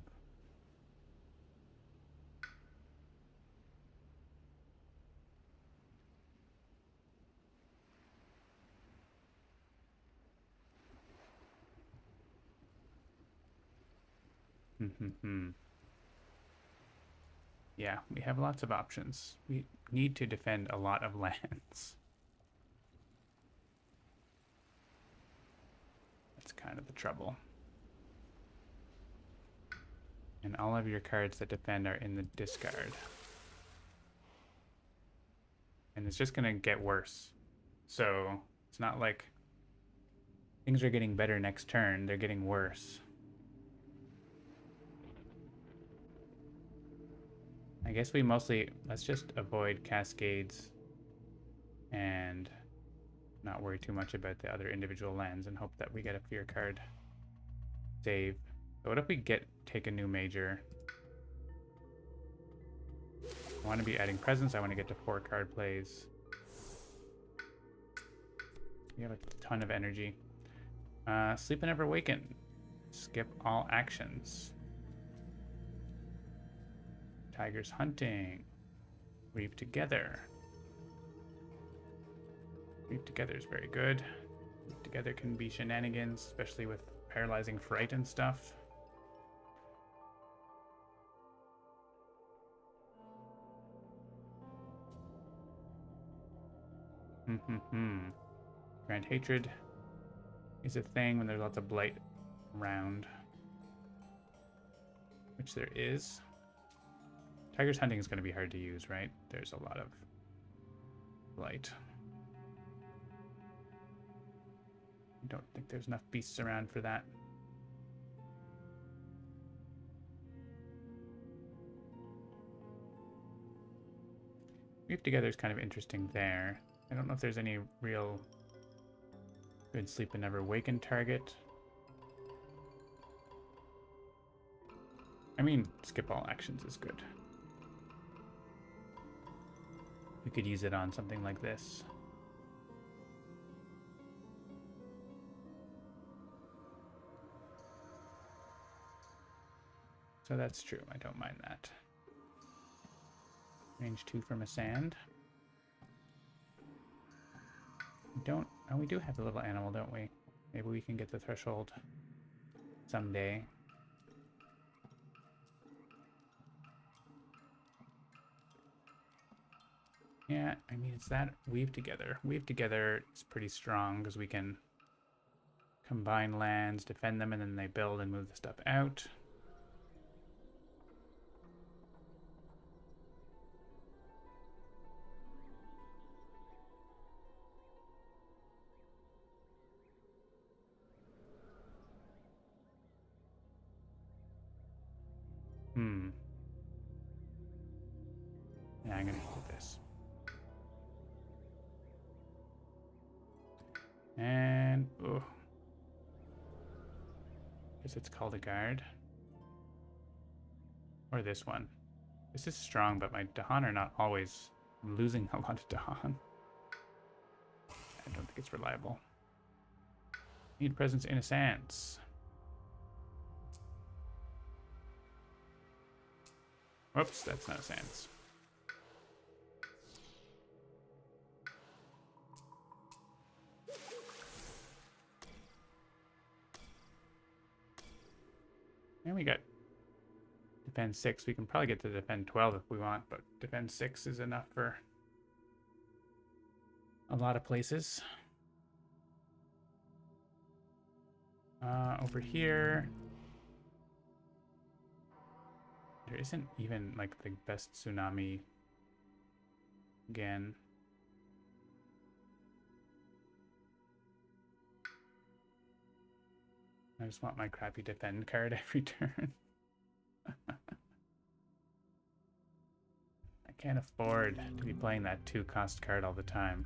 Yeah, we have lots of options. We need to defend a lot of lands. That's kind of the trouble. And all of your cards that defend are in the discard. And it's just gonna get worse. So it's not like things are getting better next turn, they're getting worse. I guess we mostly, let's just avoid Cascades and not worry too much about the other individual lands and hope that we get a fear card save. So what if we take a new major? I want to be adding presence. I want to get to 4 card plays. We have a ton of energy. Sleep and Never Awaken. Skip all actions. Tigers Hunting. Reap Together. Reap Together is very good. Reap Together can be shenanigans, especially with paralyzing fright and stuff. Grand Hatred is a thing when there's lots of blight around. which there is. Tiger's hunting is going to be hard to use, right? There's a lot of light. I don't think there's enough beasts around for that. Weave together is kind of interesting there. I don't know if there's any real good sleep and never awaken target. I mean, skip all actions is good. We could use it on something like this. So that's true. I don't mind that. Range 2 from a sand. We don't... Oh, we do have the little animal, don't we? Maybe we can get the threshold someday. Yeah, I mean, it's that weave together. Weave together is pretty strong because we can combine lands, defend them, and then they build and move the stuff out. Yeah, I'm gonna do this. And, oh. Guess it's called a guard. Or this one. This is strong, but my Dahan are not always... I'm losing a lot of Dahan. I don't think it's reliable. Need presence in a sands. Whoops, that's not a sands. And we got defend 6. We can probably get to defend 12 if we want, but defend 6 is enough for a lot of places. Over here, there isn't even like the best tsunami again. I just want my crappy defend card every turn. I can't afford to be playing that 2-cost card all the time.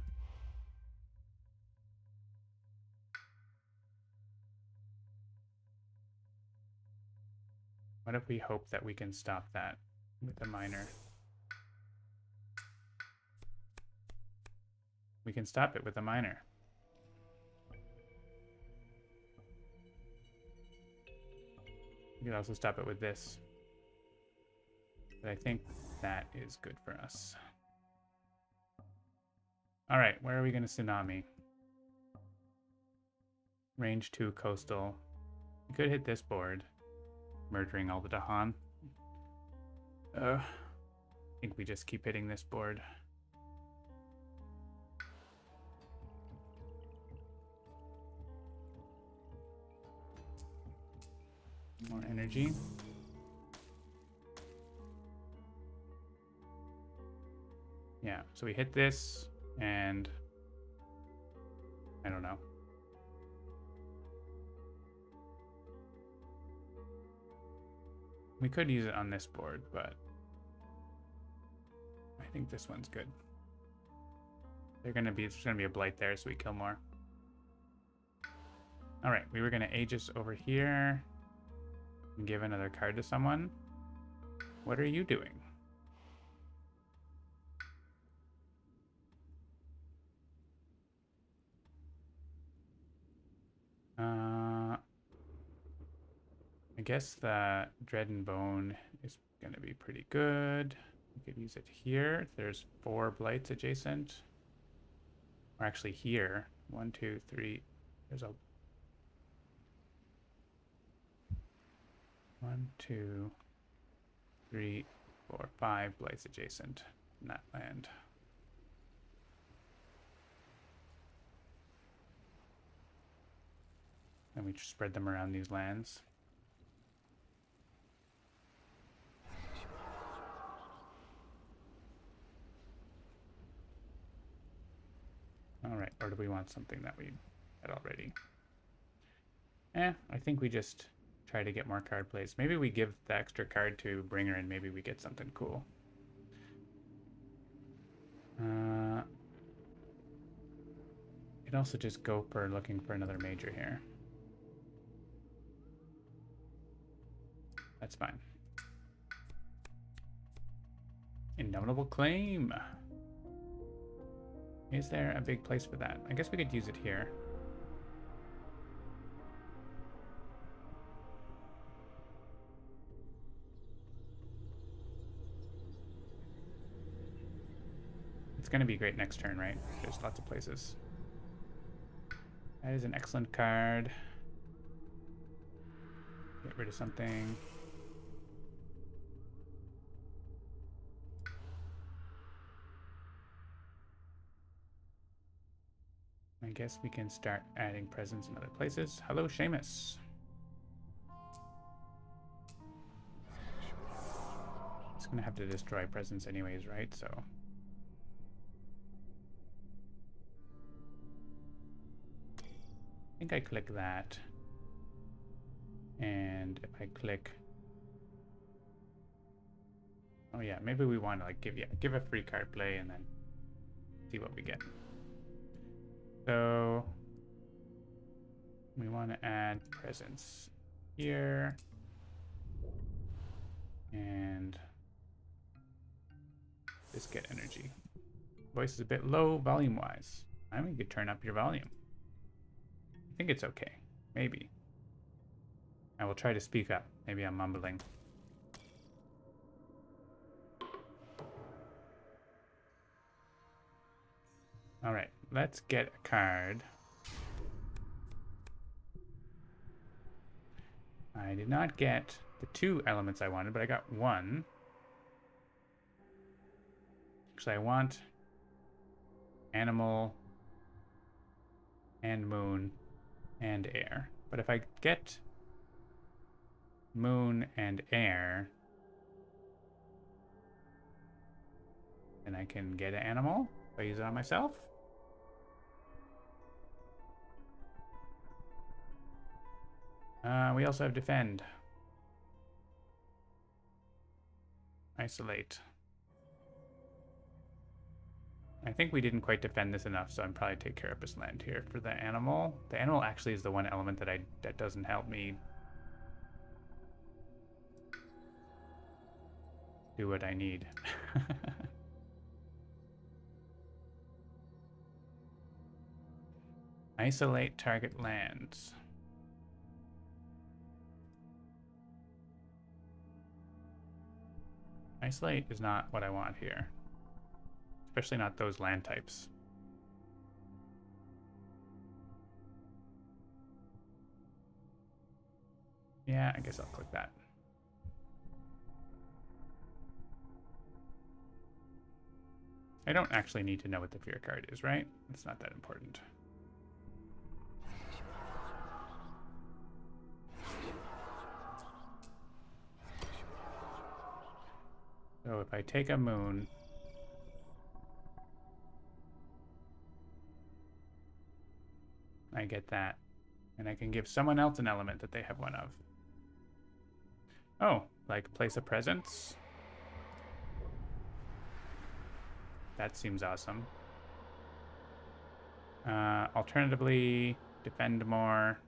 What if we hope that we can stop that with a miner? We can stop it with a miner. We could also stop it with this. But I think that is good for us. All right, where are we going to tsunami? Range 2 coastal. We could hit this board, murdering all the Dahan. I think we just keep hitting this board. More energy. Yeah, so we hit this, and I don't know. We could use it on this board, but I think this one's good. There's gonna be a blight there, so we kill more. All right, we were gonna Aegis over here and give another card to someone. What are you doing? I guess the Dread and Bone is gonna be pretty good. We could use it here. There's 4 blights adjacent. Or actually here. 1, 2, 3. There's a 1, 2, 3, 4, 5 blights adjacent in that land. And we just spread them around these lands. Alright, or do we want something that we had already? I think we just try to get more card plays. Maybe we give the extra card to Bringer and maybe we get something cool. Could also just go for looking for another major here. That's fine. Indomitable Claim. Is there a big place for that? I guess we could use it here. It's going to be great next turn, right? There's lots of places. That is an excellent card. Get rid of something. I guess we can start adding presents in other places. Hello, Seamus. It's gonna have to destroy presents anyways, right? So I think I click that. And if I click, oh yeah, maybe we want to like give a free card play and then see what we get. So we want to add presents here and just get energy. Voice is a bit low volume wise. I mean, you could turn up your volume. I think it's okay. Maybe. I will try to speak up. Maybe I'm mumbling. All right, let's get a card. I did not get the 2 elements I wanted, but I got 1. Actually, I want animal and moon and air. But if I get moon and air, then I can get an animal if I use it on myself. We also have defend. Isolate. I think we didn't quite defend this enough, so I'm probably take Carapace Land here for the animal. The animal actually is the one element that doesn't help me do what I need. Isolate target lands. Isolate is not what I want here. Especially not those land types. Yeah, I guess I'll click that. I don't actually need to know what the fear card is, right? It's not that important. So if I take a moon, I get that. And I can give someone else an element that they have 1 of. Oh, like place a presence? That seems awesome. Alternatively, defend more.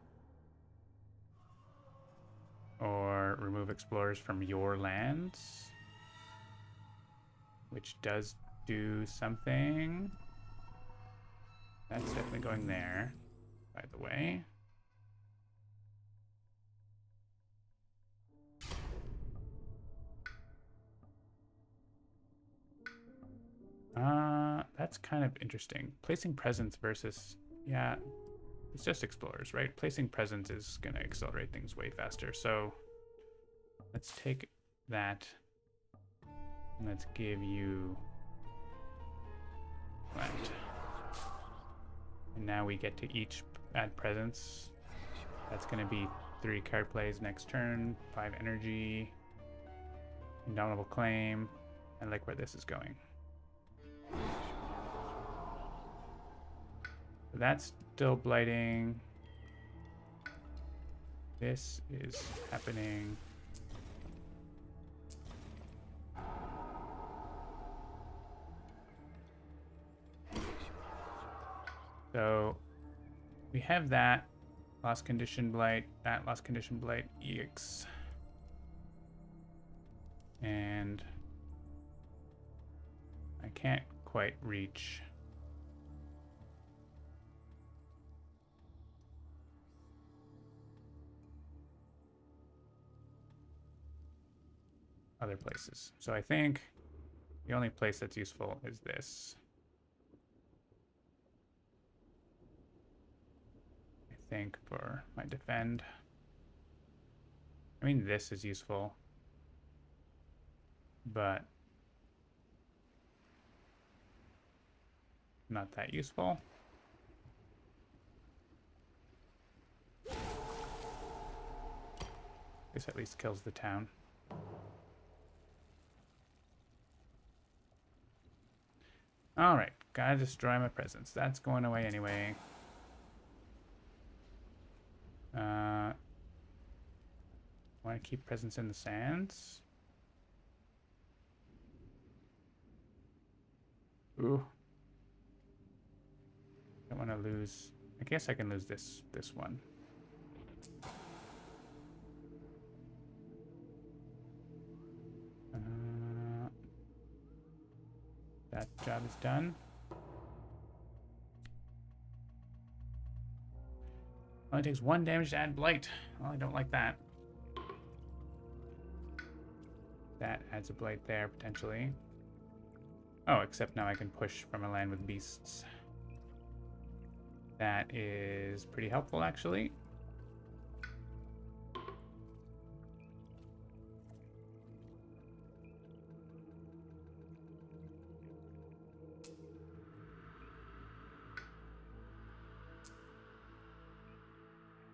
Or remove explorers from your lands. Which does do something. That's definitely going there, by the way. That's kind of interesting. Placing presence versus, yeah, it's just explorers, right? Placing presence is going to accelerate things way faster. So let's take that. And let's give you land. And now we get to each add presence. That's going to be 3 card plays next turn, 5 energy, Indomitable Claim. I like where this is going. That's still blighting. This is happening. So we have that lost condition blight, that lost condition blight, EX. And I can't quite reach. Other places. So I think the only place that's useful is this. I think for my defend. I mean, this is useful, but not that useful. This at least kills the town. Alright, gotta destroy my presence. That's going away anyway. Want to keep presence in the sands? Ooh. Don't want to lose. I guess I can lose this one. That job is done. Only takes 1 damage to add blight. Well, I don't like that. That adds a blight there, potentially. Oh, except now I can push from a land with beasts. That is pretty helpful, actually.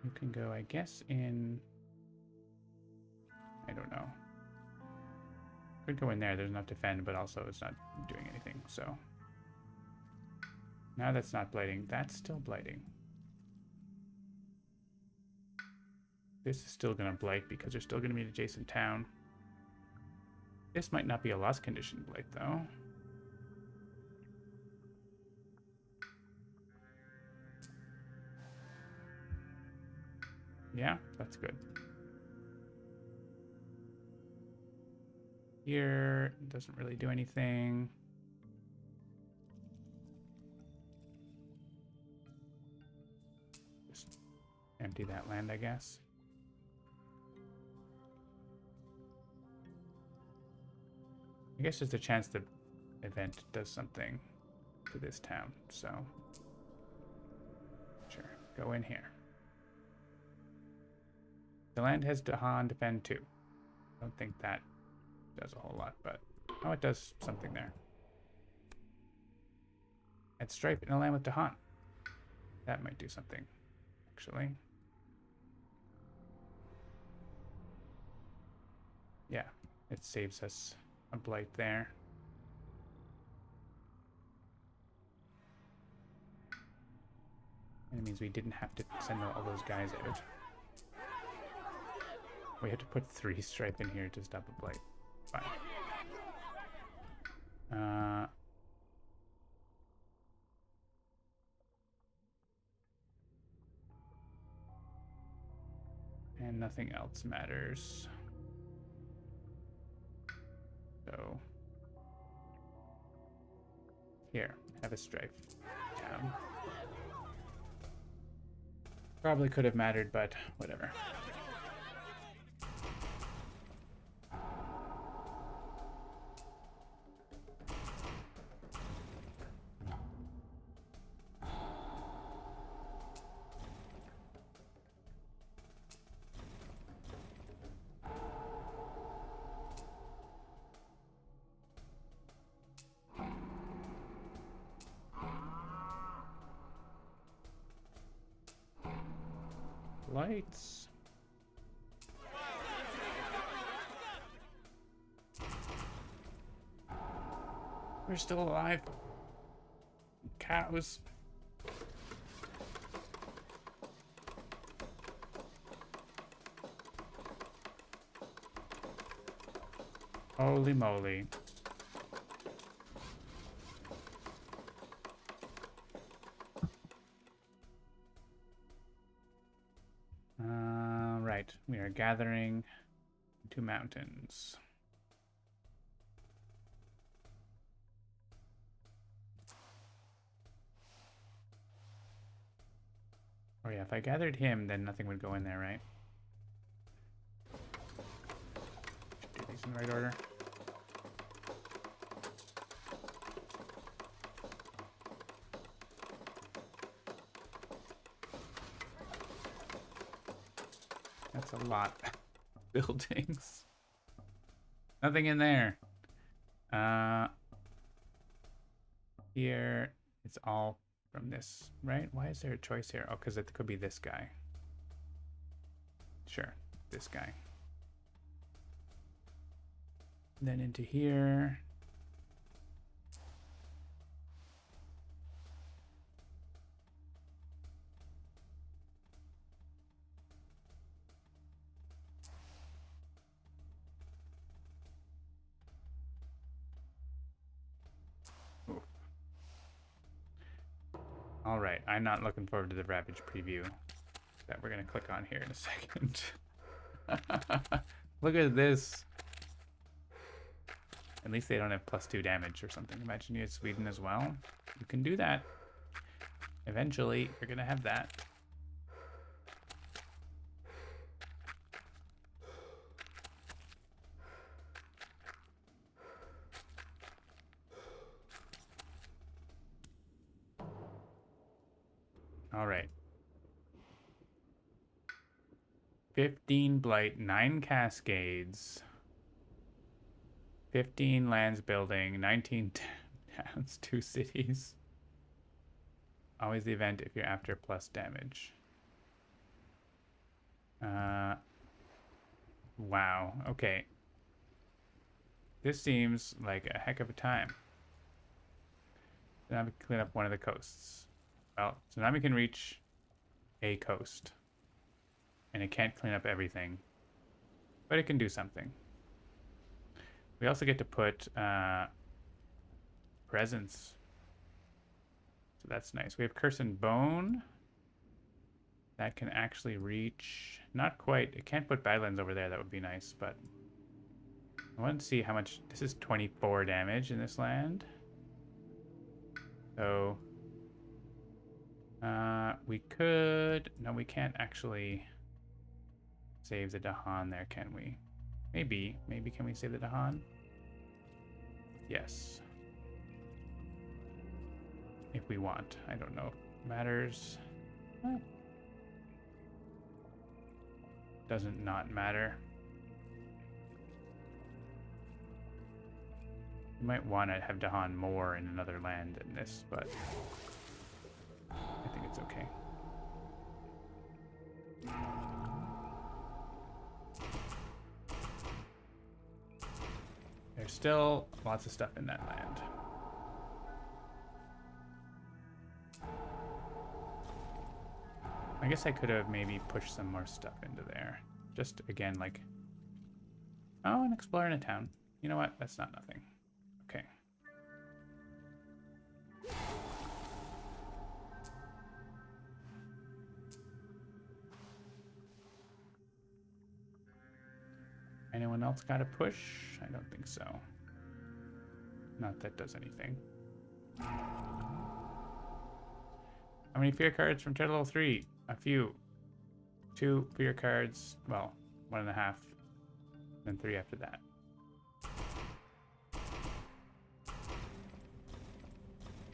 You can go, I guess, in... I don't know. Could go in there. There's enough defend, but also it's not doing anything, so... Now that's not blighting. That's still blighting. This is still going to blight because there's still going to be an adjacent town. This might not be a lost condition blight, though. Yeah, that's good. Here, it doesn't really do anything. Just empty that land, I guess. I guess there's a chance the event does something to this town, so... Sure, go in here. The land has Dahan defend too. I don't think that does a whole lot, but... Oh, it does something there. Add stripe in a land with Dahan. That might do something, actually. Yeah, it saves us a blight there. And it means we didn't have to send all those guys out. We had to put 3 stripe in here to stop a blight. Fine. And nothing else matters. So... Here, have a stripe down. Probably could have mattered, but whatever. Lights. We're still alive. Cows. Holy moly. Right, we are gathering 2 mountains. Oh yeah, if I gathered him, then nothing would go in there, right? Should do these in the right order. That's a lot of buildings. Nothing in there. Here, it's all from this, right? Why is there a choice here? Oh, because it could be this guy. Sure, this guy. And then into here. All right, I'm not looking forward to the Ravage preview that we're gonna click on here in a second. Look at this. At least they don't have +2 damage or something. Imagine you had Sweden as well. You can do that. Eventually, you're gonna have that. All right. 15 Blight, 9 Cascades, 15 lands building, 19 towns, 2 cities. Always the event if you're after plus damage. Wow, okay. This seems like a heck of a time. Tsunami can clean up one of the coasts. Well, Tsunami can reach a coast. And it can't clean up everything. But it can do something. We also get to put presents. So that's nice. We have Curse and Bone. That can actually reach... Not quite. It can't put Badlands over there. That would be nice, but... I want to see how much... This is 24 damage in this land. So... we could... No, we can't actually save the Dahan there, can we? Maybe. Maybe can we save the Dahan? Yes. If we want. I don't know. Matters. Doesn't not matter. You might want to have Dahan more in another land than this, but I think it's okay. There's still lots of stuff in that land. I guess I could have maybe pushed some more stuff into there. Just, again, like... Oh, and exploring a town. You know what? That's not nothing. Okay. Anyone else got a push? I don't think so. Not that does anything. How many fear cards from Turtle 3? A few. 2 fear cards. Well, 1.5. Then 3 after that.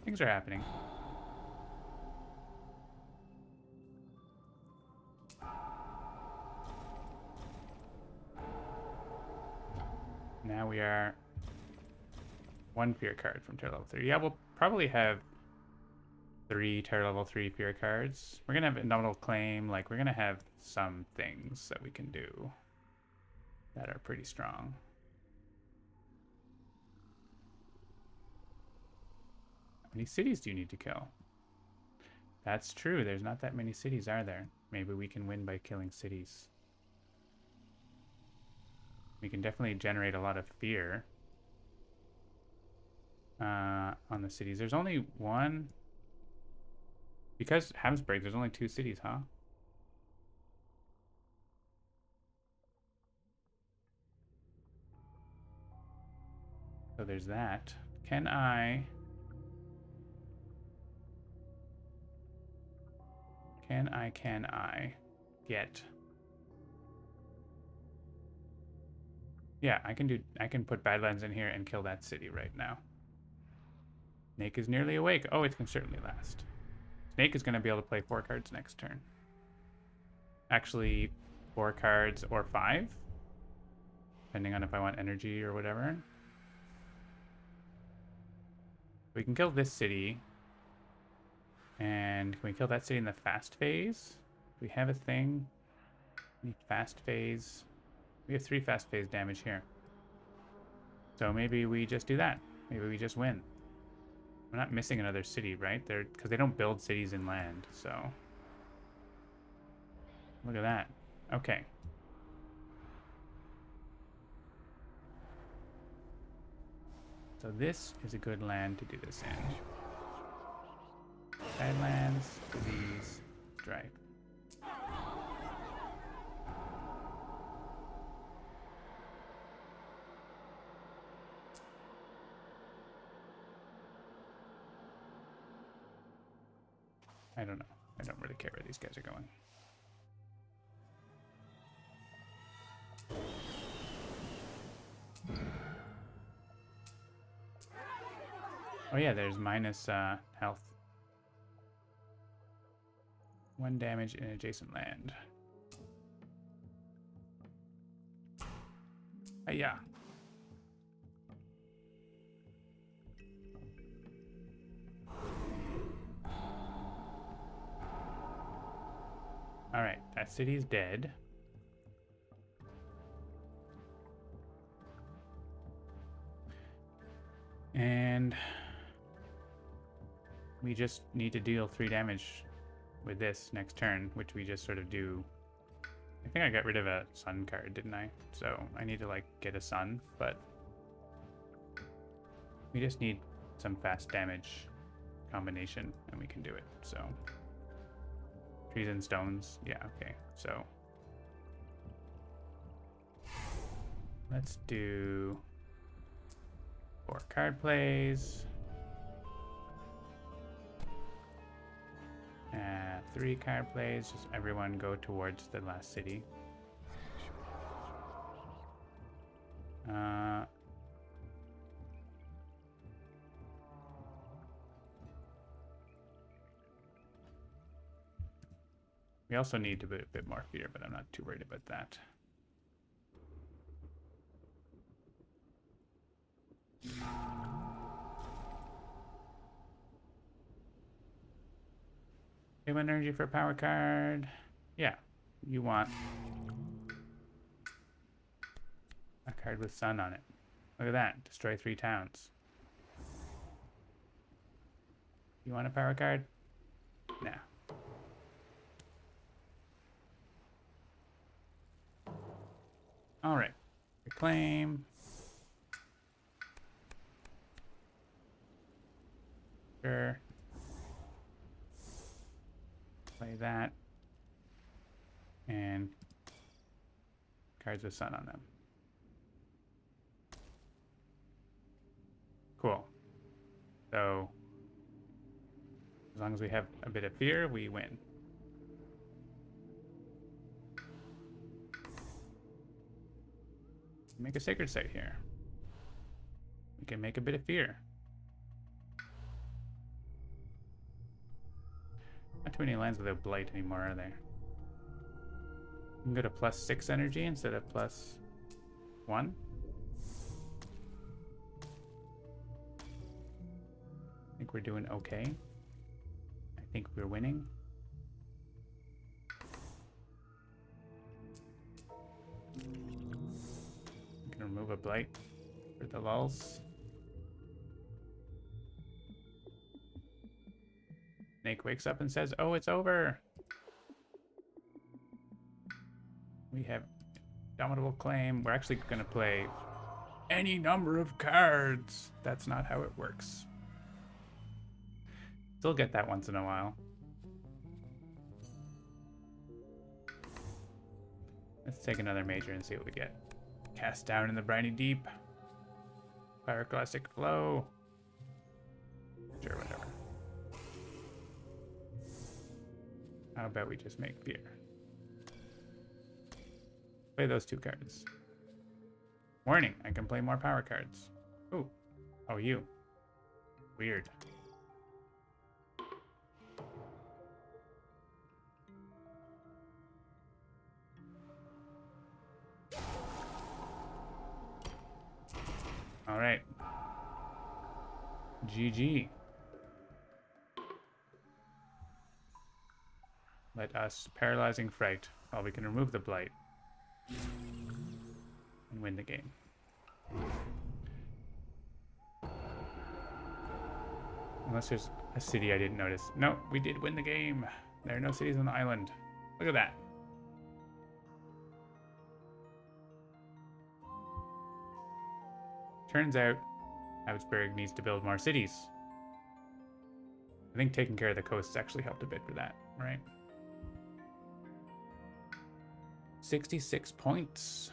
Things are happening. Now we are 1 fear card from tier level 3. Yeah, we'll probably have 3 tier level 3 fear cards. We're gonna have a nominal claim. Like, we're gonna have some things that we can do that are pretty strong. How many cities do you need to kill? That's true. There's not that many cities, are there? Maybe we can win by killing cities. We can definitely generate a lot of fear on the cities. There's only one. Because Habsburg, there's only 2 cities, huh? So there's that. Can I get... Yeah, I can put Badlands in here and kill that city right now. Snake is nearly awake. Oh, it can certainly last. Snake is going to be able to play 4 cards next turn. Actually, 4 cards or 5, depending on if I want energy or whatever. We can kill this city. And can we kill that city in the fast phase? Do we have a thing? Any fast phase? We have 3 fast phase damage here. So maybe we just do that. Maybe we just win. We're not missing another city, right? Because they don't build cities in land, so... Look at that. Okay. So this is a good land to do this in. Badlands, disease, strife. I don't know. I don't really care where these guys are going. Oh yeah, there's minus health. 1 damage in adjacent land. Yeah. Alright, that city is dead. And we just need to deal 3 damage with this next turn, which we just sort of do. I think I got rid of a sun card, didn't I? So I need to like get a sun, but we just need some fast damage combination and we can do it. So trees and stones. Yeah, okay. So let's do 4 card plays. 3 card plays. Just everyone go towards the last city. We also need a bit more fear, but I'm not too worried about that. Give energy for a power card. Yeah, you want a card with sun on it. Look at that. Destroy 3 towns. You want a power card? Nah. Alright. Reclaim. Sure. Play that. And cards with sun on them. Cool. So, as long as we have a bit of fear, we win. Make a sacred site here. We can make a bit of fear. Not too many lands without blight anymore, are there? We can go to +6 energy instead of +1. I think we're doing okay. I think we're winning. We can remove a blight for the lulls. Snake wakes up and says, "Oh, it's over." We have Indomitable Claim. We're actually going to play any number of cards. That's not how it works. Still get that once in a while. Let's take another major and see what we get. Cast Down in the Briny Deep. Pyroclastic Flow. Sure, whatever. How about we just make Fear? Play those 2 cards. Warning, I can play more power cards. Ooh. Oh, you. Weird. All right. GG. Let us Paralyzing Fright. Well, we can remove the Blight and win the game. Unless there's a city I didn't notice. No, we did win the game. There are no cities on the island. Look at that. Turns out Habsburg needs to build more cities. I think taking care of the coasts actually helped a bit for that, right? 66 points.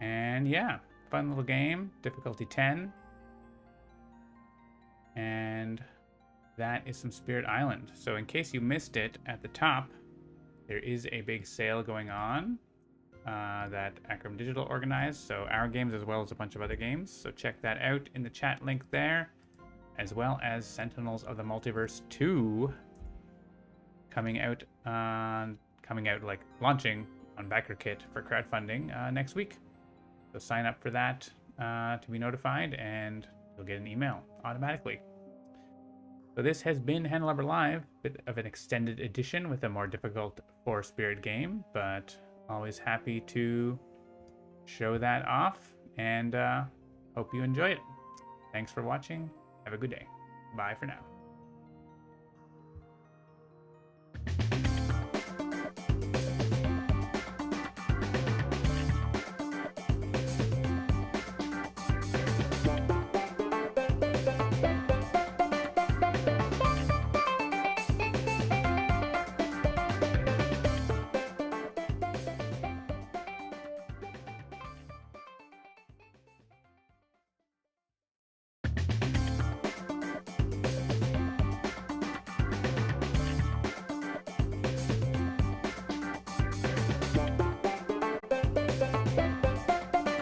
And yeah, fun little game. Difficulty 10. And that is some Spirit Island. So in case you missed it, at the top, there is a big sale going on that Acrom Digital organized. So our games as well as a bunch of other games. So check that out in the chat link there. As well as Sentinels of the Multiverse 2 coming out like launching on BackerKit for crowdfunding next week. So sign up for that to be notified, and you'll get an email automatically. So this has been Handelabra Live, a bit of an extended edition with a more difficult 4-spirit game, but always happy to show that off, and hope you enjoy it. Thanks for watching. Have a good day. Bye for now.